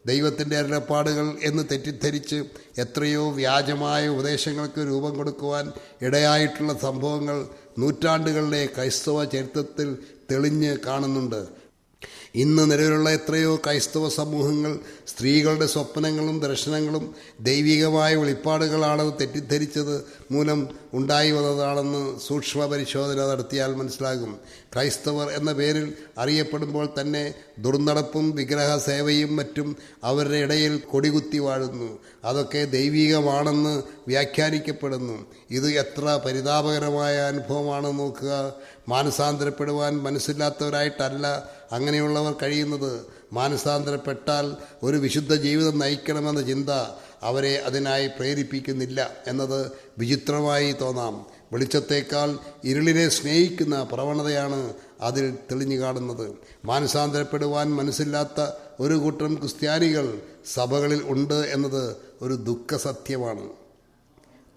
ദൈവത്തിൻ്റെ അരുളപ്പാടുകൾ എന്ന് തെറ്റിദ്ധരിച്ച് എത്രയോ വ്യാജമായ ഉപദേശങ്ങൾക്ക് രൂപം കൊടുക്കുവാൻ ഇടയായിട്ടുള്ള സംഭവങ്ങൾ നൂറ്റാണ്ടുകളിലെ ക്രൈസ്തവ ചരിത്രത്തിൽ തെളിഞ്ഞ് കാണുന്നുണ്ട്. ഇന്ന് നിലവിലുള്ള എത്രയോ ക്രൈസ്തവ സമൂഹങ്ങൾ സ്ത്രീകളുടെ സ്വപ്നങ്ങളും ദർശനങ്ങളും ദൈവികമായ വെളിപ്പാടുകളാണെന്ന് തെറ്റിദ്ധരിച്ചത് മൂലം ഉണ്ടായി വന്നതാണെന്ന് സൂക്ഷ്മ പരിശോധന നടത്തിയാൽ മനസ്സിലാകും. ക്രൈസ്തവർ എന്ന പേരിൽ അറിയപ്പെടുമ്പോൾ തന്നെ ദുർനടപ്പും വിഗ്രഹ സേവയും മറ്റും അവരുടെ ഇടയിൽ കൊടികുത്തി വാഴുന്നു. അതൊക്കെ ദൈവികമാണെന്ന് വ്യാഖ്യാനിക്കപ്പെടുന്നു. ഇത് എത്ര പരിതാപകരമായ അനുഭവമാണെന്ന് നോക്കുക. മാനസാന്തരപ്പെടുവാൻ മനസ്സില്ലാത്തവരായിട്ടല്ല അങ്ങനെയുള്ളവർ കഴിയുന്നത്. മാനസാന്തരപ്പെട്ടാൽ ഒരു വിശുദ്ധ ജീവിതം നയിക്കണമെന്ന ചിന്ത അവരെ അതിനായി പ്രേരിപ്പിക്കുന്നില്ല എന്നത് വിചിത്രമായി തോന്നാം. വെളിച്ചത്തേക്കാൾ ഇരുളിനെ സ്നേഹിക്കുന്ന പ്രവണതയാണ് അതിൽ തെളിഞ്ഞു കാണുന്നത്. മാനസാന്തരപ്പെടുവാൻ മനസ്സില്ലാത്ത ഒരു കൂട്ടം ക്രിസ്ത്യാനികൾ സഭകളിൽ ഉണ്ട് എന്നത് ഒരു ദുഃഖസത്യമാണ്.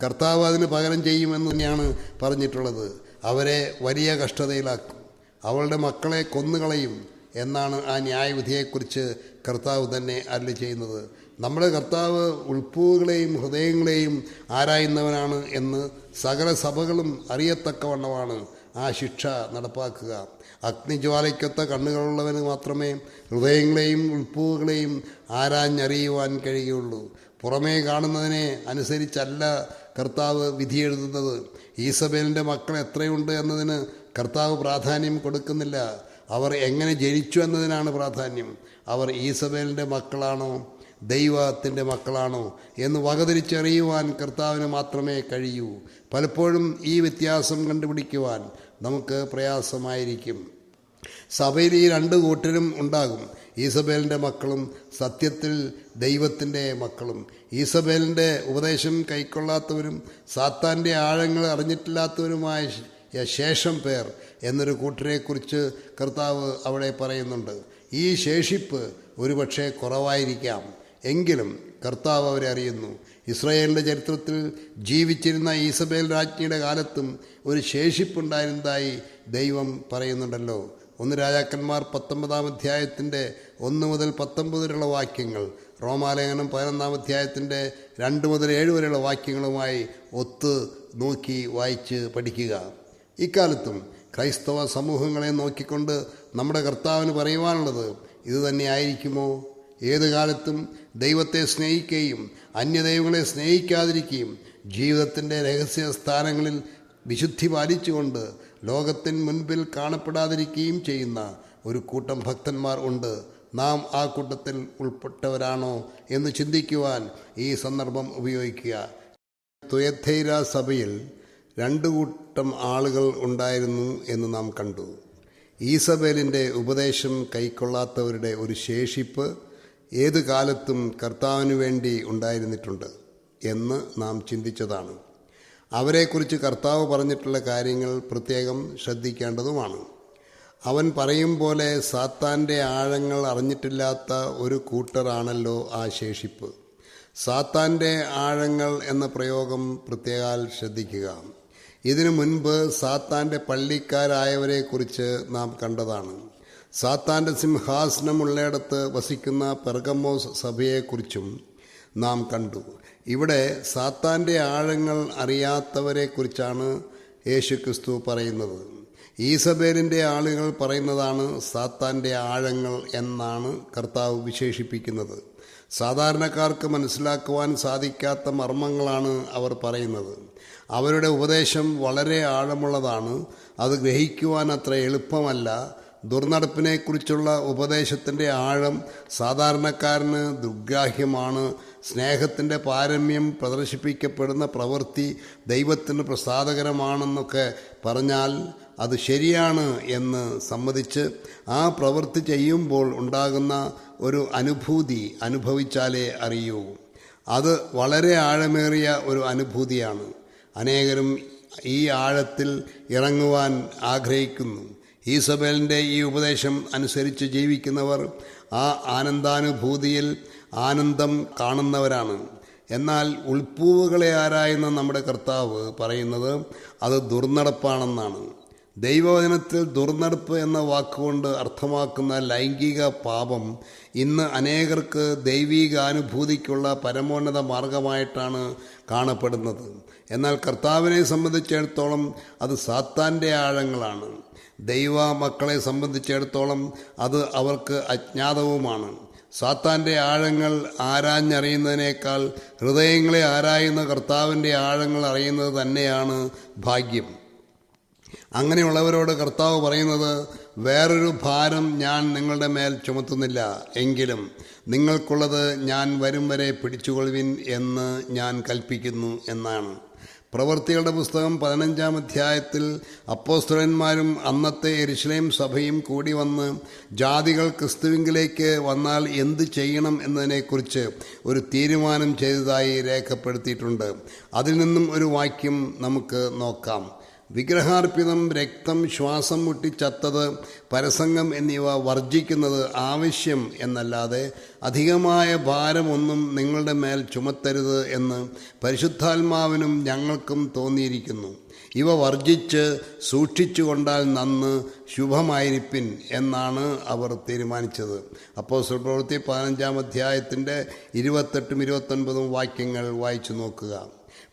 കർത്താവ് അതിന് പകരം ചെയ്യുമെന്ന് തന്നെയാണ് പറഞ്ഞിട്ടുള്ളത്. അവരെ വലിയ കഷ്ടതയിലാക്കും, അവളുടെ മക്കളെ കൊന്നുകളയും എന്നാണ് ആ ന്യായവിധിയെക്കുറിച്ച് കർത്താവ് തന്നെ അരുളി ചെയ്യുന്നത്. നമ്മുടെ കർത്താവ് ഉൾപ്പൂവുകളെയും ഹൃദയങ്ങളെയും ആരായുന്നവനാണ് എന്ന് സകല സഭകളും അറിയത്തക്കവണ്ണമാണ് ആ ശിക്ഷ നടപ്പാക്കുക. അഗ്നിജ്വാലയ്ക്കൊത്ത കണ്ണുകളുള്ളവന് മാത്രമേ ഹൃദയങ്ങളെയും ഉൾപ്പൂവുകളെയും ആരാഞ്ഞറിയുവാൻ കഴിയുകയുള്ളൂ. പുറമേ കാണുന്നതിനെ അനുസരിച്ചല്ല കർത്താവ് വിധിയെഴുതുന്നത്. ഈസബേലിൻ്റെ മക്കൾ എത്രയുണ്ട് എന്നതിന് കർത്താവ് പ്രാധാന്യം കൊടുക്കുന്നില്ല. അവർ എങ്ങനെ ജനിച്ചു എന്നതിനാണ് പ്രാധാന്യം. അവർ ഈസബേലിൻ്റെ മക്കളാണോ ദൈവത്തിൻ്റെ മക്കളാണോ എന്ന് വകതിരിച്ചറിയുവാൻ കർത്താവിന് മാത്രമേ കഴിയൂ. പലപ്പോഴും ഈ വ്യത്യാസം കണ്ടുപിടിക്കുവാൻ നമുക്ക് പ്രയാസമായിരിക്കും. സഭയിൽ ഈ രണ്ട് കൂട്ടരും ഉണ്ടാകും. ഈസബേലിൻ്റെ മക്കളും സത്യത്തിൽ ദൈവത്തിൻ്റെ മക്കളും. ഈസബേലിൻ്റെ ഉപദേശം കൈക്കൊള്ളാത്തവരും സാത്താൻ്റെ ആഴങ്ങൾ അറിഞ്ഞിട്ടില്ലാത്തവരുമായ ശേഷം പേർ എന്നൊരു കൂട്ടരെക്കുറിച്ച് കർത്താവ് അവിടെ പറയുന്നുണ്ട്. ഈ ശേഷിപ്പ് ഒരുപക്ഷെ കുറവായിരിക്കാം, എങ്കിലും കർത്താവ് അവരെ അറിയുന്നു. ഇസ്രായേലിൻ്റെ ചരിത്രത്തിൽ ജീവിച്ചിരുന്ന ഈസബേൽ രാജ്ഞിയുടെ കാലത്തും ഒരു ശേഷിപ്പുണ്ടായിരുന്നതായി ദൈവം പറയുന്നുണ്ടല്ലോ. 1 രാജാക്കന്മാർ 19-ാം അധ്യായത്തിൻ്റെ 1 മുതൽ 19 വരെയുള്ള വാക്യങ്ങൾ, റോമാലേഖനം 11-ാം അധ്യായത്തിൻ്റെ 2 മുതൽ 7 വരെയുള്ള വാക്യങ്ങളുമായി ഒത്ത് നോക്കി വായിച്ച് പഠിക്കുക. ഇക്കാലത്തും ക്രൈസ്തവ സമൂഹങ്ങളെ നോക്കിക്കൊണ്ട് നമ്മുടെ കർത്താവിന് പറയുവാനുള്ളത് ഇത് തന്നെയായിരിക്കുമോ? ഏത് കാലത്തും ദൈവത്തെ സ്നേഹിക്കുകയും അന്യദൈവങ്ങളെ സ്നേഹിക്കാതിരിക്കുകയും ജീവിതത്തിൻ്റെ രഹസ്യ സ്ഥാനങ്ങളിൽ വിശുദ്ധി പാലിച്ചുകൊണ്ട് ലോകത്തിന് മുൻപിൽ കാണപ്പെടാതിരിക്കുകയും ചെയ്യുന്ന ഒരു കൂട്ടം ഭക്തന്മാർ ഉണ്ട്. നാം ആ കൂട്ടത്തിൽ ഉൾപ്പെട്ടവരാണോ എന്ന് ചിന്തിക്കുവാൻ ഈ സന്ദർഭം ഉപയോഗിക്കുക. തുയഥൈര സഭയിൽ 2 കൂട്ടം ആളുകൾ ഉണ്ടായിരുന്നു എന്ന് നാം കണ്ടു. ഈസബേലിൻ്റെ ഉപദേശം കൈക്കൊള്ളാത്തവരുടെ ഒരു ശേഷിപ്പ് ഏത് കാലത്തും കർത്താവിന് വേണ്ടി ഉണ്ടായിരുന്നിട്ടുണ്ട് എന്ന് നാം ചിന്തിച്ചതാണ്. അവരെക്കുറിച്ച് കർത്താവ് പറഞ്ഞിട്ടുള്ള കാര്യങ്ങൾ പ്രത്യേകം ശ്രദ്ധിക്കേണ്ടതുമാണ്. അവൻ പറയും പോലെ സാത്താൻ്റെ ആഴങ്ങൾ അറിഞ്ഞിട്ടില്ലാത്ത ഒരു കൂട്ടറാണല്ലോ ആ ശേഷിപ്പ്. സാത്താൻ്റെ ആഴങ്ങൾ എന്ന പ്രയോഗം പ്രത്യേകം ശ്രദ്ധിക്കുക. ഇതിനു മുൻപ് സാത്താൻ്റെ പള്ളിക്കാരായവരെക്കുറിച്ച് നാം കണ്ടതാണ്. സാത്താൻ്റെ സിംഹാസനമുള്ളയിടത്ത് വസിക്കുന്ന പെർഗമോസ് സഭയെക്കുറിച്ചും നാം കണ്ടു. ഇവിടെ സാത്താൻ്റെ ആഴങ്ങൾ അറിയാത്തവരെക്കുറിച്ചാണ് യേശുക്രിസ്തു പറയുന്നത്. ഈസബേലിൻ്റെ ആളുകൾ പറയുന്നതാണ് സാത്താൻ്റെ ആഴങ്ങൾ എന്നാണ് കർത്താവ് വിശേഷിപ്പിക്കുന്നത്. സാധാരണക്കാർക്ക് മനസ്സിലാക്കുവാൻ സാധിക്കാത്ത മർമ്മങ്ങളാണ് അവർ പറയുന്നത്. അവരുടെ ഉപദേശം വളരെ ആഴമുള്ളതാണ്. അത് ഗ്രഹിക്കുവാൻ അത്ര എളുപ്പമല്ല. ദുർനടപ്പിനെക്കുറിച്ചുള്ള ഉപദേശത്തിൻ്റെ ആഴം സാധാരണക്കാരന് ദുർഗ്രാഹ്യമാണ്. സ്നേഹത്തിൻ്റെ പാരമ്യം പ്രദർശിപ്പിക്കപ്പെടുന്ന പ്രവൃത്തി ദൈവത്തിന് പ്രസാദകരമാണെന്നൊക്കെ പറഞ്ഞാൽ അത് ശരിയാണ് എന്ന് സമ്മതിച്ച് ആ പ്രവൃത്തി ചെയ്യുമ്പോൾ ഉണ്ടാകുന്ന ഒരു അനുഭൂതി അനുഭവിച്ചാലേ അറിയൂ. അത് വളരെ ആഴമേറിയ ഒരു അനുഭൂതിയാണ്. അനേകരും ഈ ആഴത്തിൽ ഇറങ്ങുവാൻ ആഗ്രഹിക്കുന്നു. ഈസബേലിൻ്റെ ഈ ഉപദേശം അനുസരിച്ച് ജീവിക്കുന്നവർ ആ ആനന്ദാനുഭൂതിയിൽ ആനന്ദം കാണുന്നവരാണ്. എന്നാൽ ഉൾപ്പൂവുകളെ ആരായുന്ന നമ്മുടെ കർത്താവ് പറയുന്നത് അത് ദുർനടപ്പാണെന്നാണ്. ദൈവവചനത്തിൽ ദുർനടപ്പ് എന്ന വാക്കുകൊണ്ട് അർത്ഥമാക്കുന്ന ലൈംഗിക പാപം ഇന്ന് അനേകർക്ക് ദൈവികാനുഭൂതിക്കുള്ള പരമോന്നത മാർഗമായിട്ടാണ് കാണപ്പെടുന്നത്. എന്നാൽ കർത്താവിനെ സംബന്ധിച്ചിടത്തോളം അത് സാത്താൻ്റെ ആഴങ്ങളാണ്. ദൈവ മക്കളെ സംബന്ധിച്ചിടത്തോളം അത് അവർക്ക് അജ്ഞാതവുമാണ്. സാത്താൻ്റെ ആഴങ്ങൾ ആരാഞ്ഞറിയുന്നതിനേക്കാൾ ഹൃദയങ്ങളെ ആരായുന്ന കർത്താവിൻ്റെ ആഴങ്ങൾ അറിയുന്നത് തന്നെയാണ് ഭാഗ്യം. അങ്ങനെയുള്ളവരോട് കർത്താവ് പറയുന്നത്, വേറൊരു ഭാരം ഞാൻ നിങ്ങളുടെ മേൽ ചുമത്തുന്നില്ല, എങ്കിലും നിങ്ങൾക്കുള്ളത് ഞാൻ വരും വരെ പിടിച്ചുകൊള്ളുവിൻ എന്ന് ഞാൻ കൽപ്പിക്കുന്നു എന്നാണ്. പ്രവൃത്തികളുടെ പുസ്തകം 15-ാം അധ്യായത്തിൽ അപ്പോസ്തലന്മാരും അന്നത്തെ യെരുശലേം സഭയും കൂടി വന്ന് ജാതികൾ ക്രിസ്തുവിങ്കിലേക്ക് വന്നാൽ എന്ത് ചെയ്യണം എന്നതിനെക്കുറിച്ച് ഒരു തീരുമാനം ചെയ്തതായി രേഖപ്പെടുത്തിയിട്ടുണ്ട്. അതിൽ നിന്നും ഒരു വാക്യം നമുക്ക് നോക്കാം. വിഗ്രഹാർപ്പിതം, രക്തം, ശ്വാസം മുട്ടി ചത്തത്, പരസംഗം എന്നിവ വർജിക്കുന്നത് ആവശ്യം എന്നല്ലാതെ അധികമായ ഭാരമൊന്നും നിങ്ങളുടെ മേൽ ചുമത്തരുത് എന്ന് പരിശുദ്ധാത്മാവിനും ഞങ്ങൾക്കും തോന്നിയിരിക്കുന്നു. ഇവ വർജിച്ച് സൂക്ഷിച്ചുകൊണ്ടാൽ നന്ന്, ശുഭമായിരിപ്പിൻ എന്നാണ് അവർ തീരുമാനിച്ചത്. അപ്പോസ്തല പ്രവൃത്തി 15-ാം അധ്യായത്തിൻ്റെ 28ഉം 29ഉം വാക്യങ്ങൾ വായിച്ചു നോക്കുക.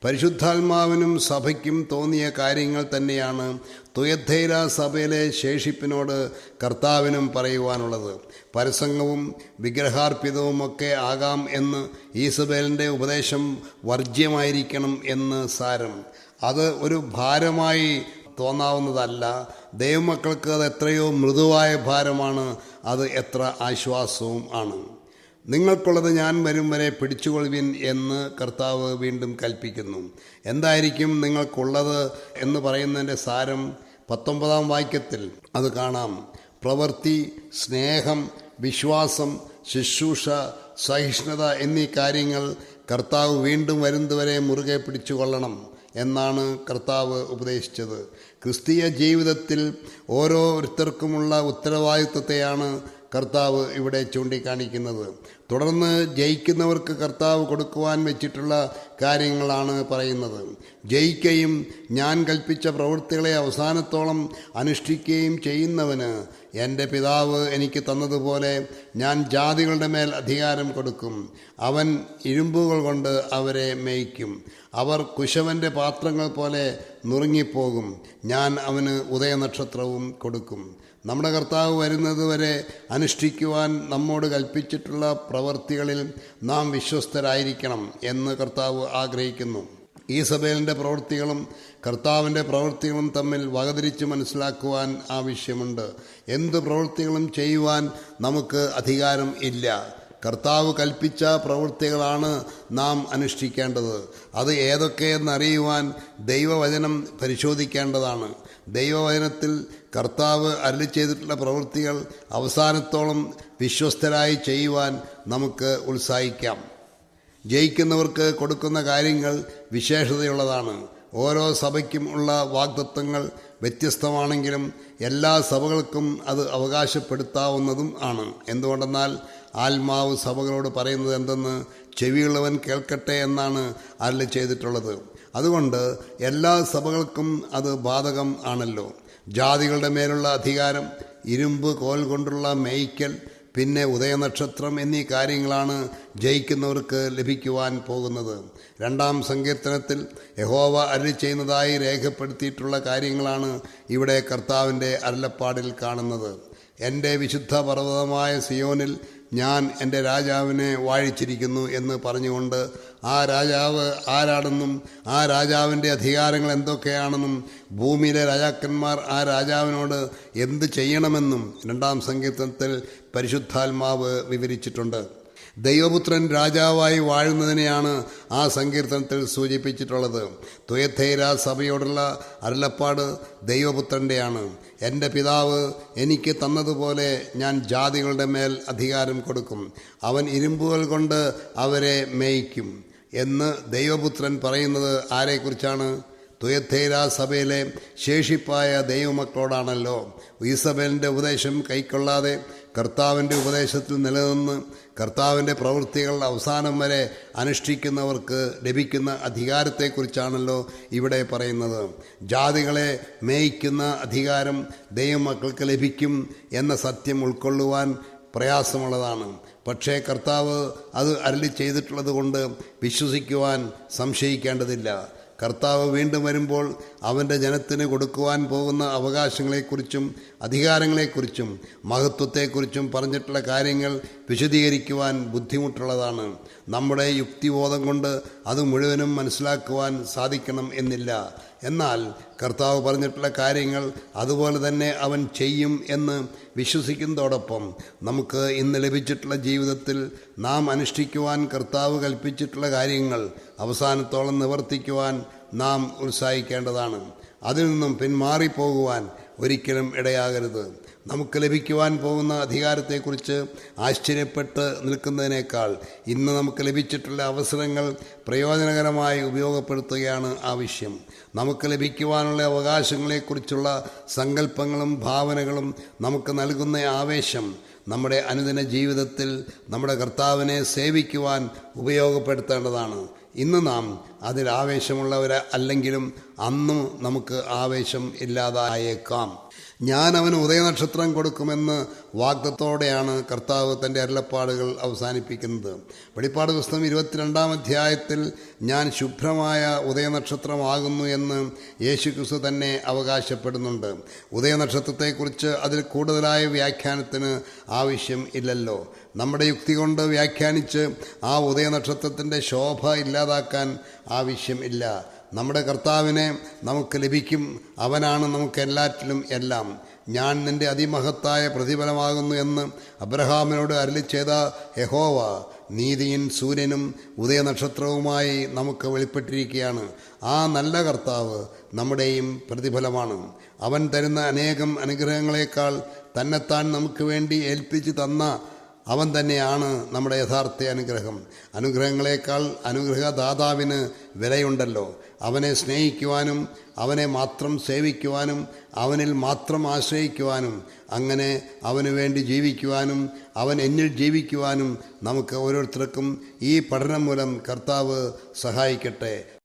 പരിശുദ്ധാത്മാവിനും സഭയ്ക്കും തോന്നിയ കാര്യങ്ങൾ തന്നെയാണ് തുയഥൈര സഭയിലെ ശേഷിപ്പിനോട് കർത്താവിനും പറയുവാനുള്ളത്. പരസംഗവും വിഗ്രഹാർപ്പിതവുമൊക്കെ ആകാം എന്ന് ഈസബേലിൻ്റെ ഉപദേശം വർജ്യമായിരിക്കണം എന്ന് സാരം. അത് ഒരു ഭാരമായി തോന്നാവുന്നതല്ല. ദൈവമക്കൾക്ക് അത് എത്രയോ മൃദുവായ ഭാരമാണ്, അത് എത്ര ആശ്വാസവും ആണ്. നിങ്ങൾക്കുള്ളത് ഞാൻ വരും വരെ പിടിച്ചുകൊള്ളുവിൻ എന്ന് കർത്താവ് വീണ്ടും കൽപ്പിക്കുന്നു. എന്തായിരിക്കും നിങ്ങൾക്കുള്ളത് എന്ന് പറയുന്നതിൻ്റെ സാരം 19-ാം വാക്യത്തിൽ അത് കാണാം. പ്രവൃത്തി, സ്നേഹം, വിശ്വാസം, ശുശ്രൂഷ, സഹിഷ്ണുത എന്നീ കാര്യങ്ങൾ കർത്താവ് വീണ്ടും വരുന്നതുവരെ മുറുകെ പിടിച്ചുകൊള്ളണം എന്നാണ് കർത്താവ് ഉപദേശിച്ചത്. ക്രിസ്തീയ ജീവിതത്തിൽ ഓരോരുത്തർക്കുമുള്ള ഉത്തരവാദിത്വത്തെയാണ് കർത്താവ് ഇവിടെ ചൂണ്ടിക്കാണിക്കുന്നത്. തുടർന്ന് ജയിക്കുന്നവർക്ക് കർത്താവ് കൊടുക്കുവാൻ വെച്ചിട്ടുള്ള കാര്യങ്ങളാണ് പറയുന്നത്. ജയിക്കുകയും ഞാൻ കൽപ്പിച്ച പ്രവൃത്തികളെ അവസാനത്തോളം അനുഷ്ഠിക്കുകയും ചെയ്യുന്നവന് എൻ്റെ പിതാവ് എനിക്ക് തന്നതുപോലെ ഞാൻ ജാതികളുടെ മേൽ അധികാരം കൊടുക്കും. അവൻ ഇരുമ്പുകൾ കൊണ്ട് അവരെ മേയ്ക്കും. അവർ കുശവൻ്റെ പാത്രങ്ങൾ പോലെ നുറുങ്ങിപ്പോകും. ഞാൻ അവന് ഉദയനക്ഷത്രവും കൊടുക്കും. നമ്മുടെ കർത്താവ് വരുന്നത് വരെ അനുഷ്ഠിക്കുവാൻ നമ്മോട് കൽപ്പിച്ചിട്ടുള്ള പ്രവൃത്തികളിൽ നാം വിശ്വസ്തരായിരിക്കണം എന്ന് കർത്താവ് ആഗ്രഹിക്കുന്നു. ഈസബേലിൻ്റെ പ്രവൃത്തികളും കർത്താവിൻ്റെ പ്രവൃത്തികളും തമ്മിൽ വകതിരിച്ച് മനസ്സിലാക്കുവാൻ ആവശ്യമുണ്ട്. എന്ത് പ്രവൃത്തികളും ചെയ്യുവാൻ നമുക്ക് അധികാരം ഇല്ല. കർത്താവ് കൽപ്പിച്ച പ്രവൃത്തികളാണ് നാം അനുഷ്ഠിക്കേണ്ടത്. അത് ഏതൊക്കെയെന്നറിയുവാൻ ദൈവവചനം പരിശോധിക്കേണ്ടതാണ്. ദൈവവചനത്തിൽ കർത്താവ് അരുളി ചെയ്തിട്ടുള്ള പ്രവൃത്തികൾ അവസാനത്തോളം വിശ്വസ്തരായി ചെയ്യുവാൻ നമുക്ക് ഉത്സാഹിക്കാം. ജയിക്കുന്നവർക്ക് കൊടുക്കുന്ന കാര്യങ്ങൾ വിശേഷതയുള്ളതാണ്. ഓരോ സഭയ്ക്കും ഉള്ള വാഗ്ദത്തങ്ങൾ വ്യത്യസ്തമാണെങ്കിലും എല്ലാ സഭകൾക്കും അത് അവകാശപ്പെടുത്താവുന്നതും ആണ്. എന്തുകൊണ്ടെന്നാൽ ആത്മാവ് സഭകളോട് പറയുന്നത് എന്തെന്ന് ചെവിയുള്ളവൻ കേൾക്കട്ടെ എന്നാണ് അരുളി ചെയ്തിട്ടുള്ളത്. അതുകൊണ്ട് എല്ലാ സഭകൾക്കും അത് ബാധകം ആണല്ലോ. ജാതികളുടെ മേലുള്ള അധികാരം, ഇരുമ്പ് കോൽ കൊണ്ടുള്ള മേയ്ക്കൽ, പിന്നെ ഉദയനക്ഷത്രം എന്നീ കാര്യങ്ങളാണ് ജയിക്കുന്നവർക്ക് ലഭിക്കുവാൻ പോകുന്നത്. 2-ാം സങ്കീർത്തനത്തിൽ യഹോവ അരുളി ചെയ്യുന്നതായി രേഖപ്പെടുത്തിയിട്ടുള്ള കാര്യങ്ങളാണ് ഇവിടെ കർത്താവിൻ്റെ അരുളപ്പാടിൽ കാണുന്നത്. എൻ്റെ വിശുദ്ധ പർവ്വതമായ സിയോനിൽ ഞാൻ എൻ്റെ രാജാവിനെ വാഴിച്ചിരിക്കുന്നു എന്ന് പറഞ്ഞുകൊണ്ട് ആ രാജാവ് ആരാണെന്നും ആ രാജാവിൻ്റെ അധികാരങ്ങൾ എന്തൊക്കെയാണെന്നും ഭൂമിയിലെ രാജാക്കന്മാർ ആ രാജാവിനോട് എന്ത് ചെയ്യണമെന്നും 2-ാം സങ്കീർത്തനത്തിൽ പരിശുദ്ധാത്മാവ് വിവരിച്ചിട്ടുണ്ട്. ദൈവപുത്രൻ രാജാവായി വാഴുന്നതിനെയാണ് ആ സങ്കീർത്തനത്തിൽ സൂചിപ്പിച്ചിട്ടുള്ളത്. തുയഥൈര സഭയോടുള്ള അരുളപ്പാട് ദൈവപുത്രൻ്റെയാണ്. എൻ്റെ പിതാവ് എനിക്ക് തന്നതുപോലെ ഞാൻ ജാതികളുടെ മേൽ അധികാരം കൊടുക്കും. അവൻ ഇരുമ്പുകൾ കൊണ്ട് അവരെ മേയ്ക്കും എന്ന് ദൈവപുത്രൻ പറയുന്നത് ആരെക്കുറിച്ചാണ്? തുയഥൈര സഭയിലെ ശേഷിപ്പായ ദൈവമക്കളോടാണല്ലോ. ഈസബേലിൻ്റെ ഉപദേശം കൈക്കൊള്ളാതെ കർത്താവിൻ്റെ ഉപദേശത്തിൽ നിലനിന്ന് കർത്താവിൻ്റെ പ്രവൃത്തികൾ അവസാനം വരെ അനുഷ്ഠിക്കുന്നവർക്ക് ലഭിക്കുന്ന അധികാരത്തെക്കുറിച്ചാണല്ലോ ഇവിടെ പറയുന്നത്. ജാതികളെ മേയ്ക്കുന്ന അധികാരം ദൈവമക്കൾക്ക് ലഭിക്കും എന്ന സത്യം ഉൾക്കൊള്ളുവാൻ പ്രയാസമുള്ളതാണ്. പക്ഷേ കർത്താവ് അത് അരുളി ചെയ്തിട്ടുള്ളത് കൊണ്ട് വിശ്വസിക്കുവാൻ സംശയിക്കേണ്ടതില്ല. കർത്താവ് വീണ്ടും വരുമ്പോൾ അവൻ്റെ ജനത്തിന് കൊടുക്കുവാൻ പോകുന്ന അവകാശങ്ങളെക്കുറിച്ചും അധികാരങ്ങളെക്കുറിച്ചും മഹത്വത്തെക്കുറിച്ചും പറഞ്ഞിട്ടുള്ള കാര്യങ്ങൾ വിശദീകരിക്കുവാൻ ബുദ്ധിമുട്ടുള്ളതാണ്. നമ്മുടെ യുക്തിബോധം കൊണ്ട് അത് മുഴുവനും മനസ്സിലാക്കുവാൻ സാധിക്കണം എന്നില്ല. എന്നാൽ കർത്താവ് പറഞ്ഞിട്ടുള്ള കാര്യങ്ങൾ അതുപോലെ തന്നെ അവൻ ചെയ്യും എന്ന് വിശ്വസിക്കുന്നതോടൊപ്പം നമുക്ക് ഇന്ന് ലഭിച്ചിട്ടുള്ള ജീവിതത്തിൽ നാം അനുഷ്ഠിക്കുവാൻ കർത്താവ് കൽപ്പിച്ചിട്ടുള്ള കാര്യങ്ങൾ അവസാനത്തോളം നിവർത്തിക്കുവാൻ നാം ഉത്സാഹിക്കേണ്ടതാണ്. അതിൽ നിന്നും പിന്മാറിപ്പോകുവാൻ ഒരിക്കലും ഇടയാകരുത്. നമുക്ക് ലഭിക്കുവാൻ പോകുന്ന അധികാരത്തെക്കുറിച്ച് ആശ്ചര്യപ്പെട്ട് നിൽക്കുന്നതിനേക്കാൾ ഇന്ന് നമുക്ക് ലഭിച്ചിട്ടുള്ള അവസരങ്ങൾ പ്രയോജനകരമായി ഉപയോഗപ്പെടുത്തുകയാണ് ആവശ്യം. നമുക്ക് ലഭിക്കുവാനുള്ള അവകാശങ്ങളെക്കുറിച്ചുള്ള സങ്കല്പങ്ങളും ഭാവനകളും നമുക്ക് നൽകുന്ന ആവേശം നമ്മുടെ അനുദിന ജീവിതത്തിൽ നമ്മുടെ കർത്താവിനെ സേവിക്കുവാൻ ഉപയോഗപ്പെടുത്തേണ്ടതാണ്. ഇന്ന് നാം അതിൽ ആവേശമുള്ളവരല്ലെങ്കിലും അന്നും നമുക്ക് ആവേശം ഇല്ലാതായേക്കാം. ഞാൻ അവന് ഉദയനക്ഷത്രം കൊടുക്കുമെന്ന് വാഗ്ദത്തോടെയാണ് കർത്താവ് തൻ്റെ അരുളപ്പാടുകൾ അവസാനിപ്പിക്കുന്നത്. വെളിപ്പാട് പുസ്തകം 22-ാം അധ്യായത്തിൽ ഞാൻ ശുഭ്രമായ ഉദയനക്ഷത്രമാകുന്നു എന്ന് യേശുക്രിസ്തു തന്നെ അവകാശപ്പെടുന്നുണ്ട്. ഉദയനക്ഷത്രത്തെക്കുറിച്ച് അതിൽ കൂടുതലായ വ്യാഖ്യാനത്തിന് ആവശ്യം ഇല്ലല്ലോ. നമ്മുടെ യുക്തി കൊണ്ട് വ്യാഖ്യാനിച്ച് ആ ഉദയനക്ഷത്രത്തിൻ്റെ ശോഭ ഇല്ലാതാക്കാൻ ആവശ്യം ഇല്ല. നമ്മുടെ കർത്താവിനെ നമുക്ക് ലഭിക്കും. അവനാണ് നമുക്ക് എല്ലാറ്റിലും എല്ലാം. ഞാൻ നിൻ്റെ അതിമഹത്തായ പ്രതിഫലമാകുന്നു എന്ന് അബ്രഹാമിനോട് അരുളിച്ചെയ്ത യഹോവ നീതിயின் സൂര്യനും ഉദയനക്ഷത്രവുമായി നമുക്ക് വെളിപ്പെട്ടിരിക്കുകയാണ്. ആ നല്ല കർത്താവ് നമ്മുടെയും പ്രതിഫലമാണ്. അവൻ തരുന്ന അനേകം അനുഗ്രഹങ്ങളെക്കാൾ തന്നെത്താൻ നമുക്ക് വേണ്ടി ഏൽപ്പിച്ചു തന്ന അവൻ തന്നെയാണ് നമ്മുടെ യഥാർത്ഥ അനുഗ്രഹം. അനുഗ്രഹങ്ങളെക്കാൾ അനുഗ്രഹദാതാവിന് വിലയുണ്ടല്ലോ. അവനെ സ്നേഹിക്കുവാനും അവനെ മാത്രം സേവിക്കുവാനും അവനിൽ മാത്രം ആശ്രയിക്കുവാനും അങ്ങനെ അവന് വേണ്ടി ജീവിക്കുവാനും അവൻ എന്നിൽ ജീവിക്കുവാനും നമുക്ക് ഓരോരുത്തർക്കും ഈ പഠനം മൂലം കർത്താവ് സഹായിക്കട്ടെ.